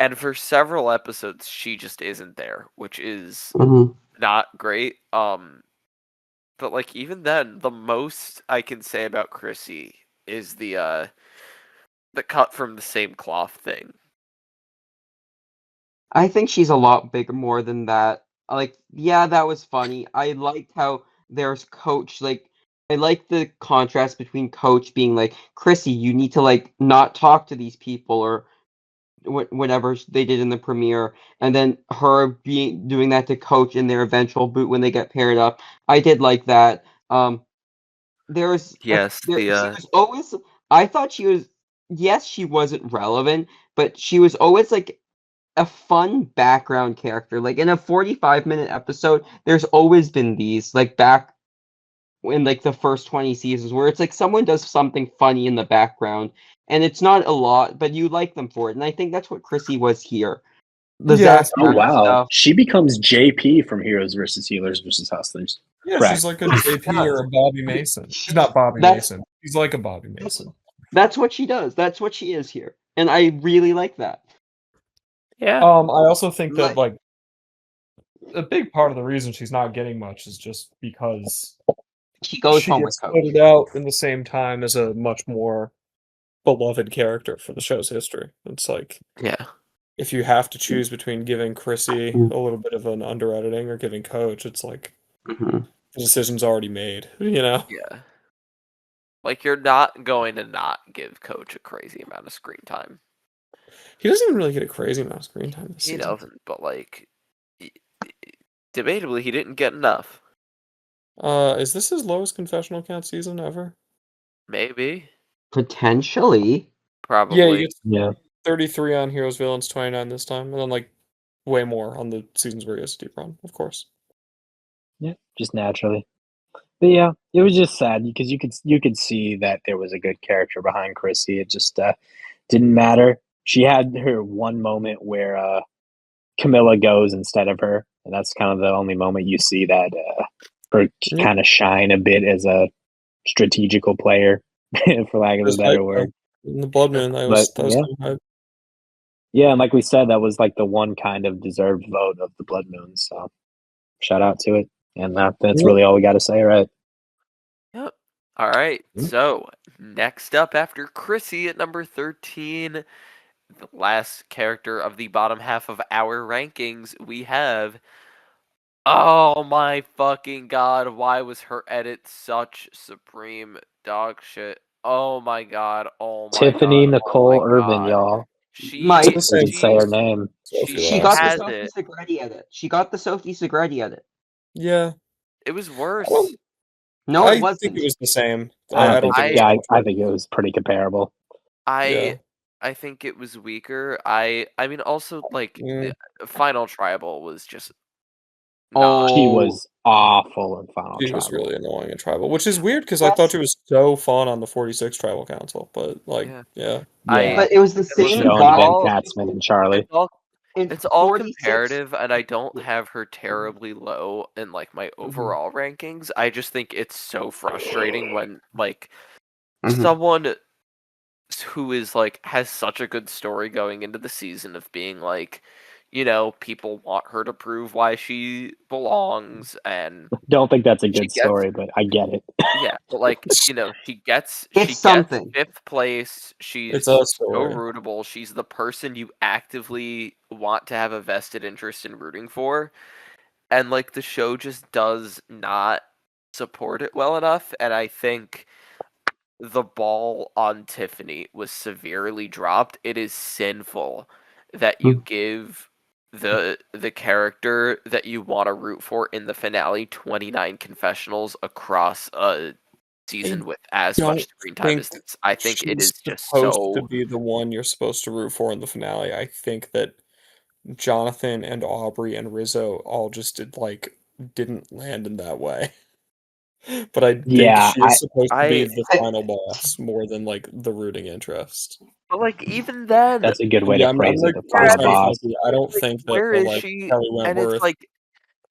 And for several episodes, she just isn't there, which is Mhm. not great. But like even then, the most I can say about Chrissy is the cut from the same cloth thing. I think she's a lot bigger, more than that. Like, yeah, that was funny. I liked how there's Coach. Like, I like the contrast between Coach being like, Chrissy, you need to like not talk to these people, or whatever they did in the premiere, and then her doing that to Coach in their eventual boot when they get paired up. I did like that. There's Yes, she was always. I thought she was. Yes, she wasn't relevant, but she was always like a fun background character. Like in a 45-minute episode, there's always been these like back in like the first 20 seasons where it's like someone does something funny in the background, and it's not a lot, but you like them for it. And I think that's what Chrissy was here. The Yeah, Zach Oh Bagans wow, stuff. she becomes JP from Heroes versus Healers versus Hustlers. yeah, Correct. she's like a JP or a Bobby Mason. She's not Bobby That's- Mason. She's like a Bobby Mason. That's what she does. That's what she is here, and I really like that. yeah. I also think that like a big part of the reason she's not getting much is just because She goes she home with gets Coach. voted out in the same time as a much more beloved character for the show's history. It's like Yeah. if you have to choose between giving Chrissy a little bit of an under editing or giving Coach, it's like Mhm. the decision's already made, you know? Yeah. Like you're not going to not give Coach a crazy amount of screen time. He doesn't even really get a crazy amount of screen time this He season. doesn't, but like debatably he didn't get enough. Is this his lowest confessional count season ever? Maybe. Potentially. Probably. Yeah, he gets Yeah. 33 on Heroes Villains, 29 this time, and then like way more on the seasons where he has a deep run, of course. Yeah, just naturally. But yeah, it was just sad because you could see that there was a good character behind Chrissy. It just didn't matter. She had her one moment where Camilla goes instead of her, and that's kind of the only moment you see that her Yeah. kind of shine a bit as a strategical player, for lack of a Just better hype, word. In the Blood Moon, that But was yeah. kind of hype. Yeah, and like we said, that was like the one kind of deserved vote of the Blood Moon. So shout out to it, and that's Yeah. really all we got to say, right? Yep. All right. Mhm. So next up after Chrissy at number 13, the last character of the bottom half of our rankings, we have. Oh my fucking god! Why was her edit such supreme dog shit? Oh my god! Oh my Tiffany god! Oh Nicole my Irvin, god! y'all. My- We can say her name. Sophie She got the has Sophie it. Segretti edit. She got the Sophie Segretti edit. Yeah. It was worse. Well, No, I it wasn't. think it was the same. I don't think. I- Yeah, I think it was pretty comparable. Yeah. I think it was weaker. I mean also like Mm. Final Tribal was just Oh, She was awful in Final She was Tribal. really annoying in Tribal, which is weird because I thought she was so fun on the 46 Tribal Council, but like, Yeah. yeah. Yeah, but it was the Listen, same she owned guy. Ben all- Katzman and Charlie. It's all 46 comparative, and I don't have her terribly low in like my overall rankings. I just think it's so frustrating when like Mhm. someone who is like has such a good story going into the season of being like, you know, people want her to prove why she belongs, and Don't think that's a She good gets- story, but I get it. yeah, but like you know, she gets something. 5th place. She's It's a so story. rootable. She's the person you actively want to have a vested interest in rooting for, and like the show just does not support it well enough. And I think the ball on Tiffany was severely dropped. It is sinful that you give the character that you want to root for in the finale 29 confessionals across a season with as don't much screen time as think this. I think it She's is just supposed so to be the one you're supposed to root for in the finale. I think that Jonathan and Aubrey and Rizzo all just didn't land in that way. But I think Yeah, she's supposed to be I- the final boss more than like the rooting interest. but like even then That's a good way Yeah, to I'm phrase like it. The where final are they- boss. I don't like, think that where the is like she? Kelly And Wentworth it's like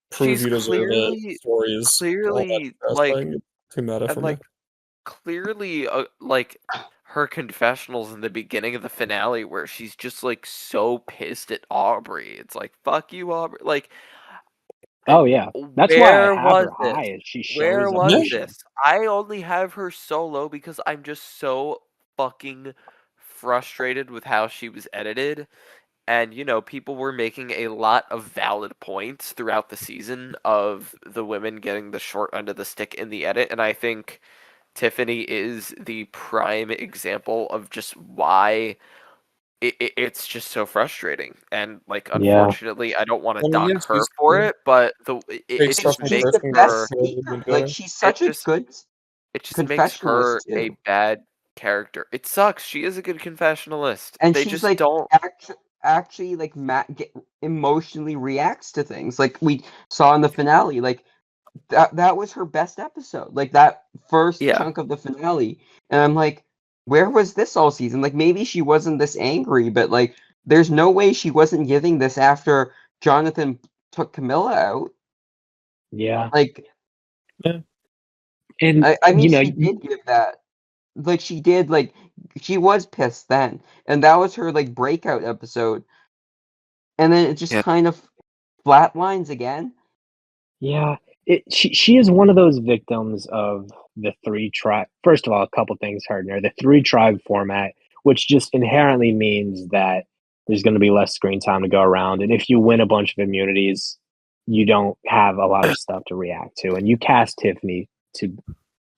prove she's you deserve clearly- it story is all that clearly, jazz like- thing. Too meta and for like me. clearly like her confessionals in the beginning of the finale where she's just like so pissed at Aubrey. It's like, fuck you, Aubrey. Like, Oh yeah, that's why I where have was her this? high. Is she Where shows was emotion. this? I only have her so low because I'm just so fucking frustrated with how she was edited. And, people were making a lot of valid points throughout the season of the women getting the short end of the stick in the edit. And I think Tiffany is the prime example of just why it's just so frustrating. And, like, Yeah, unfortunately, I don't want to I mean, yeah, dock her she's for it, but it takes And stuff just from she's makes the personally, but her best feels you've been speaker. Like doing. she's it such a just good it just makes her confessionalist a too. bad character. It sucks. She is a good confessionalist. And They she's just like don't. actually like emotionally reacts to things like we saw in the finale. Like that was her best episode, like that first Yeah. chunk of the finale. And I'm like, where was this all season? Like maybe she wasn't this angry, but like there's no way she wasn't giving this after Jonathan took Camilla out. yeah, Like and I mean she did give that, like she did, like she was pissed then, and that was her like breakout episode, and then it just Yeah. kind of flatlines again. yeah, she is one of those victims of the three tribe. First of all, a couple things hurting her. The three tribe format, which just inherently means that there's going to be less screen time to go around, and if you win a bunch of immunities, you don't have a lot of stuff to react to, and you cast Tiffany to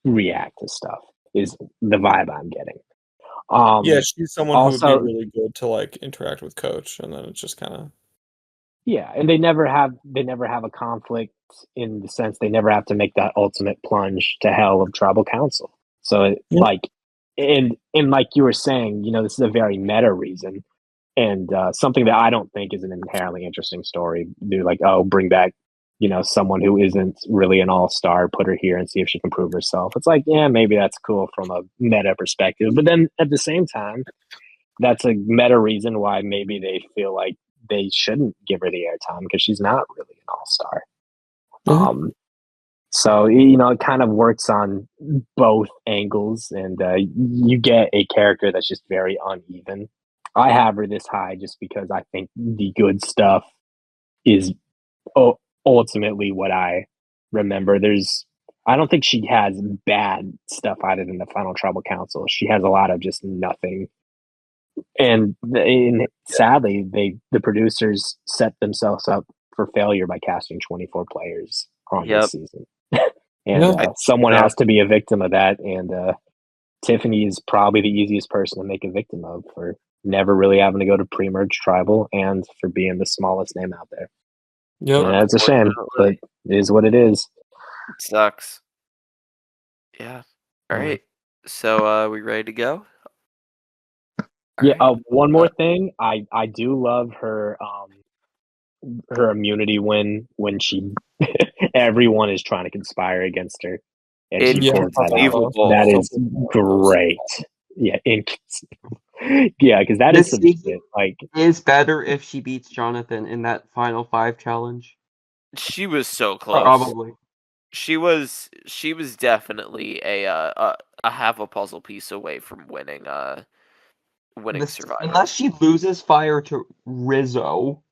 react to stuff. Is the vibe I'm getting. Yeah, she's someone who would be Also, really good to like interact with Coach, and then it's just kind of yeah, and they never have a conflict in the sense they never have to make that ultimate plunge to hell of tribal council. So like, and like you were saying, this is a very meta reason, and something that I don't think is an inherently interesting story. They're like, oh, bring back, someone who isn't really an all-star, put her here and see if she can prove herself. It's like, yeah, maybe that's cool from a meta perspective, but then at the same time, that's a meta reason why maybe they feel like they shouldn't give her the airtime because she's not really an all-star. Um, so it kind of works on both angles, and you get a character that's just very uneven. I have her this high just because I think the good stuff is ultimately what I remember. I don't think she has bad stuff other than the final tribal council. She has a lot of just nothing, and sadly, the producers set themselves up for failure by casting 24 players on this Yep. season, and someone so. has to be a victim of that. And Tiffany is probably the easiest person to make a victim of for never really having to go to pre-merge tribal and for being the smallest name out there. Yep. Yeah, it's a shame, but it is what it is. It sucks. Yeah. All right. So, we ready to go? Yeah. All right. One more thing. I do love her her immunity win when she everyone is trying to conspire against her, and she It's pulls that out. unbelievable. That is great. Yeah, yeah, because that is This some season shit. Like, is better if she beats Jonathan in that final 5 challenge. She was so close. Probably. She was definitely a half a puzzle piece away from winning Survivor. Unless she loses fire to Rizzo,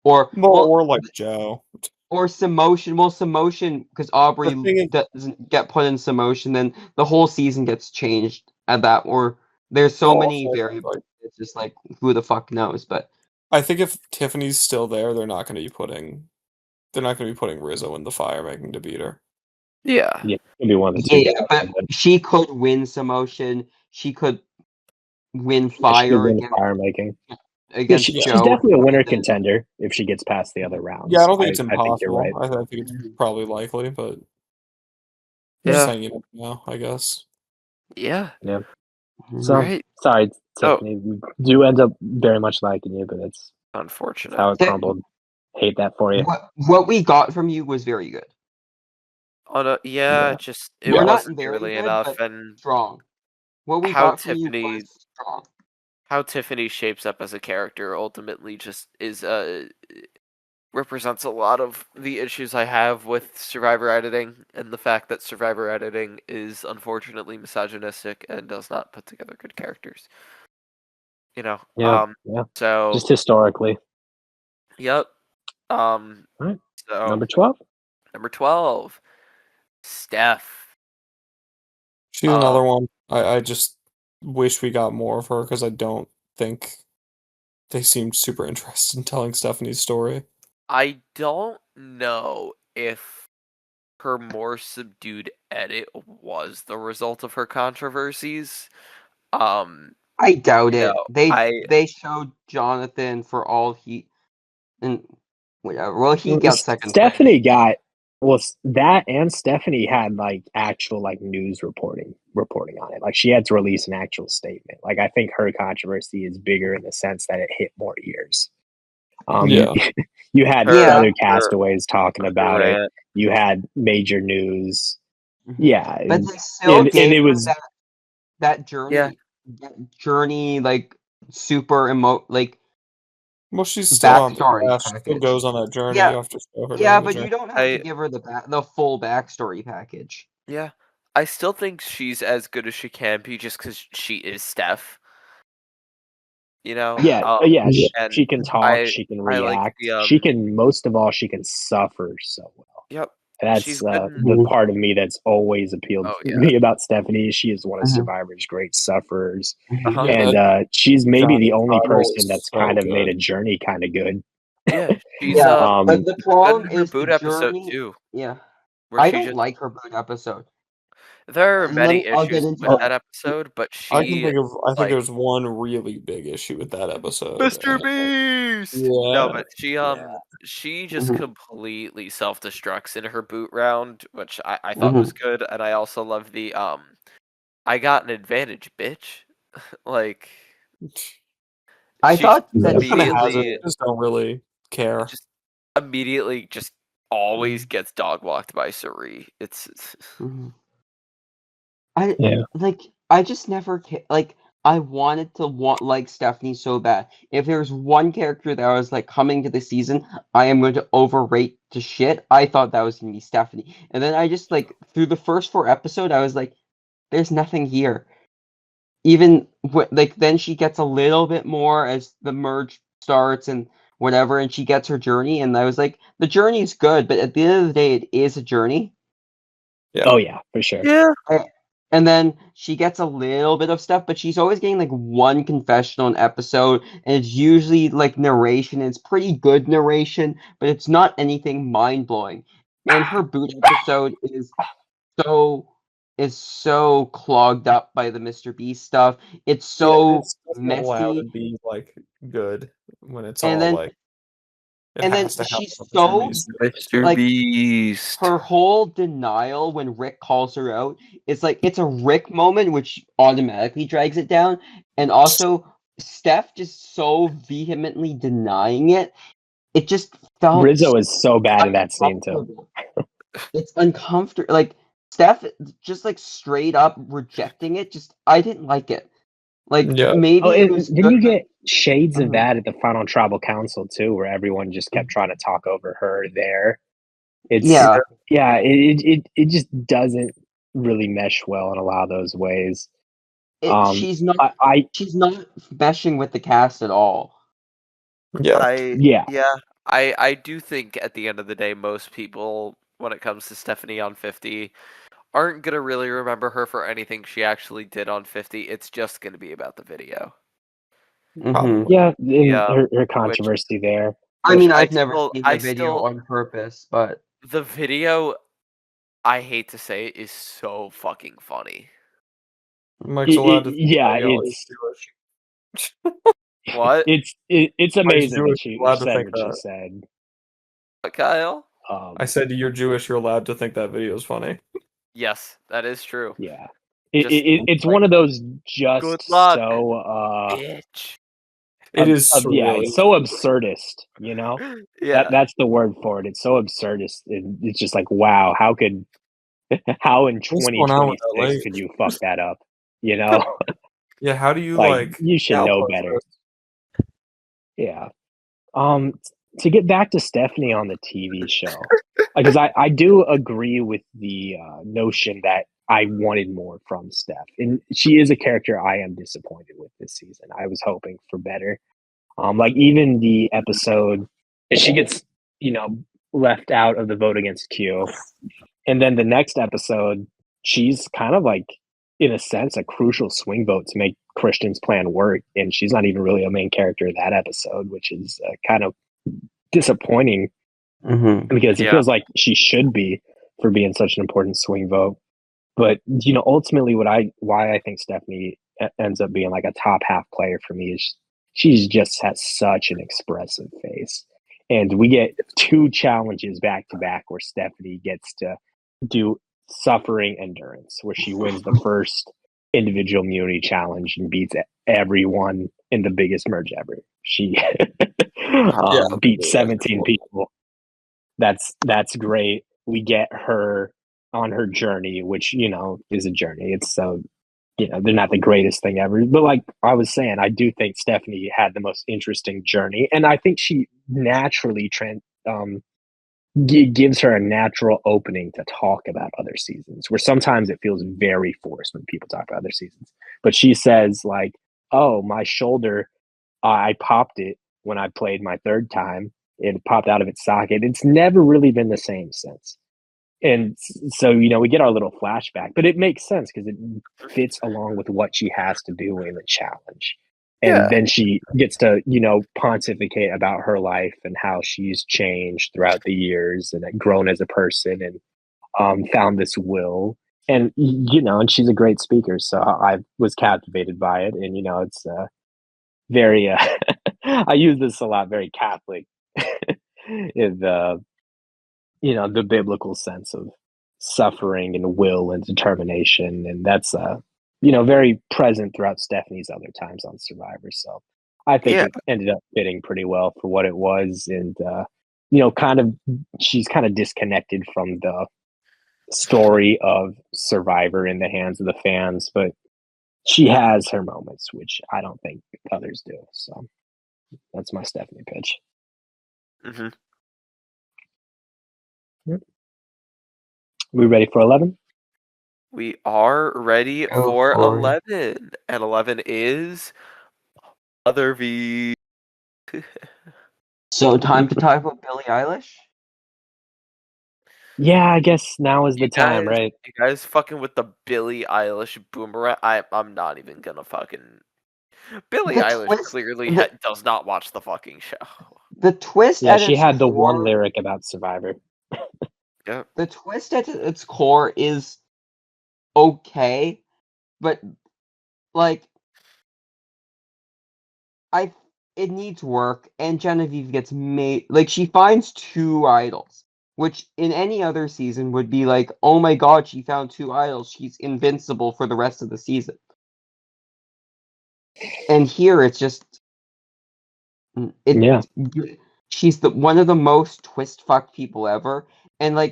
or or like Joe, or Samotion. Well, Samotion, because Aubrey doesn't get put in Samotion, then the whole season gets changed at that. Or there's so many variables. It's just like who the fuck knows. But I think if Tiffany's still there, they're not going to be putting Rizzo in the fire, making to beat her. Yeah. Yeah, it'll be one of the two. yeah, but she could win Samotion. She could win fire making. against She's Joe. definitely a winner contender if she gets past the other rounds. Yeah, I don't think it's I impossible. think you're right. I think it's probably likely, but Yeah. saying it now, I guess. Yeah. Yeah. So Right. sorry, Tiffany. We do end up very much liking you, but it's Unfortunate. how it crumbled. Hate that for you. What we got from you was very good. Just it We're not wasn't very nearly good, enough, but and strong. What we how got from you Tiffany was strong. how Tiffany shapes up as a character ultimately just is represents a lot of the issues I have with Survivor editing, and the fact that Survivor editing is unfortunately misogynistic and does not put together good characters. Yeah. So Just historically. Yep. Right. So Number 12. number 12, Steph. She's another one. I just wish we got more of her because I don't think they seemed super interested in telling Stephanie's story. I don't know if her more subdued edit was the result of her controversies. I doubt it. No, They showed Jonathan for all he and whatever. Well, he got second Stephanie place. got that, and Stephanie had like actual like news reporting on it. Like she had to release an actual statement. Like I think her controversy is bigger in the sense that it hit more ears. Yeah. You had Yeah. other castaways talking about it. rant. You had major news. Mhm. Yeah, But they still and gave it her was that journey. Yeah. That journey, like super like Well, she's still on the backstory grass. She still package. goes on that journey. Yeah. You have to show her Yeah, doing the but journey. you don't have to give her the full backstory package. Yeah. I still think she's as good as she can be just because she is Steph. You know? yeah. And She can talk. She can I like react. the, She can, most of all, she can suffer so well. Yep. That's She's been. the part of me that's always appealed Oh, to yeah. me about Stephanie. She is one of Mhm. Survivor's great sufferers, Uh-huh. Yeah, and she's maybe the Johnny's only title person is that's so kind of made good. a journey kind of good. Yeah. She's Yeah, Um, but the good problem in her is the boot episode journey. too, Yeah, where I she don't just. like her boot episode. There are And many I'll get issues into with it. that episode, but I can she, think of. I think like, there's one really big issue with that episode. Mr. and- Beast. Yeah. No, but she Yeah. she just Mhm. completely self destructs in her boot round, which I thought Mm-hmm. was good, and I also love the I got an advantage, bitch. Like I she thought just that She kind of has it. immediately Just don't really care. just immediately just always Mm. gets dog walked by Suri. It's Mhm. Yeah. I just never like I wanted to like Stephanie so bad. If there's one character that I was like coming to the season, I am going to overrate to shit. I thought that was gonna be Stephanie, and then I just like through the first 4 episodes, I was like, there's nothing here. Even like then she gets a little bit more as the merge starts and whatever, and she gets her journey, and I was like, the journey is good, but at the end of the day, it is a journey. Yeah. Oh yeah, for sure. yeah. And then she gets a little bit of stuff, but she's always getting like one confessional an episode, and it's usually like narration. And it's pretty good narration, but it's not anything mind blowing. And her boot episode so is so clogged up by the Mr. Beast stuff. It's so it's just not allowed to messy, be like good when it's and all then like. It and then has to have she's Mr. so Beast. Mr. like Beast. her whole denial when Rick calls her out. It's like it's a Rick moment, which automatically drags it down, and also Steph just so vehemently denying it. It just felt Rizzo is so bad in that scene too. uncomfortable. It's uncomfortable. Like Steph just like straight up rejecting it. Just I didn't like it. Like Yeah. maybe Oh, it and was then good. you get shades of Mhm. that at the final tribal council too, where everyone just kept trying to talk over her there. It's Yeah. it just doesn't really mesh well in a lot of those ways. She's not I she's not meshing with the cast at all. Yeah. I do think at the end of the day, most people, when it comes to Stephanie on 50, aren't gonna really remember her for anything she actually did on 50. It's just gonna be about the video. Mhm. yeah, Yeah, her controversy there. I which mean, I I've never still, seen I the video still, on purpose, but the video, I hate to say it, is so fucking funny. Mike's allowed to think Yeah, Danielle is it's Jewish. What? it's amazing Jewish, that she allowed to said think what she that. said. Kyle? I said you're Jewish. You're allowed to think that video is funny. Yes, that is true. Yeah, Just, it's like, one of those just good luck, so bitch. It is yeah, really. it's so absurdist, you know. Yeah. That's the word for it. It's so absurdist. It's just like, wow, how in What's going on with 2026 LA? could you fuck that up? You know, Yeah, how do you like you should know output better. this? Yeah. to get back to Stephanie on the TV show, because I do agree with the notion that I wanted more from Steph, and she is a character I am disappointed with this season. I was hoping for better. Like even the episode, she gets left out of the vote against Q, and then the next episode, she's kind of like, in a sense, a crucial swing vote to make Christian's plan work, and she's not even really a main character in that episode, which is kind of disappointing because it feels like she should be for being such an important swing vote. But ultimately, why I think Stephanie ends up being like a top half player for me is she's just has such an expressive face, and we get 2 challenges back to back where Stephanie gets to do suffering endurance, where she wins the first individual immunity challenge and beats everyone in the biggest merge ever. She beat 17 people. That's great. We get her on her journey, which is a journey. It's so they're not the greatest thing ever, but like I was saying, I do think Stephanie had the most interesting journey, and I think she naturally gives her a natural opening to talk about other seasons, where sometimes it feels very forced when people talk about other seasons. But she says like, "Oh, my shoulder, I popped it when I played my 3rd time. It popped out of its socket. It's never really been the same since." And so, we get our little flashback, but it makes sense because it fits along with what she has to do in the challenge. And then she gets to, pontificate about her life and how she's changed throughout the years and grown as a person and found this will. And, and she's a great speaker. So I was captivated by it. And, it's very, I use this a lot, very Catholic in the biblical sense of suffering and will and determination, and that's very present throughout Stephanie's other times on Survivor. So I think it ended up fitting pretty well for what it was, and she's kind of disconnected from the story of Survivor in the hands of the fans, but she has her moments, which I don't think others do. So that's my Stephanie pitch. Mm-hmm. We ready for 11? We are ready for 11. And 11 is Other V. So time to talk about Billie Eilish? Yeah, I guess now is the time, right? You guys fucking with the Billie Eilish boomerang. I'm not even gonna fucking... Billie Eilish clearly does not watch the fucking show. The twist Yeah, she had the one lyric about Survivor. Yeah. The twist at its core is okay, but like it needs work, and Genevieve gets made like she finds 2 idols, which in any other season would be like, oh my god, she found 2 idols, she's invincible for the rest of the season. And here it's just she's one of the most twist fucked people ever, and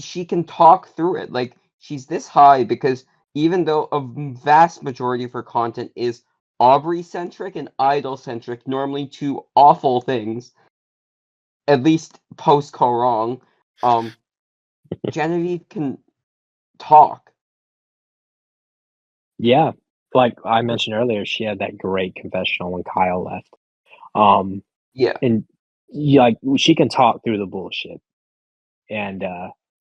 she can talk through it. Like, she's this high because even though a vast majority of her content is Aubrey centric and idol centric, normally 2 awful things, at least post Korong, Genevieve can talk. Yeah, like I mentioned earlier, she had that great confessional when Kyle left. And she can talk through the bullshit. And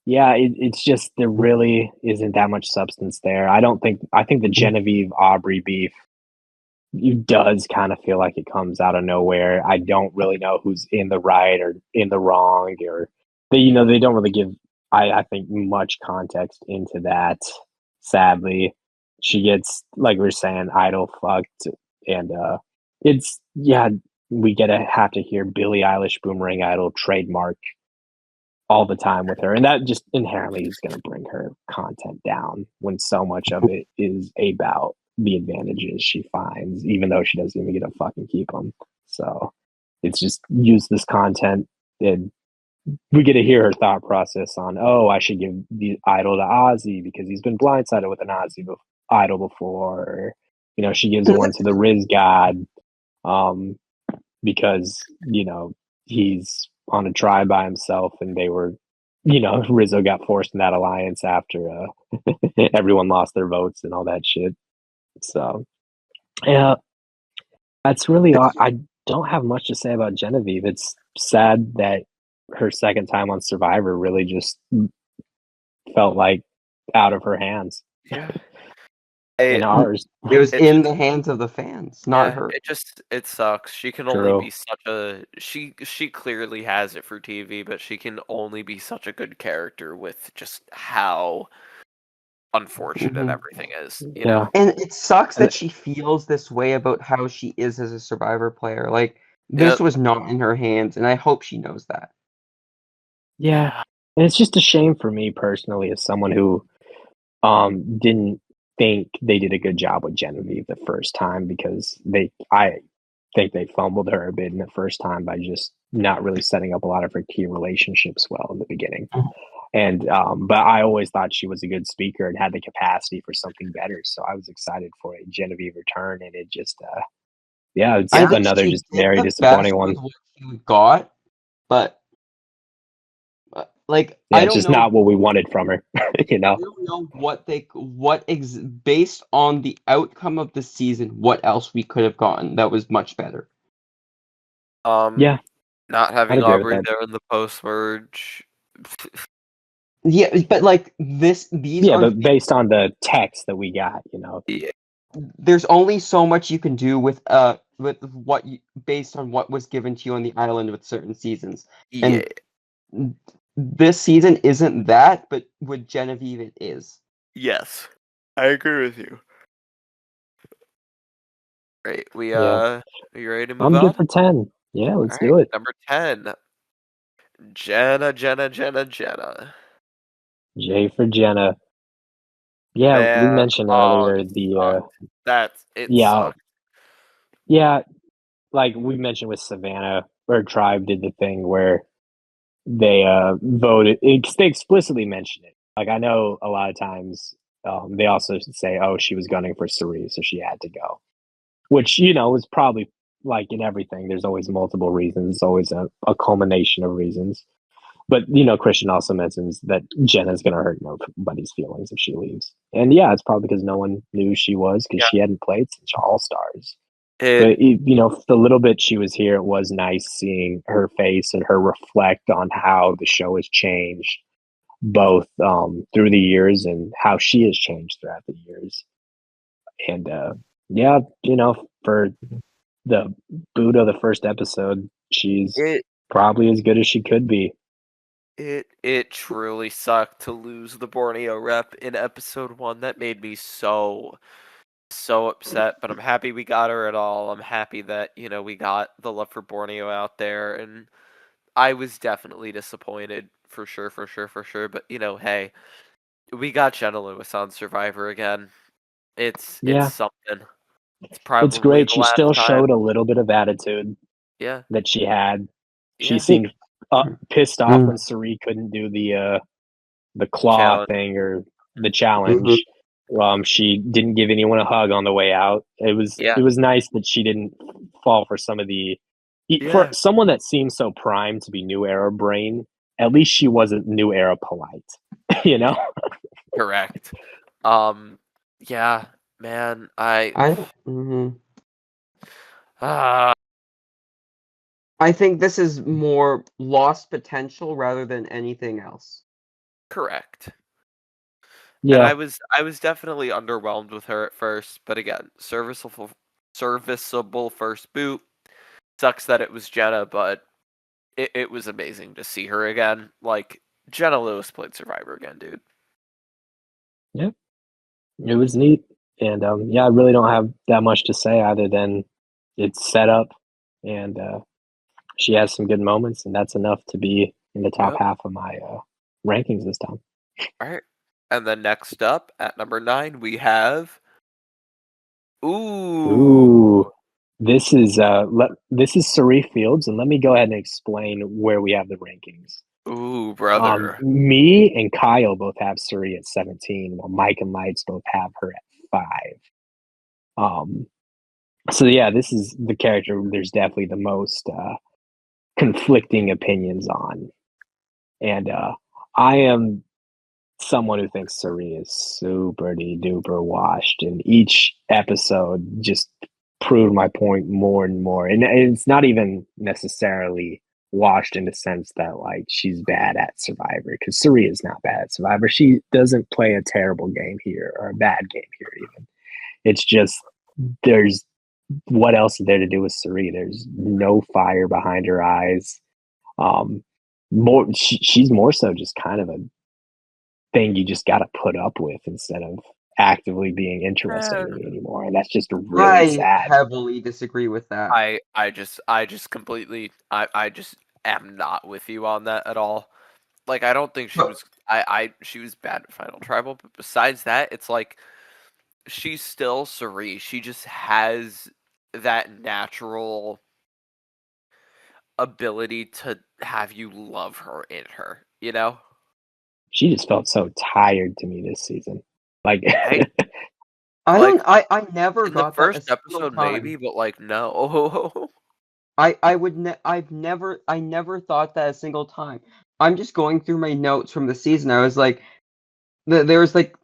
it's just there really isn't that much substance there. I think the Genevieve Aubrey beef does kind of feel like it comes out of nowhere. I don't really know who's in the right or in the wrong, or they don't really give I think much context into that. Sadly, she gets, like we were saying, idol fucked, and we have to hear Billie Eilish Boomerang Idol trademark all the time with her, and that just inherently is going to bring her content down when so much of it is about the advantages she finds, even though she doesn't even get to fucking keep them. So it's just use this content, and we get to hear her thought process on, oh, I should give the idol to Ozzy because he's been blindsided with an Ozzy idol before. Or, she gives one to the Riz God because he's on a tribe by himself, and they were, Rizzo got forced in that alliance after everyone lost their votes and all that shit. So, yeah, that's really all. I don't have much to say about Genevieve. It's sad that her second time on Survivor really just felt like out of her hands Yeah. and ours. It was It in just the hands of the fans, not her. it sucks. She can only True. be such a she clearly has it for TV, but she can only be such a good character with just how unfortunate Mhm. everything is, you Yeah. know? And it sucks And- that she feels this way about how she is as a Survivor player. Like, Yep. this was not in her hands, and I hope she knows that. Yeah. And it's just a shame for me personally, as someone who didn't think they did a good job with Genevieve the first time, because I think they fumbled her a bit in the first time by just not really setting up a lot of her key relationships well in the beginning. And but I always thought she was a good speaker and had the capacity for something better. So I was excited for a Genevieve return, and it just it's I think another she just did very the disappointing best one. with what she got, but like Yeah, I it's don't just know. not what we wanted from her, I don't know based on the outcome of the season, what else we could have gotten that was much better. Yeah, Not I'd having agree with Aubrey that. there in the post merge. Yeah, but like these Yeah, are but based on the text that we got, Yeah. there's only so much you can do with what you, based on what was given to you on the island with certain seasons. Yeah. And this season isn't that, but with Genevieve it is. Yes. I agree with you. Great. Yeah. Are you ready to move I'm on? good for 10. Yeah, let's All do right, it. number 10. Jenna. J for Jenna. Yeah, we Man, mentioned earlier it the sucked. It yeah, sucked. yeah, like we mentioned with Savannah, or Tribe did the thing where they voted. They explicitly mentioned it. Like, I know a lot of times they also say, "Oh, she was gunning for Cerise, so she had to go," which was probably, like in everything. There's always multiple reasons. It's always a culmination of reasons. But Christian also mentions that Jenna's going to hurt nobody's feelings if she leaves, and yeah, it's probably because no one knew who she was, because Yeah. she hadn't played since All Stars. It But the little bit she was here, it was nice seeing her face and her reflect on how the show has changed, both through the years and how she has changed throughout the years. And yeah, for the boot of the first episode, she's it probably as good as she could be. it truly sucked to lose the Borneo rep in episode 1. That made me so upset, but I'm happy we got her at all. I'm happy that, we got the love for Borneo out there, and I was definitely disappointed for sure, but hey, we got Jenna Lewis on Survivor again. It's Yeah, something. It's it's probably great. the She last still time. showed a little bit of attitude Yeah. that she had. She Yeah. seemed pissed off Mm. when Sari couldn't do the claw Challenge. thing, or the challenge. She didn't give anyone a hug on the way out. It was nice that she didn't fall for some of the for Yeah. someone that seems so primed to be new era brain. At least she wasn't new era polite, Correct. Yeah, man, ah, I think this is more lost potential rather than anything else. correct. And Yeah, I was definitely underwhelmed with her at first, but again, serviceable first boot. Sucks that it was Jenna, but it was amazing to see her again. Like, Jenna Lewis played Survivor again, dude. yeah, it was neat. And I really don't have that much to say other than it's set up, and she has some good moments, and that's enough to be in the top Yep. half of my rankings this time. All right. And then next up at number 9, we have Ooh, this is Sari Fields, and let me go ahead and explain where we have the rankings. Brother. Me and Kyle both have Suri at 17, while Mike and Lights both have her at 5. So yeah, this is the character. There's definitely the most conflicting opinions on. And I am someone who thinks Suri is super duper washed, and each episode just proved my point more and more. And it's not even necessarily washed in the sense that like she's bad at Survivor, because Suri is not bad at Survivor. She doesn't play a terrible game here or a bad game here even. It's just there's what else is there to do with Suri? There's no fire behind her eyes. She's more so just kind of a thing you just got to put up with instead of actively being interested in me anymore, and that's just really I sad. heavily disagree with that. I just completely I just am not with you on that at all. Like I don't think she But- was she was bad at Final Tribal, but besides that, it's like she's still Suri. She just has that natural ability to have you love her in her, you know? She just felt so tired to me this season. Like, I I like don't. I never in the got that a first single episode time. maybe, but like no. I never thought that a single time. I'm just going through my notes from the season. I was like, there was like,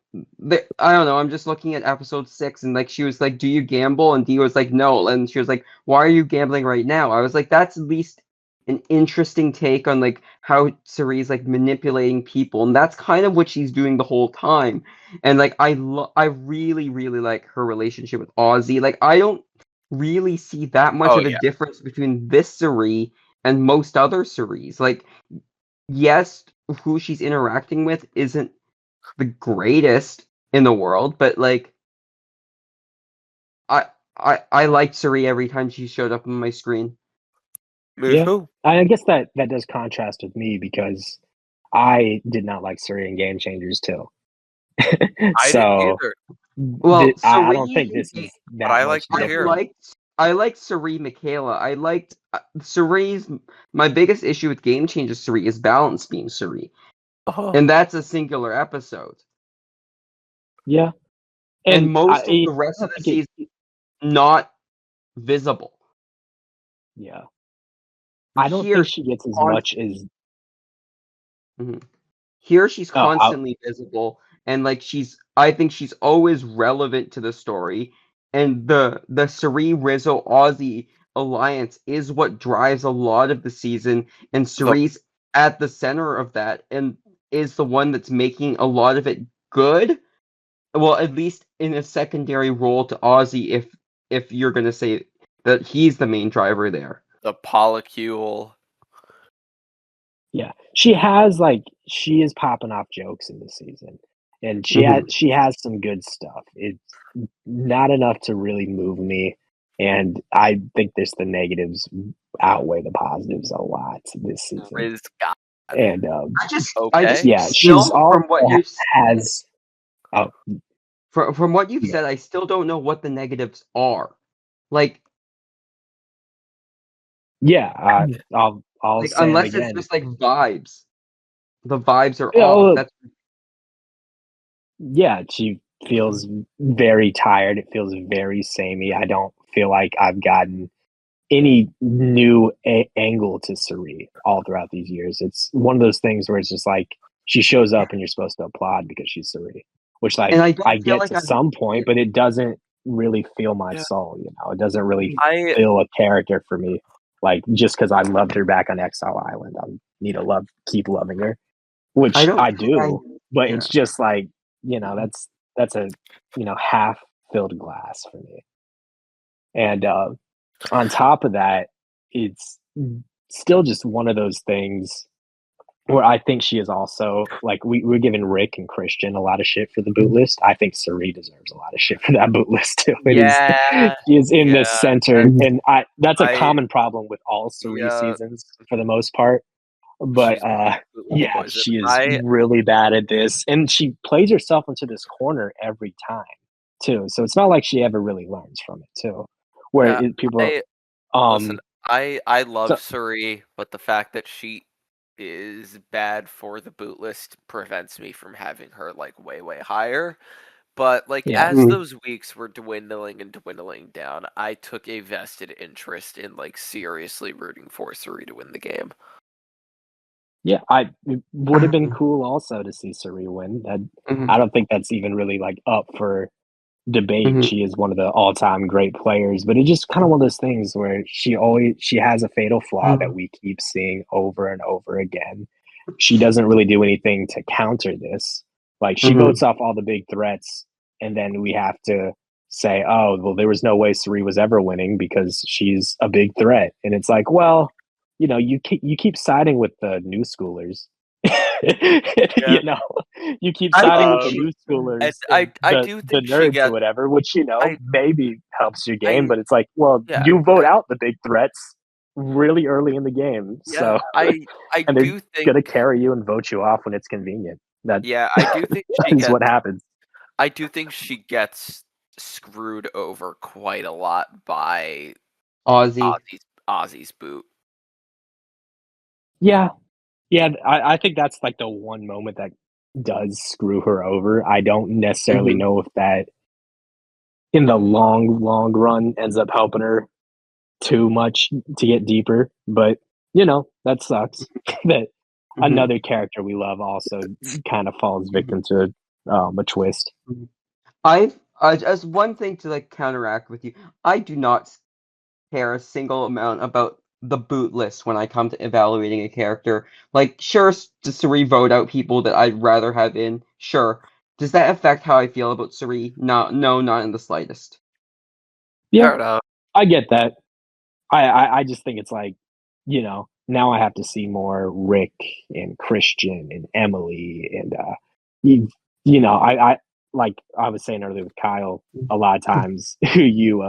I don't know. I'm just looking at episode 6, and like she was like, "Do you gamble?" And Dee was like, "No." And she was like, "Why are you gambling right now?" I was like, "That's at least an interesting take on like how Cerise's like manipulating people, and that's kind of what she's doing the whole time." And like I really like her relationship with Ozzy. Like I don't really see that much Oh of a yeah. difference between this Cerise and most other Cerise. Like, yes, who she's interacting with isn't the greatest in the world, but like I liked Suri every time she showed up on my screen. Me yeah, too. I guess that does contrast with me because I did not like Suri in Game Changers too. I didn't So either, Well, I don't think Suri, this is but that I much liked her here. different. I liked Suri Michaela. I liked Suri's. My biggest issue with Game Changers Suri is balance being Suri, Oh. and that's a singular episode. Yeah, And and most of the rest I of the don't think season not visible. yeah, I don't Here, think she gets as on much as Here she's oh, constantly visible, and like I think she's always relevant to the story. And the Suri Rizzo Aussie alliance is what drives a lot of the season, and The Suri's at the center of that, and is the one that's making a lot of it good. Well, at least in a secondary role to Aussie, if you're gonna say that he's the main driver there. the polycule. yeah, she is popping off jokes in this season, and she has some good stuff. It's not enough to really move me, and I think the negatives outweigh the positives a lot this season. Riz God. And I just Okay. yeah, still, she's also from what you has oh from what you've Yeah. said, I still don't know what the negatives are. Like, yeah. I'll like say them unless it's again. just like vibes. The vibes are Yeah, off. well, That's yeah, she feels very tired. It feels very samey. I don't feel like I've gotten any new angle to Suri all throughout these years. It's one of those things where it's just like she shows up and you're supposed to applaud because she's Suri, which like and I I don't feel get like to I've some point, but it doesn't really feel my Yeah. soul. You know, it doesn't really I feel a character for me. Like just because I loved her back on Exile Island, I need to keep loving her, which I don't I think do. But yeah. it's just like that's a half filled glass for me. And on top of that, it's still just one of those things where I think she is also like we're giving Rick and Christian a lot of shit for the boot list. I think Sari deserves a lot of shit for that boot list too. Yeah, She is in the yeah, center, and that's a I- common problem with all Sari Yeah. seasons for the most part. But She's completely yeah, poisoned. she is really bad at this, and she plays herself into this corner every time too. So it's not like she ever really learns from it too. Where Yeah, people, listen, I love so- Suri, but the fact that she is bad for the boot list prevents me from having her like way higher. But like Yeah. as those weeks were dwindling and dwindling down, I took a vested interest in like seriously rooting for Suri to win the game. Yeah, it would have been cool also to see Suri win. I don't think that's even really like up for debate. She is one of the all-time great players, but it's just kind of one of those things where she has a fatal flaw that we keep seeing over and over again. She doesn't really do anything to counter this. Like she votes off all the big threats, and then we have to say, "Oh, well, there was no way Suri was ever winning because she's a big threat." And it's like, well, you keep siding with the new schoolers. You know, you keep I siding think with the new schoolers, And I the do think she nerds or gets. whatever, which maybe helps your game, but it's like, well, Yeah, you vote out the big threats really early in the game, so I and they're do think. gonna carry you and vote you off when it's convenient. That Yeah, I do think she is gets. what happens. I do think she gets screwed over quite a lot by Ozzy. Ozzy's boot. Yeah, I think that's like the one moment that does screw her over. I don't necessarily know if that in the long run ends up helping her too much to get deeper, but that sucks. That another character we love also kind of falls victim to a twist. I as one thing to like counteract with you, I do not care a single amount about the boot list when I come to evaluating a character. Like, sure, just to re-vote out people that I'd rather have in. Sure, does that affect how I feel about Suri? No, not in the slightest. Yeah, Fair enough. I get that. I just think it's like, now I have to see more Rick and Christian and Emily and I like I was saying earlier with Kyle, a lot of times who you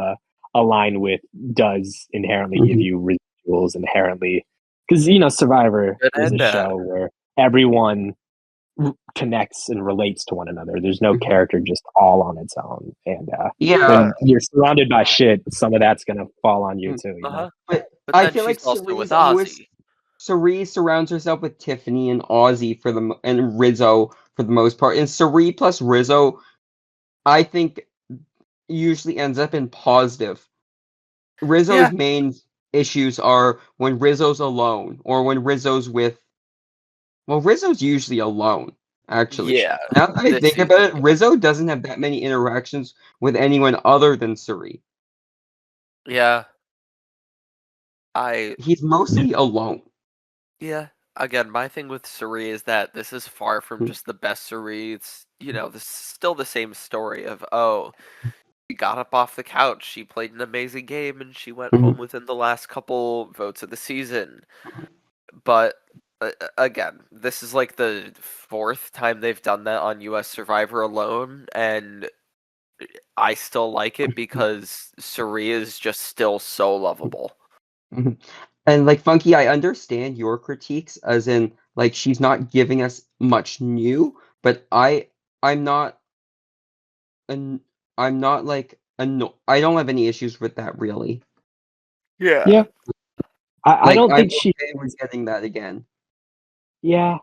align with does inherently give you residuals inherently, because Survivor Good is a and bad. show where everyone connects and relates to one another. There's no character just all on its own, and when you're surrounded by shit, some of that's gonna fall on you too. But But I then feel she's like also with Ozzy. Cerise surrounds herself with Tiffany and Ozzy and Rizzo for the most part, and Cerise plus Rizzo, I think, usually ends up in positive. Rizzo's main issues are when Rizzo's alone or when Rizzo's with. Well, Rizzo's usually alone, actually. Yeah. Now that I this think season, about it, Rizzo doesn't have that many interactions with anyone other than Suri. Yeah. He's mostly alone. Yeah. Again, my thing with Suri is that this is far from just the best Suri. It's this is still the same story of she got up off the couch, she played an amazing game, and she went home within the last couple votes of the season. But again, this is like the fourth time they've done that on US Survivor alone, and I still like it because Suri is just still so lovable. And like Funky, I understand your critiques, as in like she's not giving us much new, but I'm not an I'm not like I don't have any issues with that really. Yeah. I Like don't I'm think she. okay with getting that again. Yeah,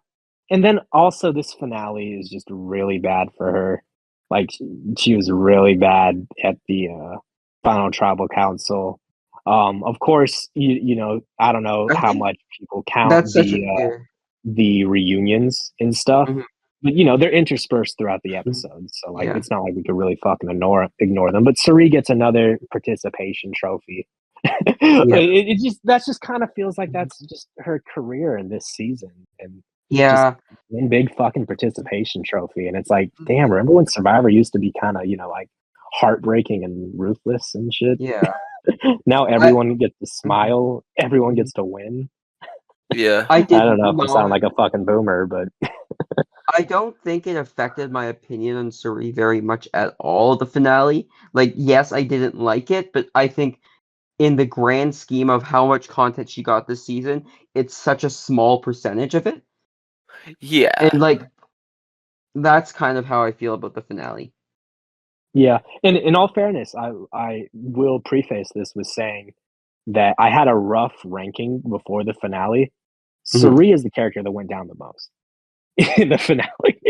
and then also this finale is just really bad for her. Like she was really bad at the final tribal council. Of course, I don't know I how think much people count that's such a fair. the reunions and stuff, Mhm. but they're interspersed throughout the episodes, so like Yeah. it's not like we could really fucking ignore them. But Suri gets another participation trophy. It just that just kind of feels like that's just her career in this season, and just Yeah. one big fucking participation trophy. And it's like, damn, remember when Survivor used to be kind of like heartbreaking and ruthless and shit? Yeah. Now everyone gets to smile, everyone gets to win. Yeah. I I did don't know if I sound not. like a fucking boomer, but I don't think it affected my opinion on Suri very much at all, the finale. Like, yes, I didn't like it, but I think in the grand scheme of how much content she got this season, it's such a small percentage of it. Yeah. And like that's kind of how I feel about the finale. yeah. And in all fairness, I will preface this with saying that I had a rough ranking before the finale. Suri is the character that went down the most in the finale.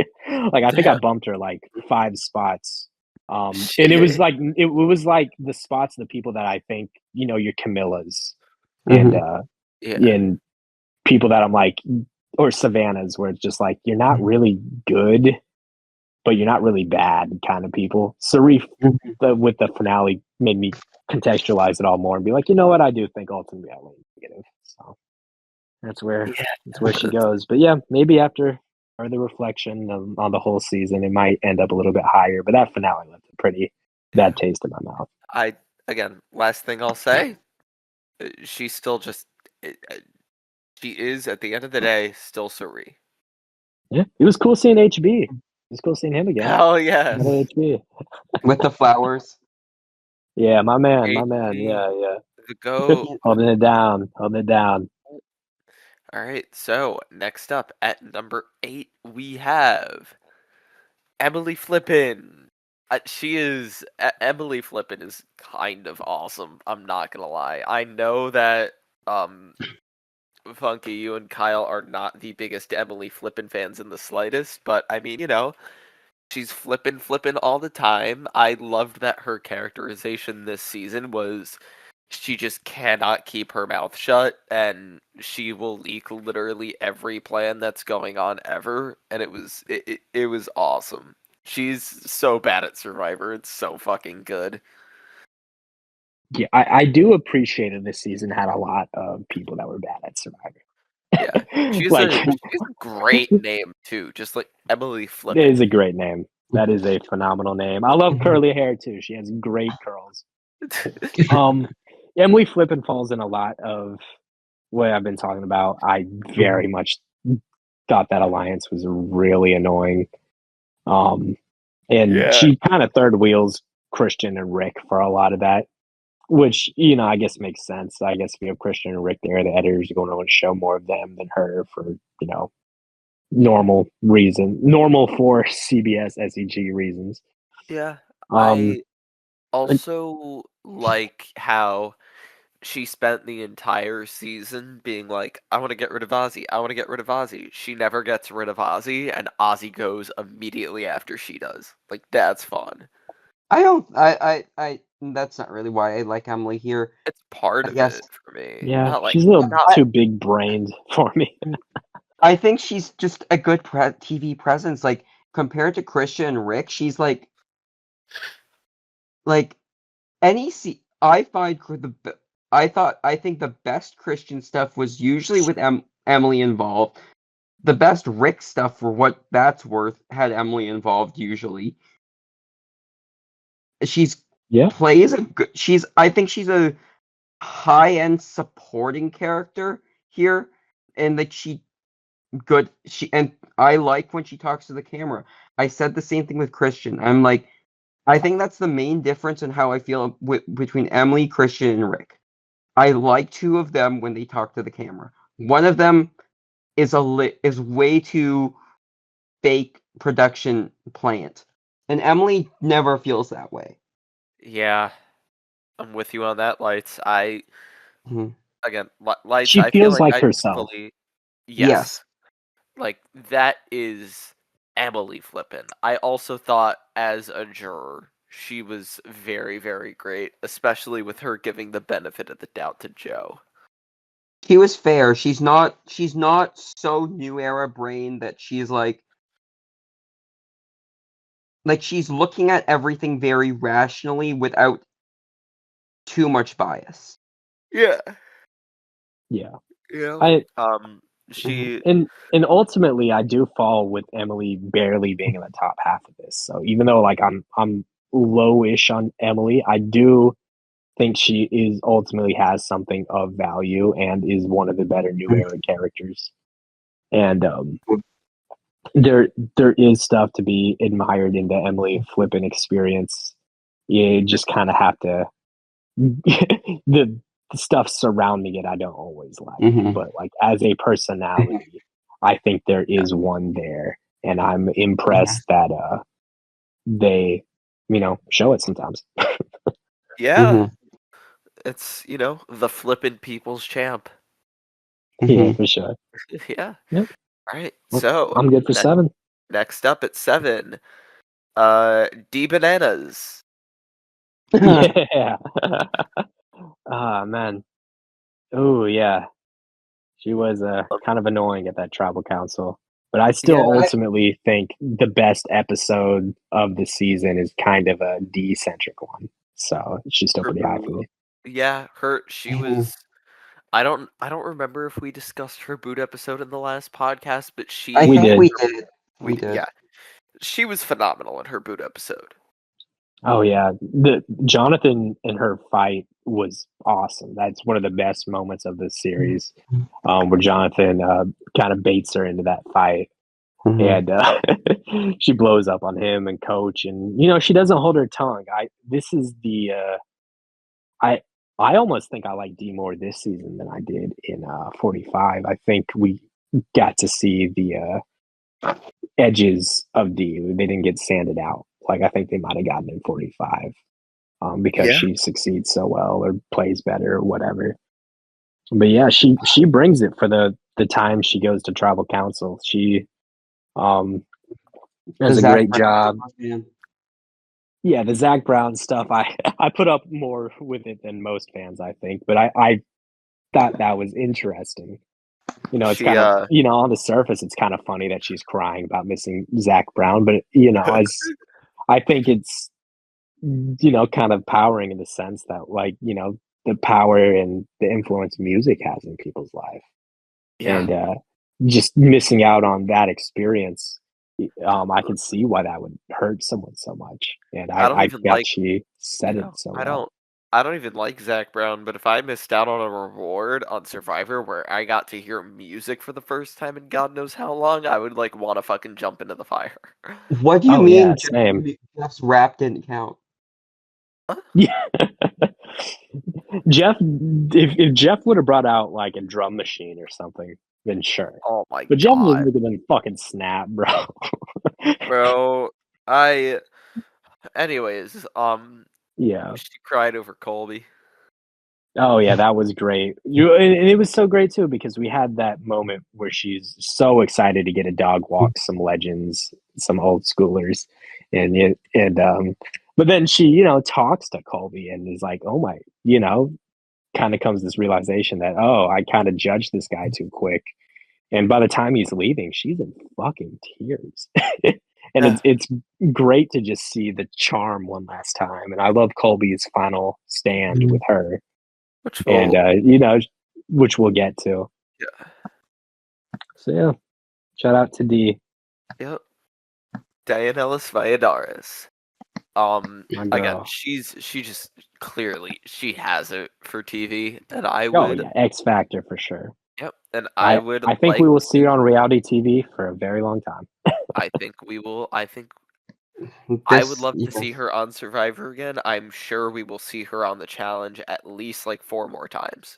Like I think I Damn. bumped her like 5 spots. And it Shit. was like the spots of the people that I think, your Camillas and Yeah. and people that I'm like, or Savannahs, where it's just like you're not really good, but you're not really bad kind of people. Sarif with the finale made me contextualize it all more and be like, you know what, I do think ultimately I lean negative. So that's where she goes. But yeah, maybe after further reflection on the whole season, it might end up a little bit higher. But that finale left a pretty bad taste in my mouth. Again, last thing I'll say, she's still just, she is at the end of the day still Suri. Yeah, it was cool seeing HB. It was cool seeing him again. Hell yes. Another HB. With the flowers. Yeah, my man. HB, Yeah. the GOAT. Holding it down. All right, so next up at number 8, we have Emily Flippin. Emily Flippin is kind of awesome. I'm not gonna lie. I know that Funky, you and Kyle are not the biggest Emily Flippin fans in the slightest, but I mean, she's flippin' all the time. I loved that her characterization this season was she just cannot keep her mouth shut, and she will leak literally every plan that's going on ever, and it was awesome. She's so bad at Survivor. It's so fucking good. Yeah, I do appreciate that this season had a lot of people that were bad at Survivor. Yeah, she's a great name too. Just like Emily Flippin. It is a great name. That is a phenomenal name. I love curly hair too. She has great curls. Emily Flippin falls in a lot of what I've been talking about. I very much thought that alliance was really annoying. And she kind of third wheels Christian and Rick for a lot of that, which, I guess makes sense. I guess if you have Christian and Rick there, the editors are going to want to show more of them than her for, normal for CBS SEG reasons. Yeah. I also like how she spent the entire season being like, I want to get rid of Ozzy. I want to get rid of Ozzy. She never gets rid of Ozzy, and Ozzy goes immediately after she does. Like, that's fun. That's not really why I like Emily here. It's part of it for me. Yeah, Not like, she's a little too big brained for me. I think she's just a good TV presence. Like, compared to Christian and Rick, she's like I think the best Christian stuff was usually with Emily involved. The best Rick stuff, for what that's worth, had Emily involved usually. I think she's a high-end supporting character here, and and I like when she talks to the camera. I said the same thing with Christian. I'm like, I think that's the main difference in how I feel between Emily, Christian, and Rick. I like two of them when they talk to the camera. One of them is way too fake production plant, and Emily never feels that way. Yeah, I'm with you on that, Lights. Again, Lights, She I feel feels like I herself. Yes. Like, that is Emily Flippin. I also thought, as a juror, she was very, very great, especially with her giving the benefit of the doubt to Joe. She was fair. She's not so new era brain that she's like she's looking at everything very rationally without too much bias. Yeah. Yeah. She and ultimately I do fall with Emily barely being in the top half of this. So even though I'm lowish on Emily, I do think she ultimately has something of value and is one of the better new era characters. And there is stuff to be admired in the Emily Flippin experience. You just kind of have to the stuff surrounding it I don't always like, but like as a personality, I think there is one there, and I'm impressed that they show it sometimes. It's the Flippin' People's Champ. Yeah, for sure. Yeah. Yep. All right. Well, So I'm good for 7. Next up at 7, D Bananas. Yeah. Ah, man. Oh, yeah. She was kind of annoying at that tribal council. But I still Yeah. ultimately think the best episode of the season is kind of a D-centric one. So she's still pretty high for me. Yeah, she was. I don't remember if we discussed her boot episode in the last podcast, but I We think did. we did. Yeah, she was phenomenal in her boot episode. Oh yeah, the Jonathan and her fight was awesome. That's one of the best moments of this series, where Jonathan kind of baits her into that fight, and she blows up on him and Coach, and she doesn't hold her tongue. I I almost think I like D more this season than I did in 45. I think we got to see the edges of D. They didn't get sanded out. Like I think they might have gotten in 45. Because Yeah. she succeeds so well or plays better or whatever. But yeah, she brings it for the time she goes to tribal council. She does a great job. Yeah, the Zach Brown stuff, I put up more with it than most fans, I think. But I thought that was interesting. It's kind of on the surface, it's kind of funny that she's crying about missing Zach Brown, but as I think it's kind of powering in the sense that the power and the influence music has in people's life. Yeah. And just missing out on that experience, I can see why that would hurt someone so much. And I felt she said it so well. I don't even like Zach Brown, but if I missed out on a reward on Survivor where I got to hear music for the first time in God knows how long, I would want to fucking jump into the fire. What do you Yeah, mean same. Jeff's rap didn't count? Yeah. Jeff, if Jeff would have brought out like a drum machine or something, then sure. Oh my But Jeff god. would have been fucking snap, bro. Bro, anyways, Yeah. she cried over Colby. Oh yeah, that was great. And it was so great too because we had that moment where she's so excited to get a dog walk some legends, some old schoolers, but then she talks to Colby and is like, oh my, kind of comes this realization that I kind of judged this guy too quick, and by the time he's leaving, she's in fucking tears. And it's great to just see the charm one last time, and I love Colby's final stand with her. Which we'll get to. Yeah. So yeah, shout out to D. Yep. Diane Ellis Valladares. Again, she just clearly she has it for TV, and I would. Oh yeah, X Factor for sure. Yep, and I would. I think we will see her on reality TV for a very long time. I think we will. I would love to see her on Survivor again. I'm sure we will see her on the challenge at least 4 more times.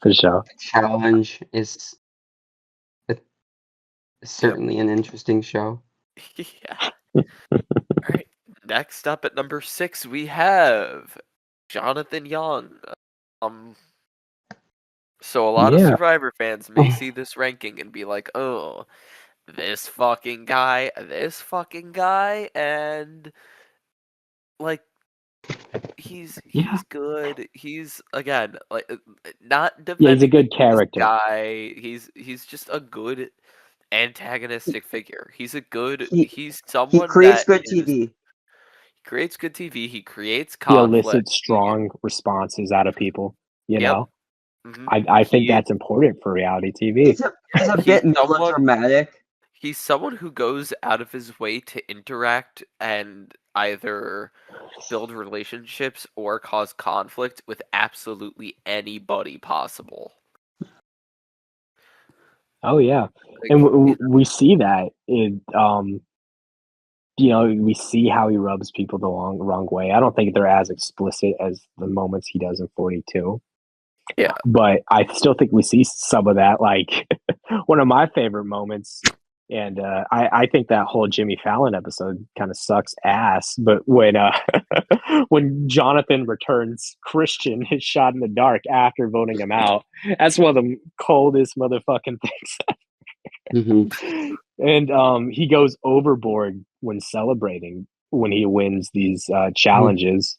For sure. The challenge is certainly an interesting show. Yeah. Alright. Next up at number 6 we have Jonathan Young. So a lot of Survivor fans may see this ranking and be like, oh, this fucking guy, and he's good. He's again not defending he's a good character guy. He's just a good antagonistic figure. He's someone he creates that good TV. He creates good TV. He creates conflict. He elicits strong responses out of people. You know, Mm-hmm. I think that's important for reality TV. He's a bit melodramatic. He's someone who goes out of his way to interact and either build relationships or cause conflict with absolutely anybody possible. Oh yeah, and we see that in we see how he rubs people the wrong way. I don't think they're as explicit as the moments he does in 42. Yeah, but I still think we see some of that. Like one of my favorite moments, and I think that whole Jimmy Fallon episode kind of sucks ass. But when when Jonathan returns Christian his shot in the dark after voting him out, that's one of the coldest motherfucking things. And he goes overboard when celebrating when he wins these challenges.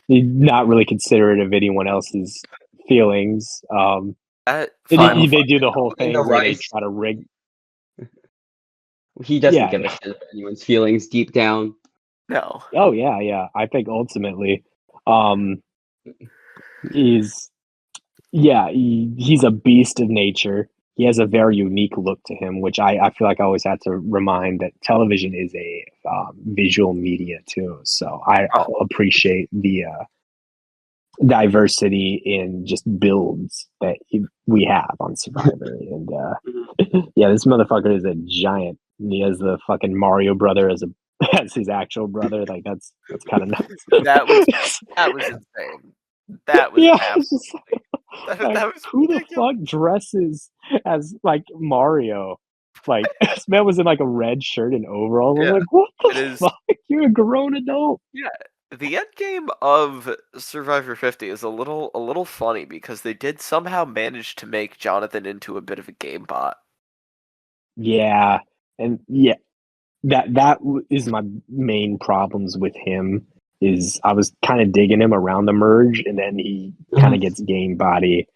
He's not really considerate of anyone else's feelings. That They final do the whole In the thing where they rice, try to rig. he doesn't Yeah. give a shit about anyone's feelings deep down. no. Oh yeah. I think ultimately, um, he's he's a beast of nature. He has a very unique look to him, which I feel like I always had to remind that television is a visual media too. So I Oh. appreciate the diversity in just builds that we have on Survivor. And yeah, this motherfucker is a giant. He has the fucking Mario brother as as his actual brother. Like that's kind of nuts. That was insane. That was yeah. It's just like, that was who the ridiculous. fuck dresses as like Mario? Like this man was in like a red shirt and overalls. I'm Yeah, like, what it the is. fuck? You're a grown adult. Yeah, the end game of Survivor 50 is a little funny because they did somehow manage to make Jonathan into a bit of a game bot. Yeah, and yeah, that is my main problems with him. Is I was kind of digging him around the merge, and then he kind of gets game body.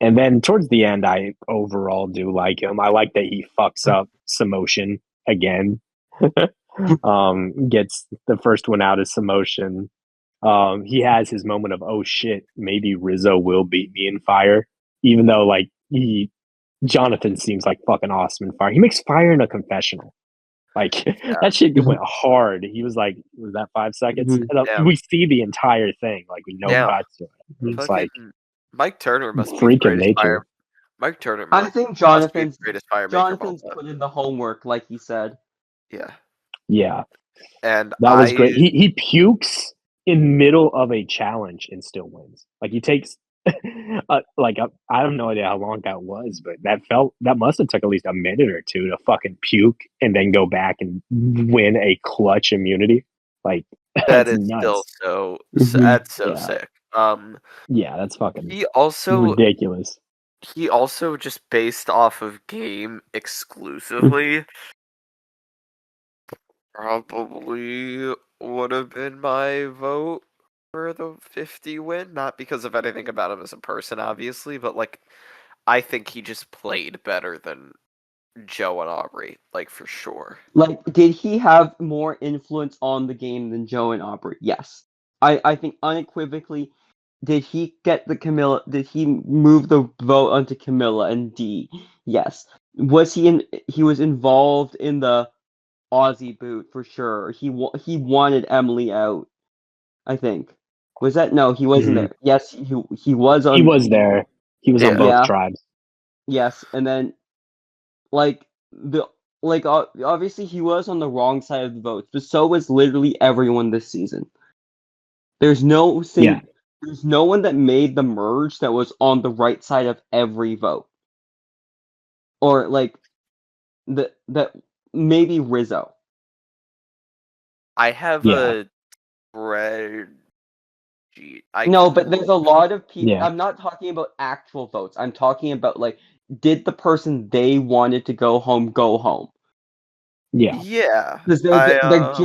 And then towards the end, I overall do like him. I like that he fucks up Samotion again. Gets the first one out of Samotion. He has his moment of, oh shit, maybe Rizzo will beat me in fire, even though like Jonathan seems like fucking awesome in fire. He makes fire in a confessional. Like that shit went hard. He was like, was that 5 seconds? And Yeah. we see the entire thing. Like we know Yeah. cuts to it. It's Fucking like Mike Turner must be the freak of greatest nature. fire. Mike Turner I must think be the Jonathan's greatest fire maker of all time. put in the homework, like he said. Yeah, Yeah, and that was great. He pukes in middle of a challenge and still wins. Like he takes I have no idea how long that was, but that must have took at least a minute or two to fucking puke and then go back and win a clutch immunity. Like that that's is nuts. still that's so Yeah. sick. Yeah, that's fucking He also ridiculous. just based off of game exclusively probably would have been my vote for the 50 win, not because of anything about him as a person, obviously, but like I think he just played better than Joe and Aubrey, like for sure. Like, did he have more influence on the game than Joe and Aubrey? Yes. I think unequivocally, did he get the Camilla? Did he move the vote onto Camilla and D? Yes. Was he in? He was involved in the Aussie boot for sure. He wanted Emily out. I think. Was that no? He wasn't there. Yes, he was on. He was there. He was on both Yeah. tribes. Yes, and then like the obviously he was on the wrong side of the votes, but so was literally everyone this season. There's no there's no one that made the merge that was on the right side of every vote. Or like that maybe Rizzo. I have a spreadsheet. No, but there's a lot of people. Yeah. I'm not talking about actual votes. I'm talking about like, did the person they wanted to go home go home? Yeah. Yeah. Because like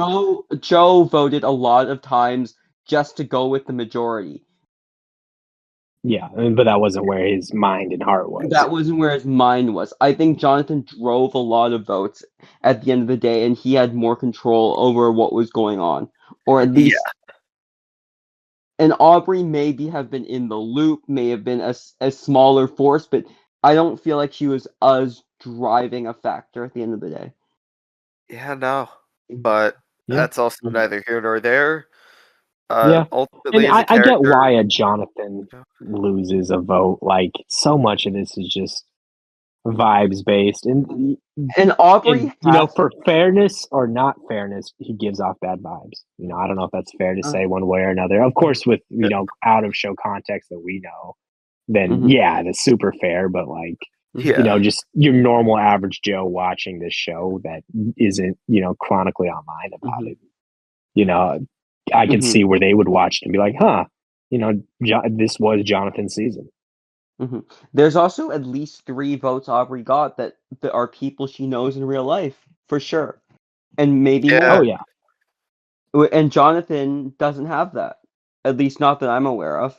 Joe voted a lot of times just to go with the majority. Yeah, but that wasn't where his mind and heart was. That wasn't where his mind was. I think Jonathan drove a lot of votes at the end of the day, and he had more control over what was going on, or at least. And Aubrey maybe have been in the loop, may have been a smaller force, but I don't feel like she was as driving a factor at the end of the day. Yeah, no. But Yeah. that's also neither here nor there. Yeah. Ultimately, And as a I get character, why a Jonathan loses a vote. Like so much of this is just vibes based, and Aubrey, for fairness or not fairness, he gives off bad vibes. I don't know if that's fair to say one way or another. Of course, with out of show context that we know, then yeah, that's super fair. But like, just your normal average Joe watching this show that isn't chronically online about it. I can see where they would watch it and be like, huh, this was Jonathan's season. There's also at least 3 votes Aubrey got that are people she knows in real life, for sure. And maybe Yeah. Oh more. yeah. And Jonathan doesn't have that. At least not that I'm aware of.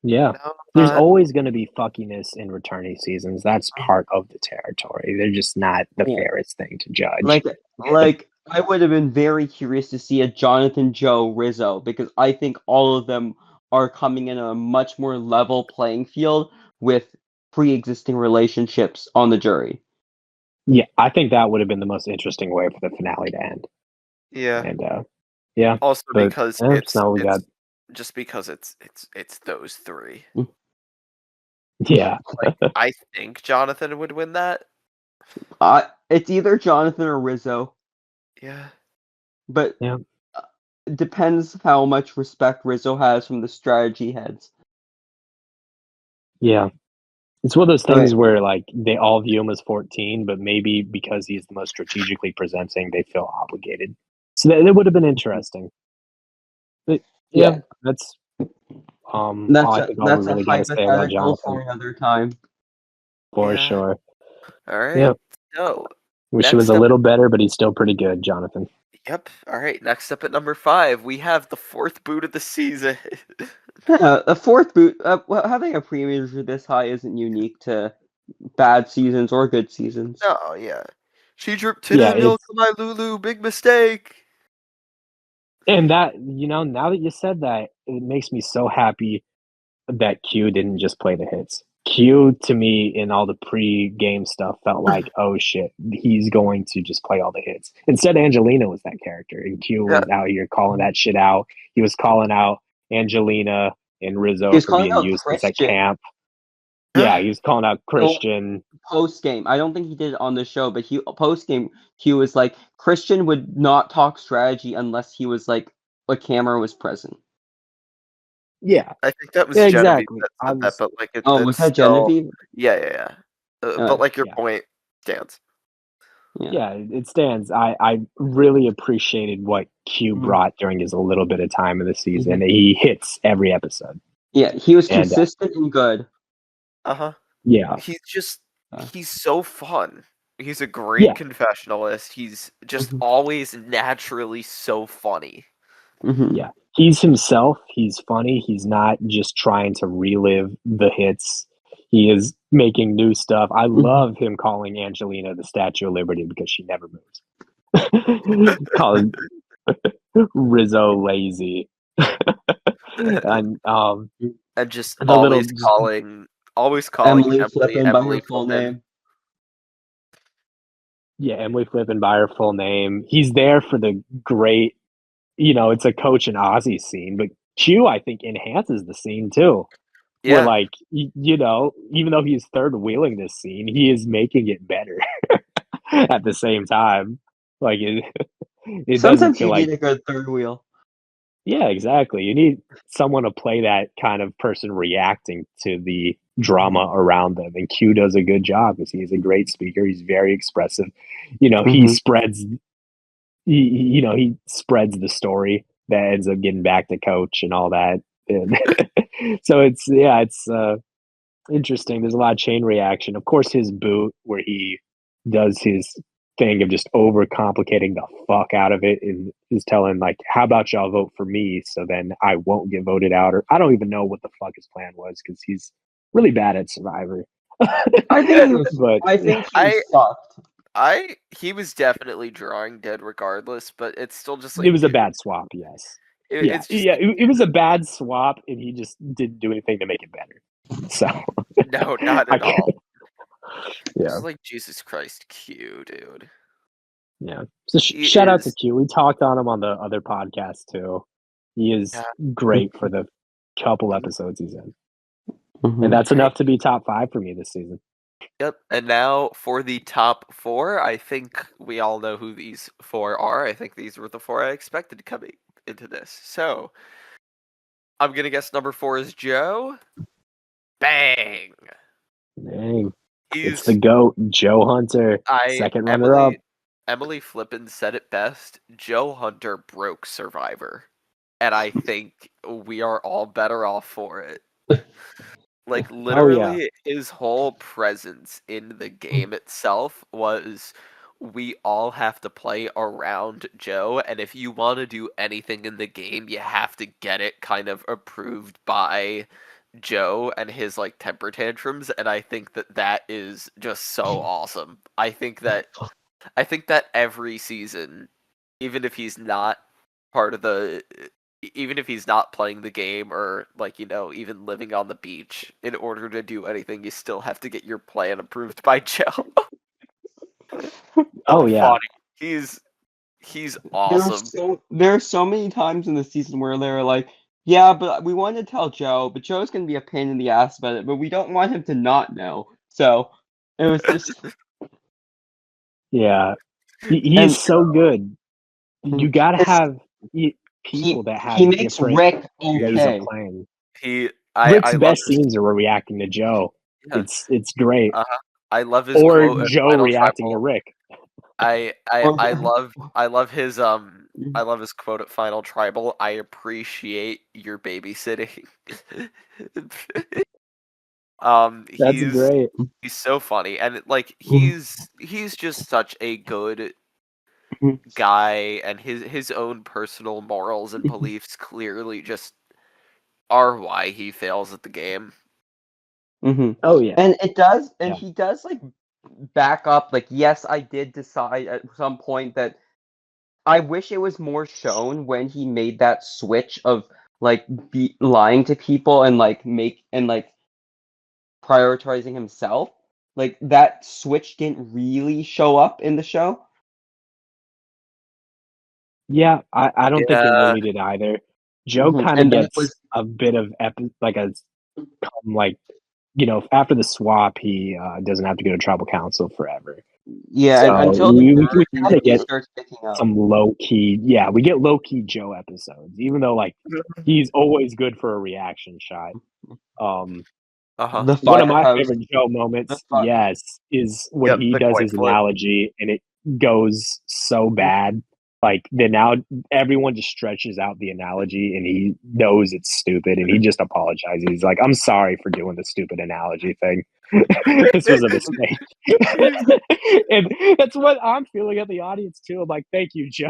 Yeah. No, There's not- always going to be fuckiness in returning seasons. That's part of the territory. They're just not the Yeah. fairest thing to judge. Like I would have been very curious to see a Jonathan, Joe, Rizzo, because I think all of them are coming in a much more level playing field with pre-existing relationships on the jury. Yeah, I think that would have been the most interesting way for the finale to end. Yeah. And yeah, Also but because it's not what we got. just because it's those 3. Yeah, Like I think Jonathan would win that. It's either Jonathan or Rizzo, Yeah. but Yeah. it depends how much respect Rizzo has from the strategy heads. yeah. It's one of those Okay. things where like they all view him as 14, but maybe because he's the most strategically presenting, they feel obligated. So that would have been interesting. But yeah, that's all I think all we That's a really got to say about hypothetical for Jonathan another time. for Yeah. sure. All right. Yeah. So, Wish he was next a up- little better, but he's still pretty good, Jonathan. yep. All right. Next up at number 5, we have the 4th boot of the season. A 4th boot. Having a pre-major this high isn't unique to bad seasons or good seasons. Oh yeah. She dripped Yeah, tinted milk on my Lulu. Big mistake. And that, now that you said that, it makes me so happy that Q didn't just play the hits. Q, to me, in all the pre-game stuff, felt like, oh shit, he's going to just play all the hits. Instead, Angelina was that character, and Q was out here calling that shit out. He was calling out Angelina and Rizzo He was for calling being out useless at Christian. camp. Yeah, he was calling out Christian. Post game, I don't think he did it on the show, but post game, Q was like, Christian would not talk strategy unless he was like a camera was present. Yeah, I think that was yeah, Genevieve exactly. that said that, but like Oh, it's was that still, Genevieve? yeah. But like your Yeah. point stands. Yeah, it stands. I really appreciated what Q brought during his little bit of time in the season. He hits every episode. Yeah, he was And, consistent and good. Yeah. He's so fun. He's a great confessionalist. He's just always naturally so funny. Yeah. He's himself. He's funny. He's not just trying to relive the hits. He is making new stuff. I love him calling Angelina the Statue of Liberty because she never moves. Calling Rizzo lazy. And just the always little calling Emily Emily flipping by her full name. Yeah, Emily flipping by her full name. He's there for the great, it's a Coach and Ozzy scene, but Q, I think, enhances the scene too. Yeah. Where, like, even though he's third wheeling this scene, he is making it better at the same time. Like, it Sometimes doesn't feel you like. need a good third wheel. Yeah, exactly. You need someone to play that kind of person reacting to the drama around them. And Q does a good job because he's a great speaker. He's very expressive. He spreads, he spreads the story that ends up getting back to Coach and all that. And so it's interesting. There's a lot of chain reaction. Of course, his boot where he does his thing of just overcomplicating the fuck out of it and is telling like, how about y'all vote for me so then I won't get voted out, or I don't even know what the fuck his plan was because he's really bad at Survivor. I think he sucked. He was definitely drawing dead regardless, but it's still just like it was a bad swap. Yes. It was a bad swap, and he just didn't do anything to make it better. So no, not at all. Yeah. It's like Jesus Christ, Q, dude. Yeah. So shout out to Q. We talked on him on the other podcast too. He is great for the couple episodes he's in. And that's enough to be top 5 for me this season. Yep. And now for the top 4, I think we all know who these 4 are. I think these were the 4 I expected to come into this. So I'm gonna guess number 4 is Joe. Bang. It's the GOAT, Joe Hunter, second runner-up. Emily Flippin said it best. Joe Hunter broke Survivor. And I think we are all better off for it. Like Oh yeah. literally his whole presence in the game itself was we all have to play around Joe, and if you want to do anything in the game, you have to get it kind of approved by Joe and his like temper tantrums, and I think that that is just so awesome. I think that every season, even if he's not part of the even if he's not playing the game or like, even living on the beach, in order to do anything, you still have to get your plan approved by Joe. Oh So yeah. funny. He's awesome. There are so many times in the season where they're like, yeah, but we want to tell Joe, but Joe's gonna be a pain in the ass about it, but we don't want him to not know. So it was just Yeah. He and is so good. You gotta his, have people that he have makes different Rick ways of okay. playing. I Rick's love best his scenes are reacting to Joe. yeah, It's great. uh-huh. I love his Or quote at Joe Final reacting to Tribal. Rick. Or I love his I love his quote at Final Tribal. I appreciate your babysitting. That's He's great. so funny, and like he's just such a good guy, and his own personal morals and beliefs clearly just are why he fails at the game. Oh yeah. And it does, and Yeah. he does like back up. Like, yes, I did decide at some point that I wish it was more shown when he made that switch of like lying to people and like prioritizing himself. Like that switch didn't really show up in the show. Yeah, I don't think it Yeah, really did either. Joe kind of And that gets was a bit of like after the swap he doesn't have to go to tribal council forever. yeah, and So until the we merge, kind then of he get starts picking up. some low key. Yeah, we get low key Joe episodes, even though like he's always good for a reaction shot. uh-huh. The One of my firehouse, favorite Joe the moments, fi- yes, is when Yep, he the does coin his flip. analogy and it goes so bad. Like now everyone just stretches out the analogy and he knows it's stupid and he just apologizes. He's like, I'm sorry for doing the stupid analogy thing. This was a mistake. And that's what I'm feeling at the audience too. I'm like, thank you, Joe.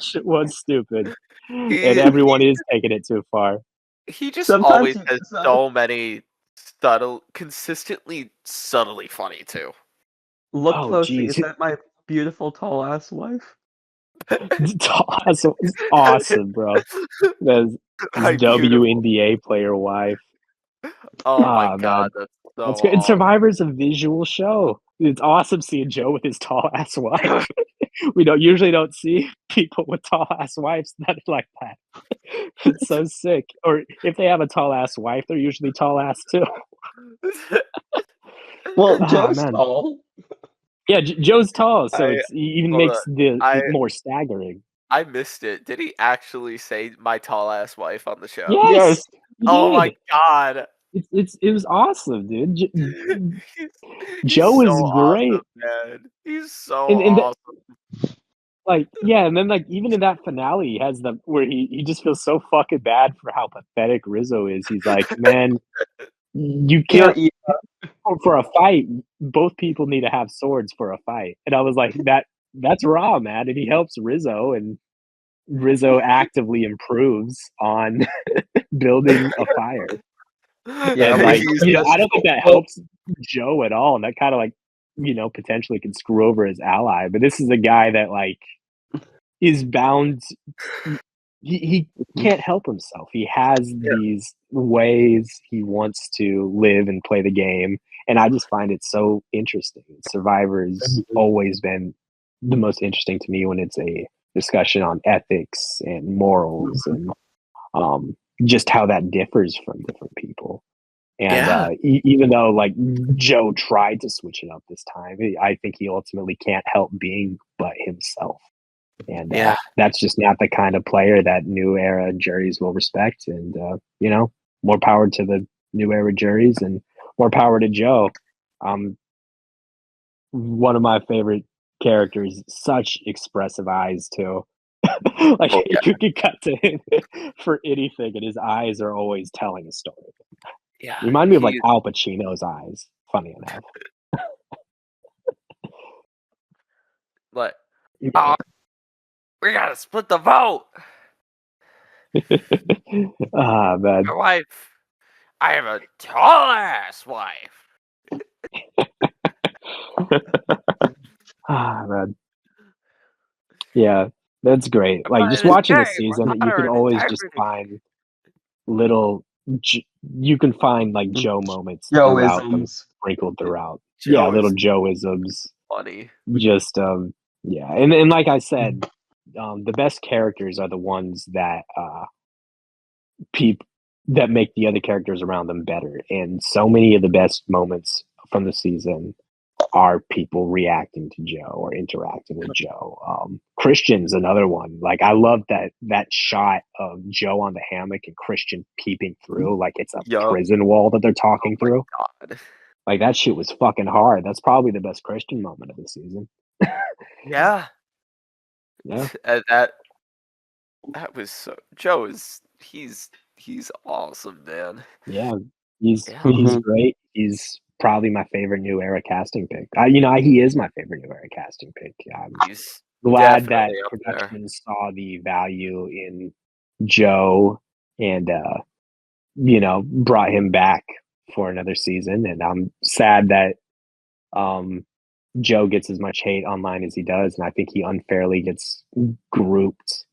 Shit was stupid. And he everyone is taking it too far. he just sometimes always he, has so many consistently subtly funny too. look Oh closely. Is geez. that my beautiful tall ass wife? It's awesome, bro. There's his My beautiful. WNBA player wife. Oh my Ah, god, man. that's That's so good. And awesome. Survivor's a visual show. It's awesome seeing Joe with his tall ass wife. We don't see people with tall ass wives that are like that. It's so sick. Or if they have a tall ass wife, they're usually tall ass too. Well, Ah, Joe's man. tall. Yeah, Joe's tall, so I it even hold makes on. I it more staggering. I missed it. Did he actually say my tall ass wife on the show? Yes, Yes. he Oh my did. god. It was awesome, dude. he's, he's Joe so is great. awesome, man. He's so And awesome. yeah, and then like even in that finale, he has the where he just feels so fucking bad for how pathetic Rizzo is. He's like, man, you You know, can't for a fight. Both people need to have swords for a fight, and I was like, that's raw, man. And he helps Rizzo, and Rizzo actively improves on building a fire. yeah, And when like, he's because I don't think that well, helps Joe at all, and that kind of like potentially can screw over his ally. But this is a guy that like is bound. He can't help himself. He has yeah. these ways he wants to live and play the game, and I just find it so interesting. Survivor's always been the most interesting to me when it's a discussion on ethics and morals and just how that differs from different people. And Yeah. even though like Joe tried to switch it up this time, I think he ultimately can't help being but himself. And Yeah. that's just not the kind of player that new era juries will respect. And more power to the new era juries and more power to Joe. One of my favorite characters, such expressive eyes too. Like Oh, you could cut to him for anything, and his eyes are always telling a story. Yeah, Remind me of like he's Al Pacino's eyes. Funny enough. like, Yeah. oh, we gotta split the vote. Ah man. My wife, I have a tall ass wife. Ah man. Yeah, that's great. Like just But it's watching the gay for season, you honor can and always just integrity. find little. You can find like Joe moments throughout them, Joeisms. sprinkled throughout. Yeah, Joe little is Joeisms. funny. Just yeah, and like I said, the best characters are the ones that peop that make the other characters around them better. And so many of the best moments from the season are people reacting to Joe or interacting with Joe. Christian's another one. Like I love that shot of Joe on the hammock and Christian peeping through, like it's a Yup. prison wall that they're Oh talking my through. god. Like that shit was fucking hard. That's probably the best Christian moment of the season. Yeah. Yeah. And that was so. Joe is he's awesome, man. Yeah, he's Yeah. Mhm. great. He's probably my favorite new era casting pick. He is my favorite new era casting pick. I'm He's glad that definitely up there. production saw the value in Joe and brought him back for another season. And I'm sad that Joe gets as much hate online as he does, and I think he unfairly gets grouped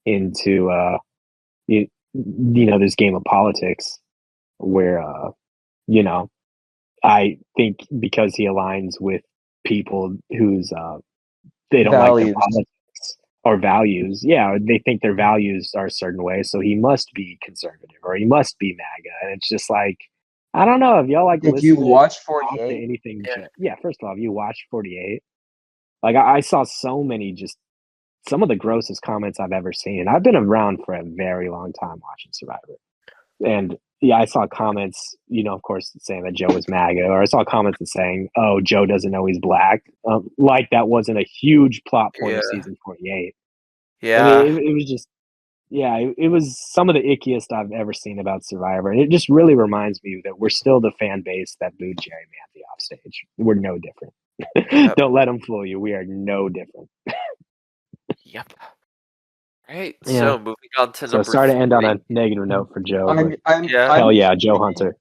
into this game of politics where I think because he aligns with people whose they don't like their Values. politics or values. Yeah, they think their values are a certain way, so he must be conservative or he must be MAGA. And it's just like, I don't know if y'all like Did you listen to watch talk to 48? anything. Yeah. Yeah, first of all, have you watched 48? Like I saw so many just some of the grossest comments I've ever seen. I've been around for a very long time watching Survivor. And yeah, I saw comments, of course, saying that Joe was MAGA, or I saw comments saying, "Oh, Joe doesn't know he's black." Like that wasn't a huge plot point Yeah. of season 48. I Yeah. mean, it was just, yeah, it was some of the ickiest I've ever seen about Survivor, and it just really reminds me that we're still the fan base that booed Jerry Manthey off stage. We're no different. Yep. Don't let them fool you. We are no different. Yep. Right. Yeah. So moving on to So number sorry to end on 3. a negative note for Joe, but Yeah. hell I'm yeah, just Joe reading. Hunter.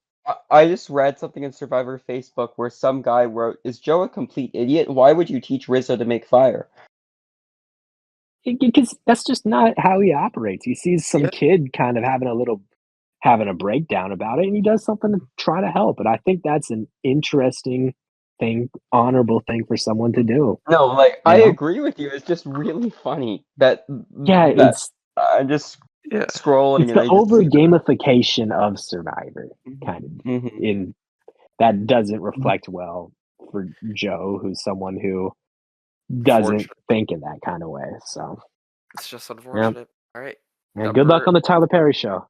I just read something in Survivor Facebook where some guy wrote, "Is Joe a complete idiot? Why would you teach Rizzo to make fire?" Because that's just not how he operates. He sees some Yeah. kid kind of having a breakdown about it, and he does something to try to help. And I think that's an interesting thing, honorable thing for someone to do. No, like You I know? agree with you. It's just really funny that Yeah, that I'm just Yeah. scrolling it's and the I just over see gamification of Survivor, Mhm. kind of. Mhm. In that doesn't reflect well for Joe, who's someone who doesn't Unfortunate. think in that kind of way. So It's just yeah, unfortunate. All right. good luck Number on the Tyler Perry show.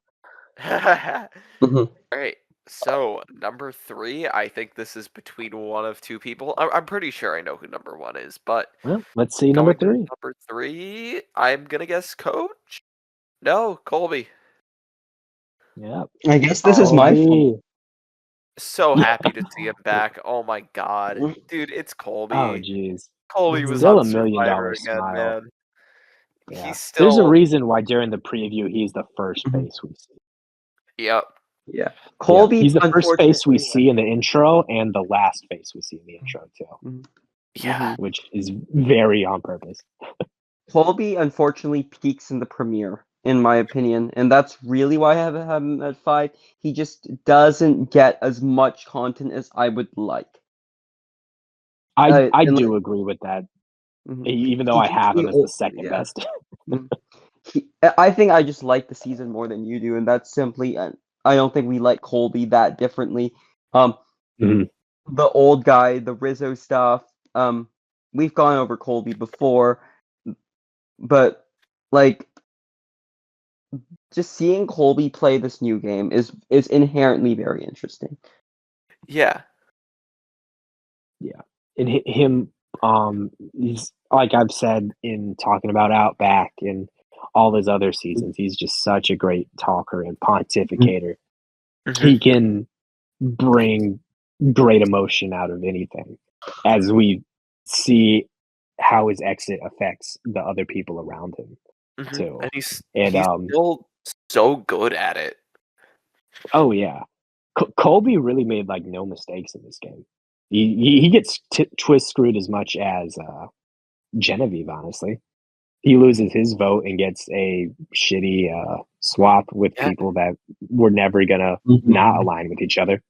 All Mhm. right. So number 3, I think this is between one of two people. I'm pretty sure I know who number 1 is, but Well, let's see number going to 3. number 3, I'm gonna guess Coach. No, Colby. Yeah, I guess this is my fault. Colby. So Yeah. happy to see him back. Oh my god, dude, it's Oh, Colby. jeez. Colby was Still on a $1 million Survivor again, smile. man. Yeah. He's There's a still. reason why during the preview he's the first Mhm. face we see. Yep. Yeah, Yeah. Colby. He's the first face we Unfortunately, see in the intro and the last face we see in the intro too, Mhm. Yeah. which is very on purpose. Colby unfortunately peaks in the premiere, in my opinion, and that's really why I have him at 5. He just doesn't get as much content as I would like. I And like, do agree with that, mhm. even though He I gives have me him as the second yeah. best. Mhm. I think I just like the season more than you do, and that's simply. I don't think we like Colby that differently. Mhm. The old guy, the Rizzo stuff. We've gone over Colby before, but like just seeing Colby play this new game is inherently very interesting. Yeah. Yeah, and him He's like I've said in talking about Outback and all his other seasons, he's just such a great talker and pontificator. He can bring great emotion out of anything, as we see how his exit affects the other people around him too. And he's And still so good at it. oh yeah, Colby really made like no mistakes in this game. He gets twist screwed as much as Genevieve, honestly. He loses his vote and gets a shitty swap with people that were never gonna not align with each other.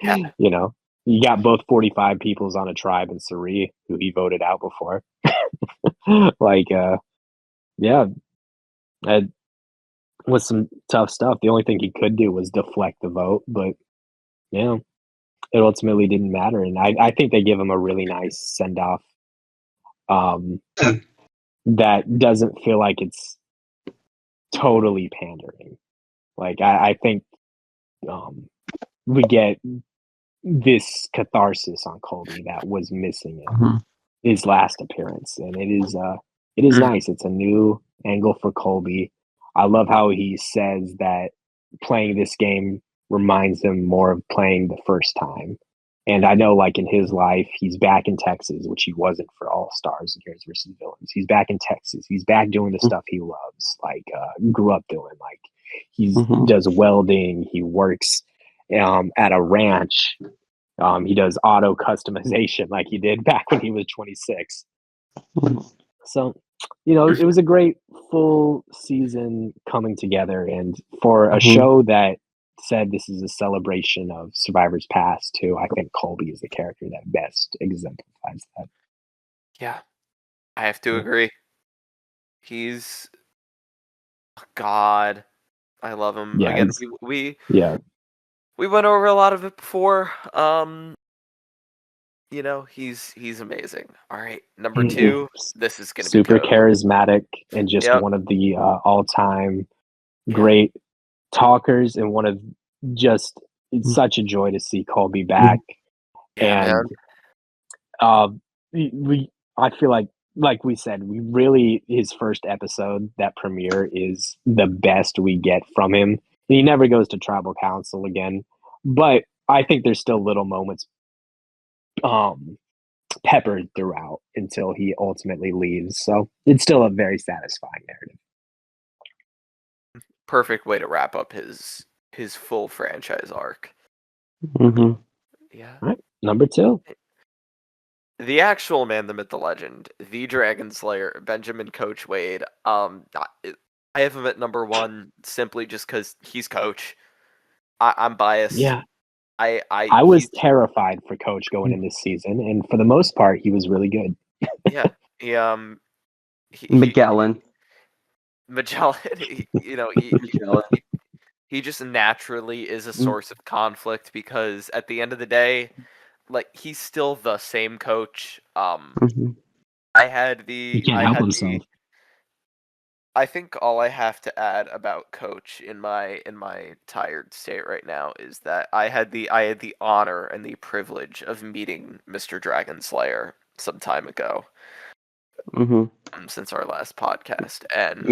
You know, you got both 45 peoples on a tribe in Suri who he voted out before. Like, yeah, it was some tough stuff. The only thing he could do was deflect the vote, but yeah, it ultimately didn't matter. And I think they give him a really nice send off. That doesn't feel like it's totally pandering. Like I think we get this catharsis on Colby that was missing in his last appearance, and it is nice. It's a new angle for Colby. I love how he says that playing this game reminds him more of playing the first time. And I know, like, in his life, he's back in Texas, which he wasn't for All Stars and Heroes versus Villains. He's back in Texas. He's back doing the stuff he loves, like grew up doing. Like he does welding. He works at a ranch. He does auto customization like he did back when he was 26. So, it was a great full season coming together. And for a show that said this is a celebration of Survivor's past, too, I think Colby is the character that best exemplifies that. Yeah, I have to agree. He's God. I love him. Yeah, Again, we went over a lot of it before. He's amazing. All right, number 2. This is gonna be super charismatic and just one of the all-time great talkers, and one of just it's such a joy to see Colby back. And I feel like we said, we really, his first episode, that premiere, is the best we get from him. He never goes to tribal council again, but I think there's still little moments peppered throughout until he ultimately leaves. So it's still a very satisfying narrative. Perfect way to wrap up his full franchise arc. Yeah. All right, number 2. The actual man, the myth, the legend, the Dragon Slayer, Benjamin Coach Wade. I have him at number 1 simply just because he's Coach. I'm biased. Yeah. I was terrified for Coach going in this season, and for the most part, he was really good. Yeah. Magellan. He just naturally is a source of conflict because at the end of the day, like, he's still the same coach. He can't help himself. I think all I have to add about Coach in my tired state right now is that I had the honor and the privilege of meeting Mr. Dragon Slayer some time ago. Since our last podcast, and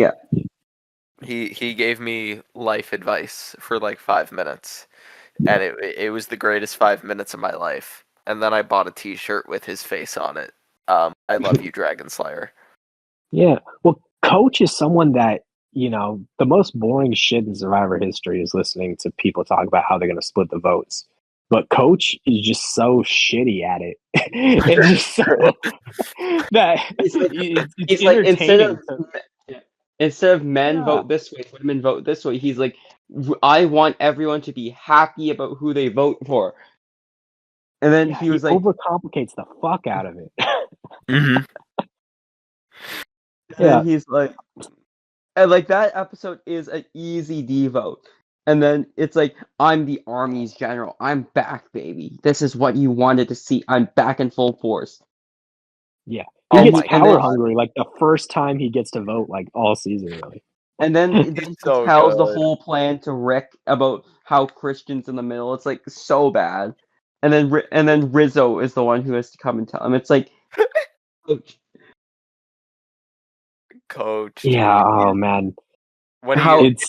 he gave me life advice for like 5 minutes, and it was the greatest 5 minutes of my life. And then I bought a T-shirt with his face on it. I love you, Dragon Slayer. Yeah, well, Coach is someone that, the most boring shit in Survivor history is listening to people talk about how they're going to split the votes. But Coach is just so shitty at it. It's just so that it's like instead of men Yeah. vote this way, women vote this way. He's like, I want everyone to be happy about who they vote for. And then he was like, overcomplicates the fuck out of it. And he's like, and like that episode is an easy D vote. And then it's like, I'm the Army's general. I'm back, baby. This is what you wanted to see. I'm back in full force. Yeah. He gets power hungry like the first time he gets to vote, like all season, really. And then he tells the whole plan to Rick about how Christian's in the middle. It's like so bad. And then Rizzo is the one who has to come and tell him. It's like, Coach, Yeah. dude. Oh man. When he How It's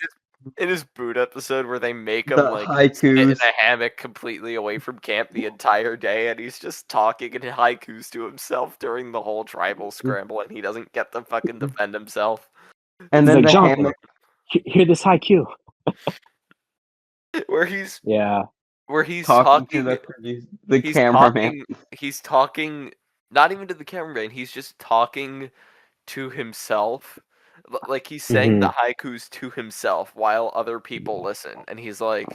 in his boot episode where they make him the like sit in haikus. a hammock completely away from camp the entire day, and he's just talking in haikus to himself during the whole tribal scramble, and he doesn't get to fucking defend himself. And he's then like, the Jonathan, hammock. hear this haiku. Where he's Yeah. Talking to talking, the he's cameraman. talking not even to the cameraman, he's just talking to himself. Like he's saying the haikus to himself while other people listen, and he's like,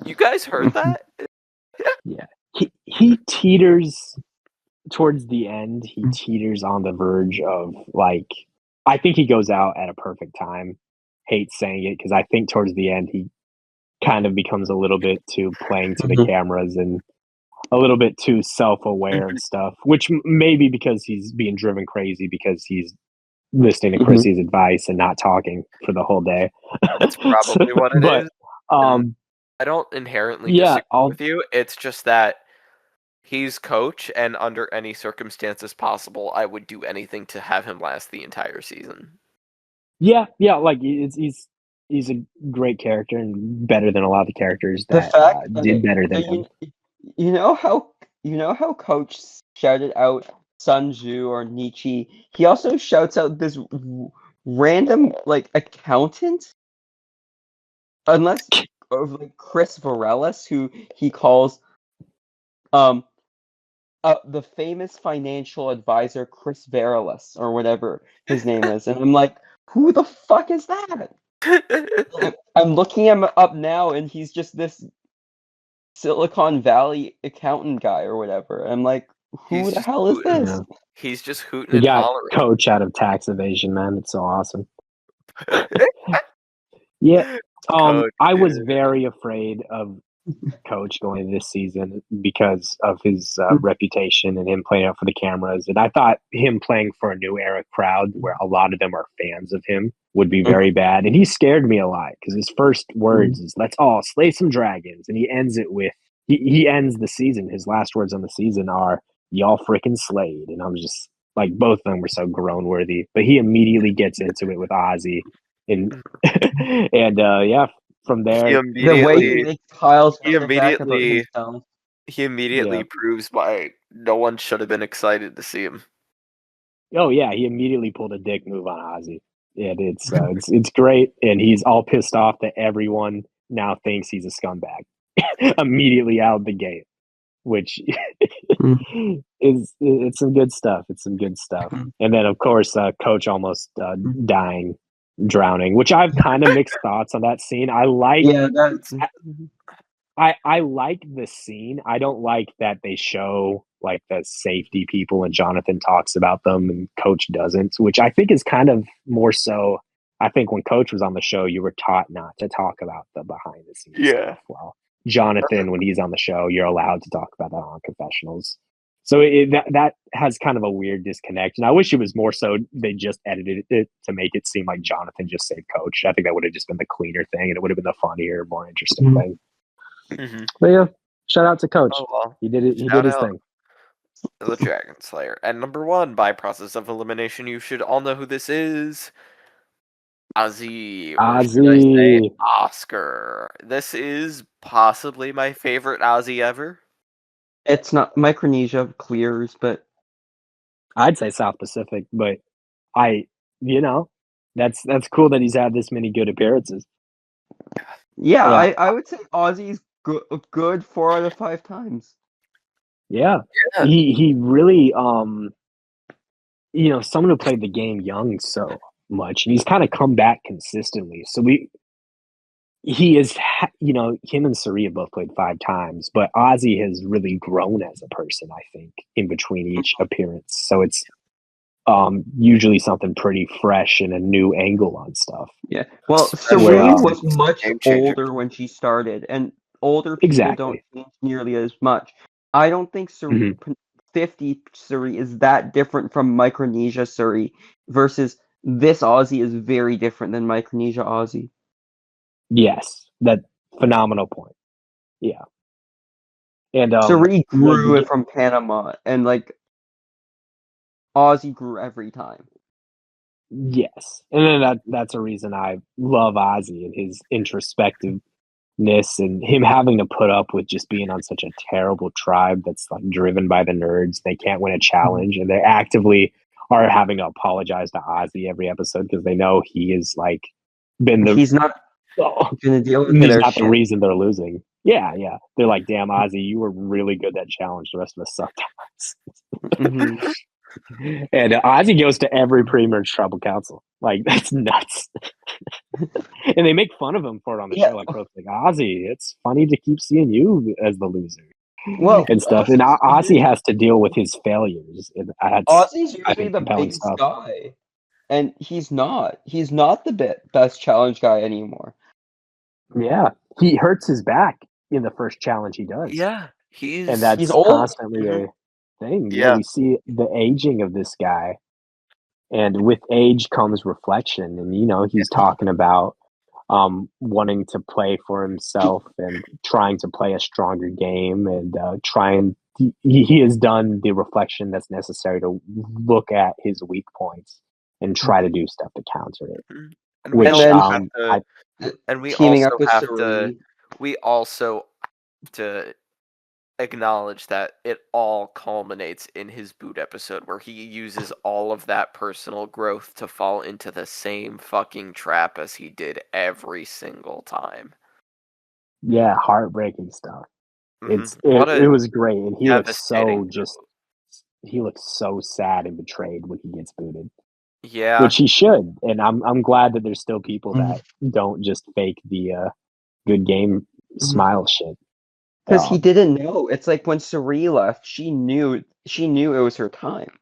"You guys heard that?" Yeah. He teeters towards the end. He teeters on the verge of like. I think he goes out at a perfect time. Hate saying it because I think towards the end he kind of becomes a little bit too playing to the cameras and a little bit too self-aware and stuff, which maybe because he's being driven crazy because he's listening to Chrissy's advice and not talking for the whole day. That's probably what it but, is. And Um, I don't inherently yeah, disagree with you. It's just that he's coach, and under any circumstances possible, I would do anything to have him last the entire season. yeah, like he's a great character and better than a lot of the characters The that fact, did better than so him. you know how Coach shouted out Sun Tzu or Nietzsche. He also shouts out this random like accountant, unless of like Chris Varelis, who he calls the famous financial advisor Chris Varelis or whatever his name is, and I'm like, who the fuck is that? I'm looking him up now, and he's just this Silicon Valley accountant guy or whatever. I'm like, who He's the just hell is hooting. this? Yeah. He's just hooting He and got hollering. Coach out of tax evasion, man. It's so awesome. Yeah. Coach, I was dude. very afraid of Coach going into this season because of his reputation and him playing out for the cameras. And I thought him playing for a new era crowd where a lot of them are fans of him would be very bad. And he scared me a lot because his first words is "Let's all slay some dragons," and he ends it with he ends the season. His last words on the season are "Y'all freaking slayed," and I was just like, both of them were so groan worthy. But he immediately gets into it with Ozzy, and and yeah, from there, The way he makes piles he feel back about immediately himself. he proves why no one should have been excited to see him. oh yeah, he immediately pulled a dick move on Ozzy. And it's great, and he's all pissed off that everyone now thinks he's a scumbag immediately out of the gate, which is it's some good stuff. It's some good stuff. And then of course, Coach almost dying, drowning, which I've kind of mixed thoughts on that scene. I like I like the scene. I don't like that they show like the safety people and Jonathan talks about them and Coach doesn't, which I think is kind of more so. I think when Coach was on the show, you were taught not to talk about the behind the scenes stuff. Well, Jonathan, when he's on the show, you're allowed to talk about that on confessionals. So that has kind of a weird disconnect. And I wish it was more so they just edited it to make it seem like Jonathan just saved Coach. I think that would have just been the cleaner thing and it would have been the funnier, more interesting thing. But yeah, shout out to Coach. Oh, well. He did it. He Shout did his out thing. The Dragon Slayer. And number one, by process of elimination, you should all know who this is. Ozzy. Or should I say Oscar. This is possibly my favorite Ozzy ever. It's not Micronesia clears, but I'd say South Pacific, but that's cool that he's had this many good appearances. yeah. I would say Ozzy's good 4 out of 5 times. Yeah. He really someone who played the game young so much, and he's kind of come back consistently. So he is, him and Saria both played 5 times, but Ozzy has really grown as a person, I think, in between each appearance. So it's usually something pretty fresh and a new angle on stuff. Yeah. Well, Saria was much older when she started, and older people don't change nearly as much. I don't think 50 Suri is that different from Micronesia Suri versus this Aussie is very different than Micronesia Aussie. Yes, that phenomenal point. Yeah. And Suri grew it from Panama, and like Ozzy grew every time. Yes, and then that's a reason I love Ozzy and his introspectiveness and him having to put up with just being on such a terrible tribe that's like driven by the nerds. They can't win a challenge, and they actively are having to apologize to Ozzy every episode because they know he is like been the He's not gonna deal with he's their not the shit. reason they're losing. Yeah. They're like, damn, Ozzy, you were really good that challenge. The rest of us sucked. Mhm. And Ozzy goes to every pre-merge tribal council. Like, that's nuts. And they make fun of him for it on the Yeah. show. Like, Ozzy, it's funny to keep seeing you as the loser Well, and stuff. And Ozzy has to deal with his failures. And that's, Ozzy's I usually think, the compelling biggest stuff. guy, and he's not. He's not the best challenge guy anymore. Yeah. He hurts his back in the first challenge he does. Yeah, And that's He's old. constantly Mhm. a thing. Yeah. We see the aging of this guy. And with age comes reflection. And, he's talking about wanting to play for himself and trying to play a stronger game and he has done the reflection that's necessary to look at his weak points and try to do stuff to counter it. Mhm. And Which, we also have I, to, and we Teaming also up with have to, Saruti. we also have to acknowledge that it all culminates in his boot episode where he uses all of that personal growth to fall into the same fucking trap as he did every single time. yeah, heartbreaking stuff. Mhm. It was great, and he looks devastating he looks so sad and betrayed when he gets booted, Yeah. which he should. And I'm glad that there's still people Mhm. that don't just fake the good game smile shit. Because he didn't know. It's like when Suri left, she knew it was her time.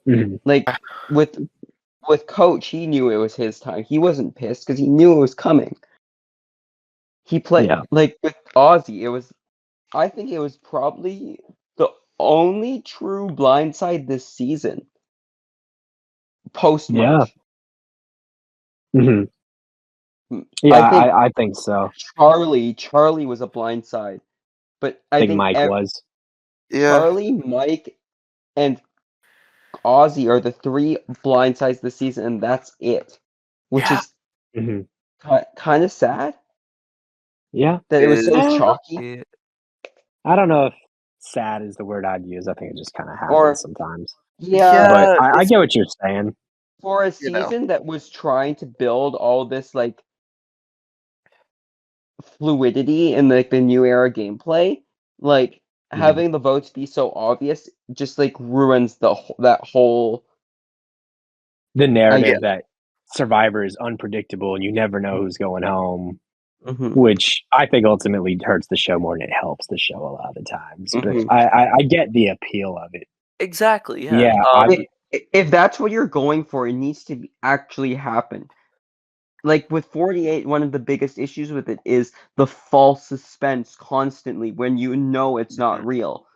Mhm. Like with Coach, he knew it was his time. He wasn't pissed because he knew it was coming. He played Yeah. like with Ozzy, I think it was probably the only true blindside this season. Post merge. hmm I Yeah, think I think so. Charlie was a blindside. But I I think think Mike was. Charlie, Mike, and Ozzy are the three blindsides this season, and that's it. Which Yeah. is hmm kind of sad Yeah. that it was so Is- chalky. I don't know if sad is the word I'd use. I think it just kind of happens Or sometimes. yeah, But I it's- get what you're saying. for a You know. season that was trying to build all this like fluidity in like the new era gameplay, like Mhm. having the votes be so obvious just like ruins that whole The narrative get- that Survivor is unpredictable and you never know who's going home, Mhm. which I think ultimately hurts the show more than it helps the show a lot of the times. Mhm. But I get the appeal of it. Exactly. Yeah. Yeah, If that's what you're going for, it needs to actually happen. Like with 48, one of the biggest issues with it is the false suspense constantly when you know it's not real,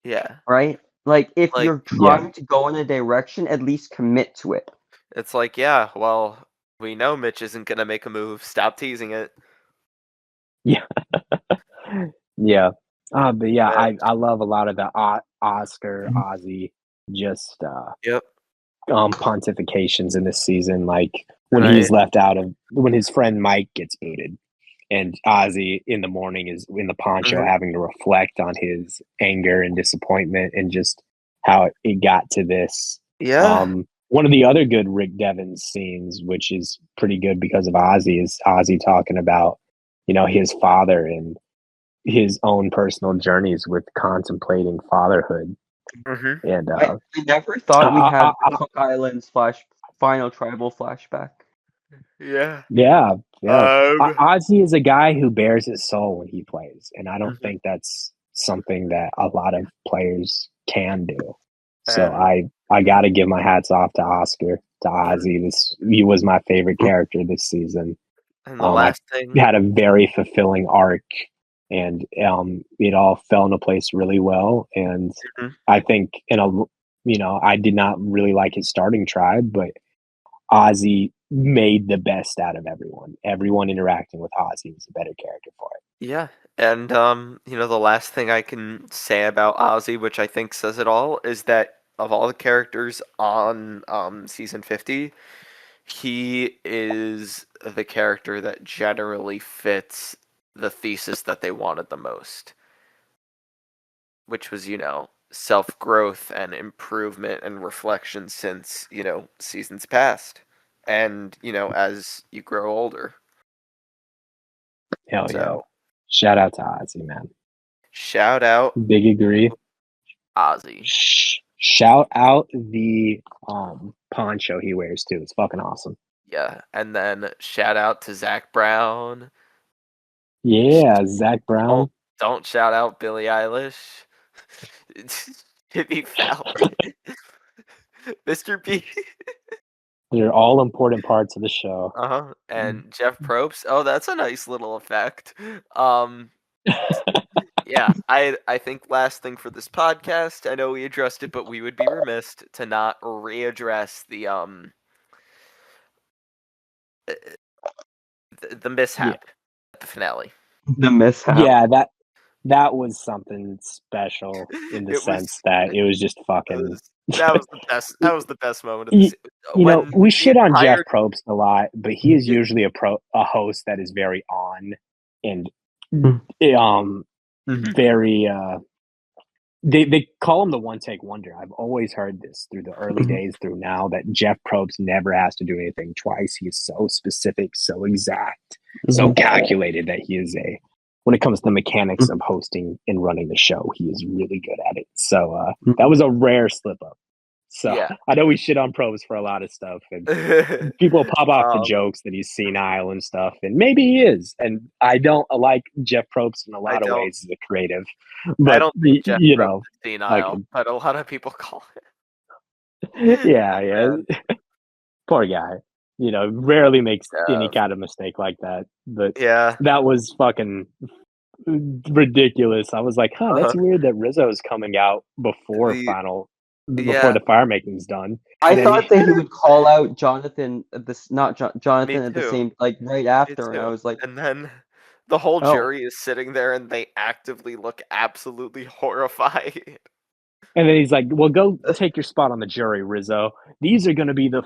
Yeah. right? Like if Like- you're trying to go in a direction, at least commit to it. It's like, yeah, well, we know Mitch isn't gonna make a move. Stop teasing it. yeah. But yeah, Yeah. I love a lot of the Oscar, Ozzy, just Yep. pontifications in this season. Like when Right. he's left out of when his friend Mike gets booted, and Ozzy in the morning is in the poncho Mhm. having to reflect on his anger and disappointment and just how it got to this. Yeah. One of the other good Rick Devens scenes, which is pretty good because of Ozzy, is Ozzy talking about, his father and his own personal journeys with contemplating fatherhood. Mm-hmm. And I never thought we'd have I- the Cook Islands final tribal flashback. Yeah. yeah. Um, Ozzy is a guy who bears his soul when he plays, and I don't Mhm. think that's something that a lot of players can do. So And- I got to give my hats off to Oscar, to Ozzy. He was my favorite character this season. and the last thing. Had a very fulfilling arc, and it all fell into place really well. And Mhm. I think I did not really like his starting tribe, but Ozzy made the best out of everyone. Everyone interacting with Ozzy was a better character for it. Yeah. And the last thing I can say about Ozzy, which I think says it all, is that of all the characters on season 50, he is the character that generally fits the thesis that they wanted the most, which was, self-growth and improvement and reflection since, seasons past. And, as you grow older. Hell yeah. So, Shout out to Ozzy, man. shout out Big agree. Ozzy. Shout out the poncho he wears too. It's fucking awesome. Yeah, and then shout out to Zach Brown. Yeah, Zach Brown. Don't shout out Billie Eilish. Jimmy Fallon. Mr. B. They're all important parts of the show. And Jeff Probst. Oh, that's a nice little effect. Yeah, I think last thing for this podcast, I know we addressed it, but we would be remiss to not readdress the mishap at the finale. The mishap. Yeah, that was something special in the sense that it was just fucking. That was the best. That was the best moment of the season. We shit on Jeff Probst a lot, but he is usually a host that is very on and very. They call him the one take wonder. I've always heard this through the early days through now that Jeff Probst never has to do anything twice. He is so specific, so exact, so calculated that he is when it comes to the mechanics of hosting and running the show, he is really good at it. So that was a rare slip up. So yeah. I know we shit on Probst for a lot of stuff, and people pop off the jokes that he's senile and stuff, and maybe he is. And I don't like Jeff Probst in a lot of ways as a creative. But I don't think Jeff Probst is senile, but a lot of people call it. Yeah. Poor guy. Rarely makes any kind of mistake like that. But that was fucking ridiculous. I was like, that's weird that Rizzo's coming out before the fire making's done. I thought that he would call out Jonathan Jonathan at the same right after, and I was like, and then the whole jury is sitting there and they actively look absolutely horrified. And then he's like, well, go take your spot on the jury, Rizzo. These are going to be the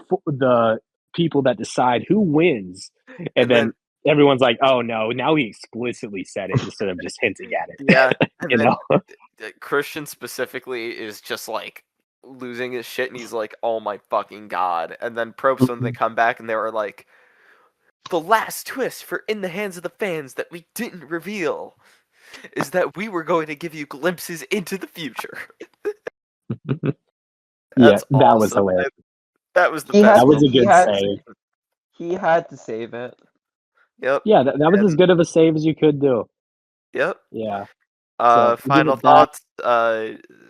people that decide who wins. And then everyone's like, oh no, now he explicitly said it instead of just hinting at it. Yeah. And Christian specifically is just like losing his shit, and he's like, oh my fucking god. And then Probst, when they come back and they were like, the last twist for In the Hands of the Fans that we didn't reveal is that we were going to give you glimpses into the future. That was hilarious. That was the best. That was a good save. He had to save it. Yep. Yeah, that was as good of a save as you could do. Yep. Yeah. Final thoughts.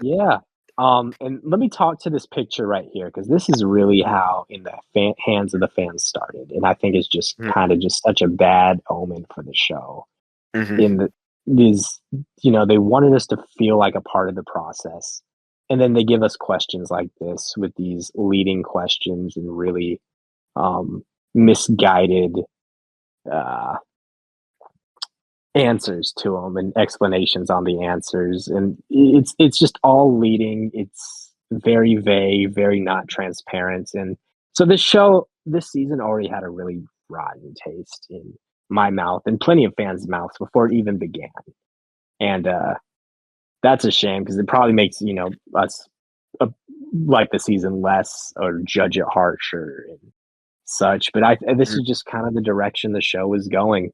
Yeah. And let me talk to this picture right here, because this is really how In the Hands of the Fans started, and I think it's just kind of just such a bad omen for the show. They wanted us to feel like a part of the process, and then they give us questions like this with these leading questions and really misguided answers to them and explanations on the answers, and it's just all leading. It's very vague, very not transparent, and so this season already had a really rotten taste in my mouth and plenty of fans' mouths before it even began, and that's a shame, because it probably makes us like the season less or judge it harsher and such. But this is just kind of the direction the show is going.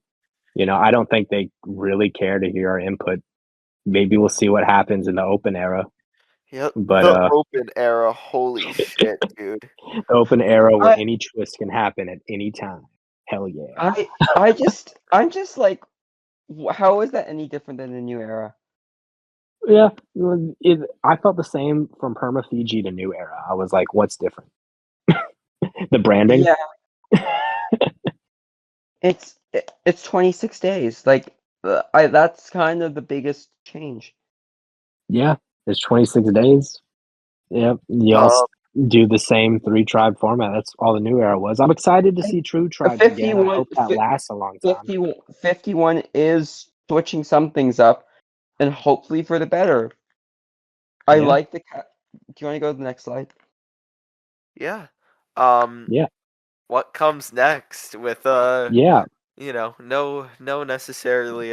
I don't think they really care to hear our input. Maybe we'll see what happens in the open era. Yep. But the open era, holy shit, dude. The open era where any twist can happen at any time. Hell yeah. I'm just like, how is that any different than the new era? Yeah, I felt the same from Perma Fiji to New Era. I was like, what's different? The branding? Yeah. It's 26 days. Like, that's kind of the biggest change. Yeah, it's 26 days. Yep. You all do the same 3-tribe format. That's all the New Era was. I'm excited to see True Tribes again. I hope that lasts a long time. 51 is switching some things up, and hopefully for the better. I like you want to go to the next slide? Yeah. Yeah. What comes next with Yeah. no necessarily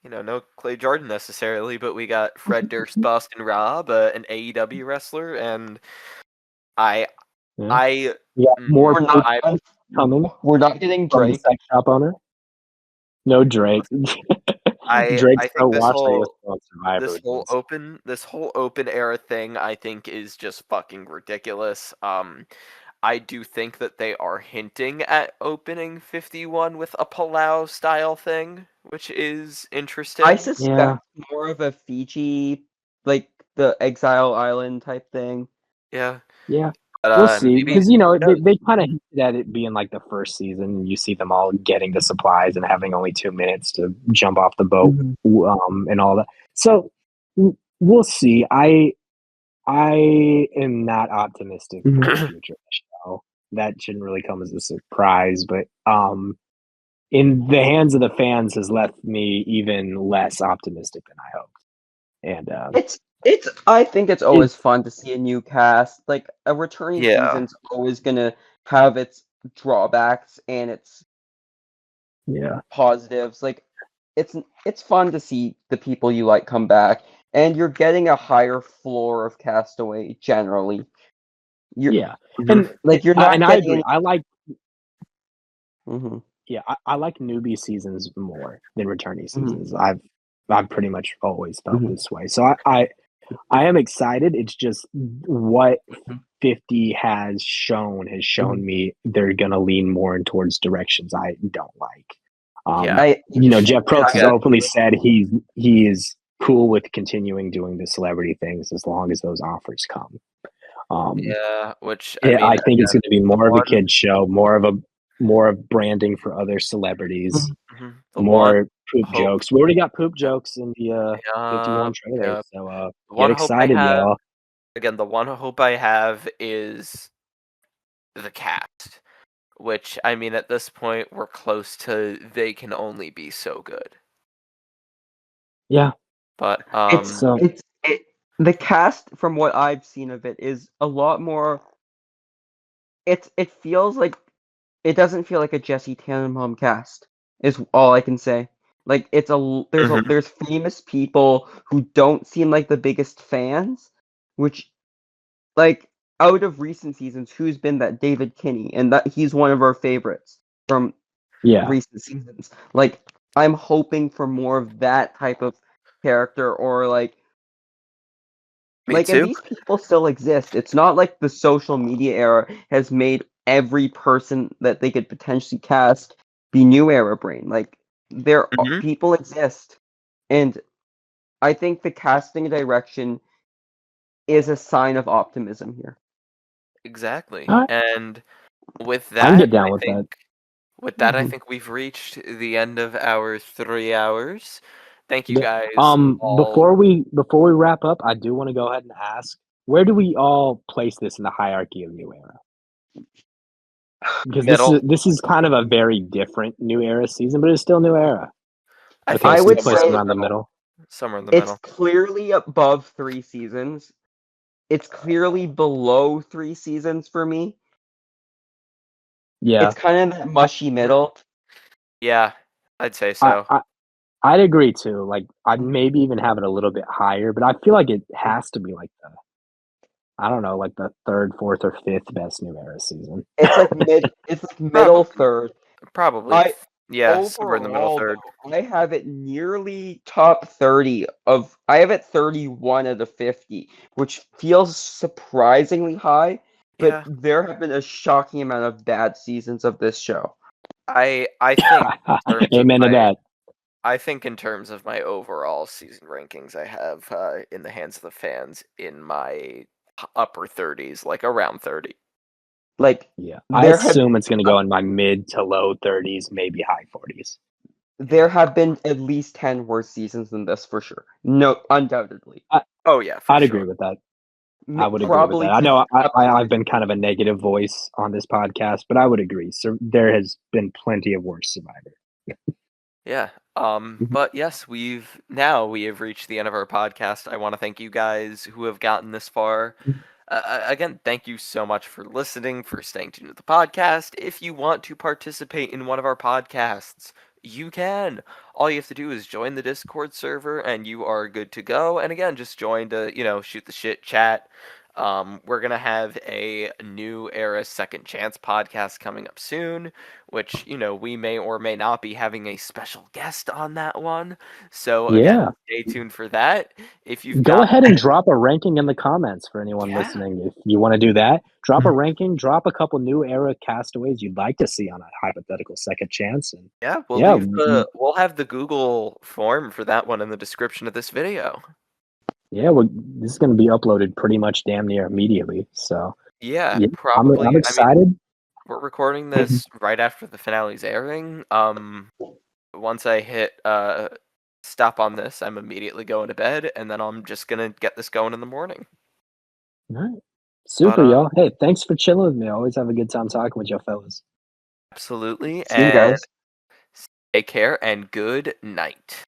no Clay Jordan necessarily, but we got Fred Durst, Boston Rob, an AEW wrestler, and I Yeah. I We got more We're not I coming we're not getting from the Drake. sex shop owner. No Drake. I Drake's so think watched on Survivor. this whole open era thing I think is just fucking ridiculous. I do think that they are hinting at opening 51 with a Palau style thing, which is interesting. I suspect more of a Fiji, like the Exile Island type thing. Yeah. Yeah. But, We'll see, maybe because who knows? they kind of hinted at it being like the first season. You see them all getting the supplies and having only 2 minutes to jump off the boat, and all that. So we'll see. I am not optimistic for the future of the show. That shouldn't really come as a surprise, but in the hands of the fans has left me even less optimistic than I hoped. And It's I think it's always fun to see a new cast. Like a returning Yeah. season's always gonna have its drawbacks and its positives. Like it's fun to see the people you like come back, and you're getting a higher floor of Castaway generally. and Like you're not and I agree. I like Mhm. I like newbie seasons more than returning seasons. I've pretty much always felt this way. So I am excited. It's just what 50 has shown me they're gonna lean more in towards directions I don't like. Yeah. Jeff Probst has Yeah. openly said he is cool with continuing doing the celebrity things as long as those offers come. Yeah, which I think it's going to be more of a one- kid show, more of branding for other celebrities, the more poop hope- jokes. We already got poop jokes in the 51 trailer, yeah. so The get one hope I excited, have, y'all. again, the one hope I have is the cast, which I mean at this point we're close to they can only be so good. Yeah, But the cast from what I've seen of it is a lot more. It feels like it doesn't feel like a Jesse Tannenbaum cast. Is all I can say. Like there's famous people who don't seem like the biggest fans, which like out of recent seasons, who's been that David Kinney, and that he's one of our favorites from recent seasons. Like I'm hoping for more of that type of character, or like Me and too. these people still exist. It's not like the social media era has made every person that they could potentially cast be new era brain. Like people exist, and I think the casting direction is a sign of optimism here. Exactly. All right. And with that, I can get down with that. With that, I think we've reached the end of our 3 hours. Thank you Yeah. guys. all. Before we wrap up, I do want to go ahead and ask, where do we all place this in the hierarchy of New Era? Because Middle. this is kind of a very different New Era season, but it's still New Era. I Okay, think so would we place say- it around the middle. Somewhere in the It's middle. clearly above 3 seasons. It's clearly below 3 seasons for me. Yeah, It's kind of that mushy middle. Yeah, I'd say so. I'd agree too. Like, I'd maybe even have it a little bit higher, but I feel like it has to be like I don't know, like the third, fourth, or fifth best New Era season. It's like it's like middle third. Probably. Somewhere in the middle Overall, third. though, I have it nearly top 30 of. I have it 31 out of 50, which feels surprisingly high. But Yeah. there have been a shocking amount of bad seasons of this show. I think in terms of Amen to that. I think in terms of my overall season rankings, I have in the hands of the fans in my upper 30s, like around 30. Like, Yeah, I assume it's going to go in my mid to low 30s, maybe high 40s. There have been at least 10 worse seasons than this for sure. No, undoubtedly. Oh yeah, I'd agree with that. I would agree with that. I know I've been kind of a negative voice on this podcast, but I would agree. So there has been plenty of worse Survivor. Yeah. Mhm. But yes, we have reached the end of our podcast. I want to thank you guys who have gotten this far. Again, thank you so much for listening, for staying tuned to the podcast. If you want to participate in one of our podcasts, you can. All you have to do is join the Discord server and you are good to go. And again, just join to, shoot the shit, chat. We're going to have a new era Second Chance podcast coming up soon, which, we may or may not be having a special guest on that one. So again, Yeah. stay tuned for that. If you've Go got ahead and drop a ranking in the comments for anyone Yeah. listening. If you want to do that, drop a ranking, drop a couple new era castaways you'd like to see on a hypothetical second chance. And Yeah, yeah, we'll have the Google form for that one in the description of this video. yeah, this is going to be uploaded pretty much damn near immediately. So Yeah, yeah, probably. I'm excited. We're recording this right after the finale's airing. Once I hit stop on this, I'm immediately going to bed, and then I'm just gonna get this going in the morning. All right. Super, But, y'all. Hey, thanks for chilling with me. I always have a good time talking with y'all fellas. Absolutely, See you and guys. take care and good night.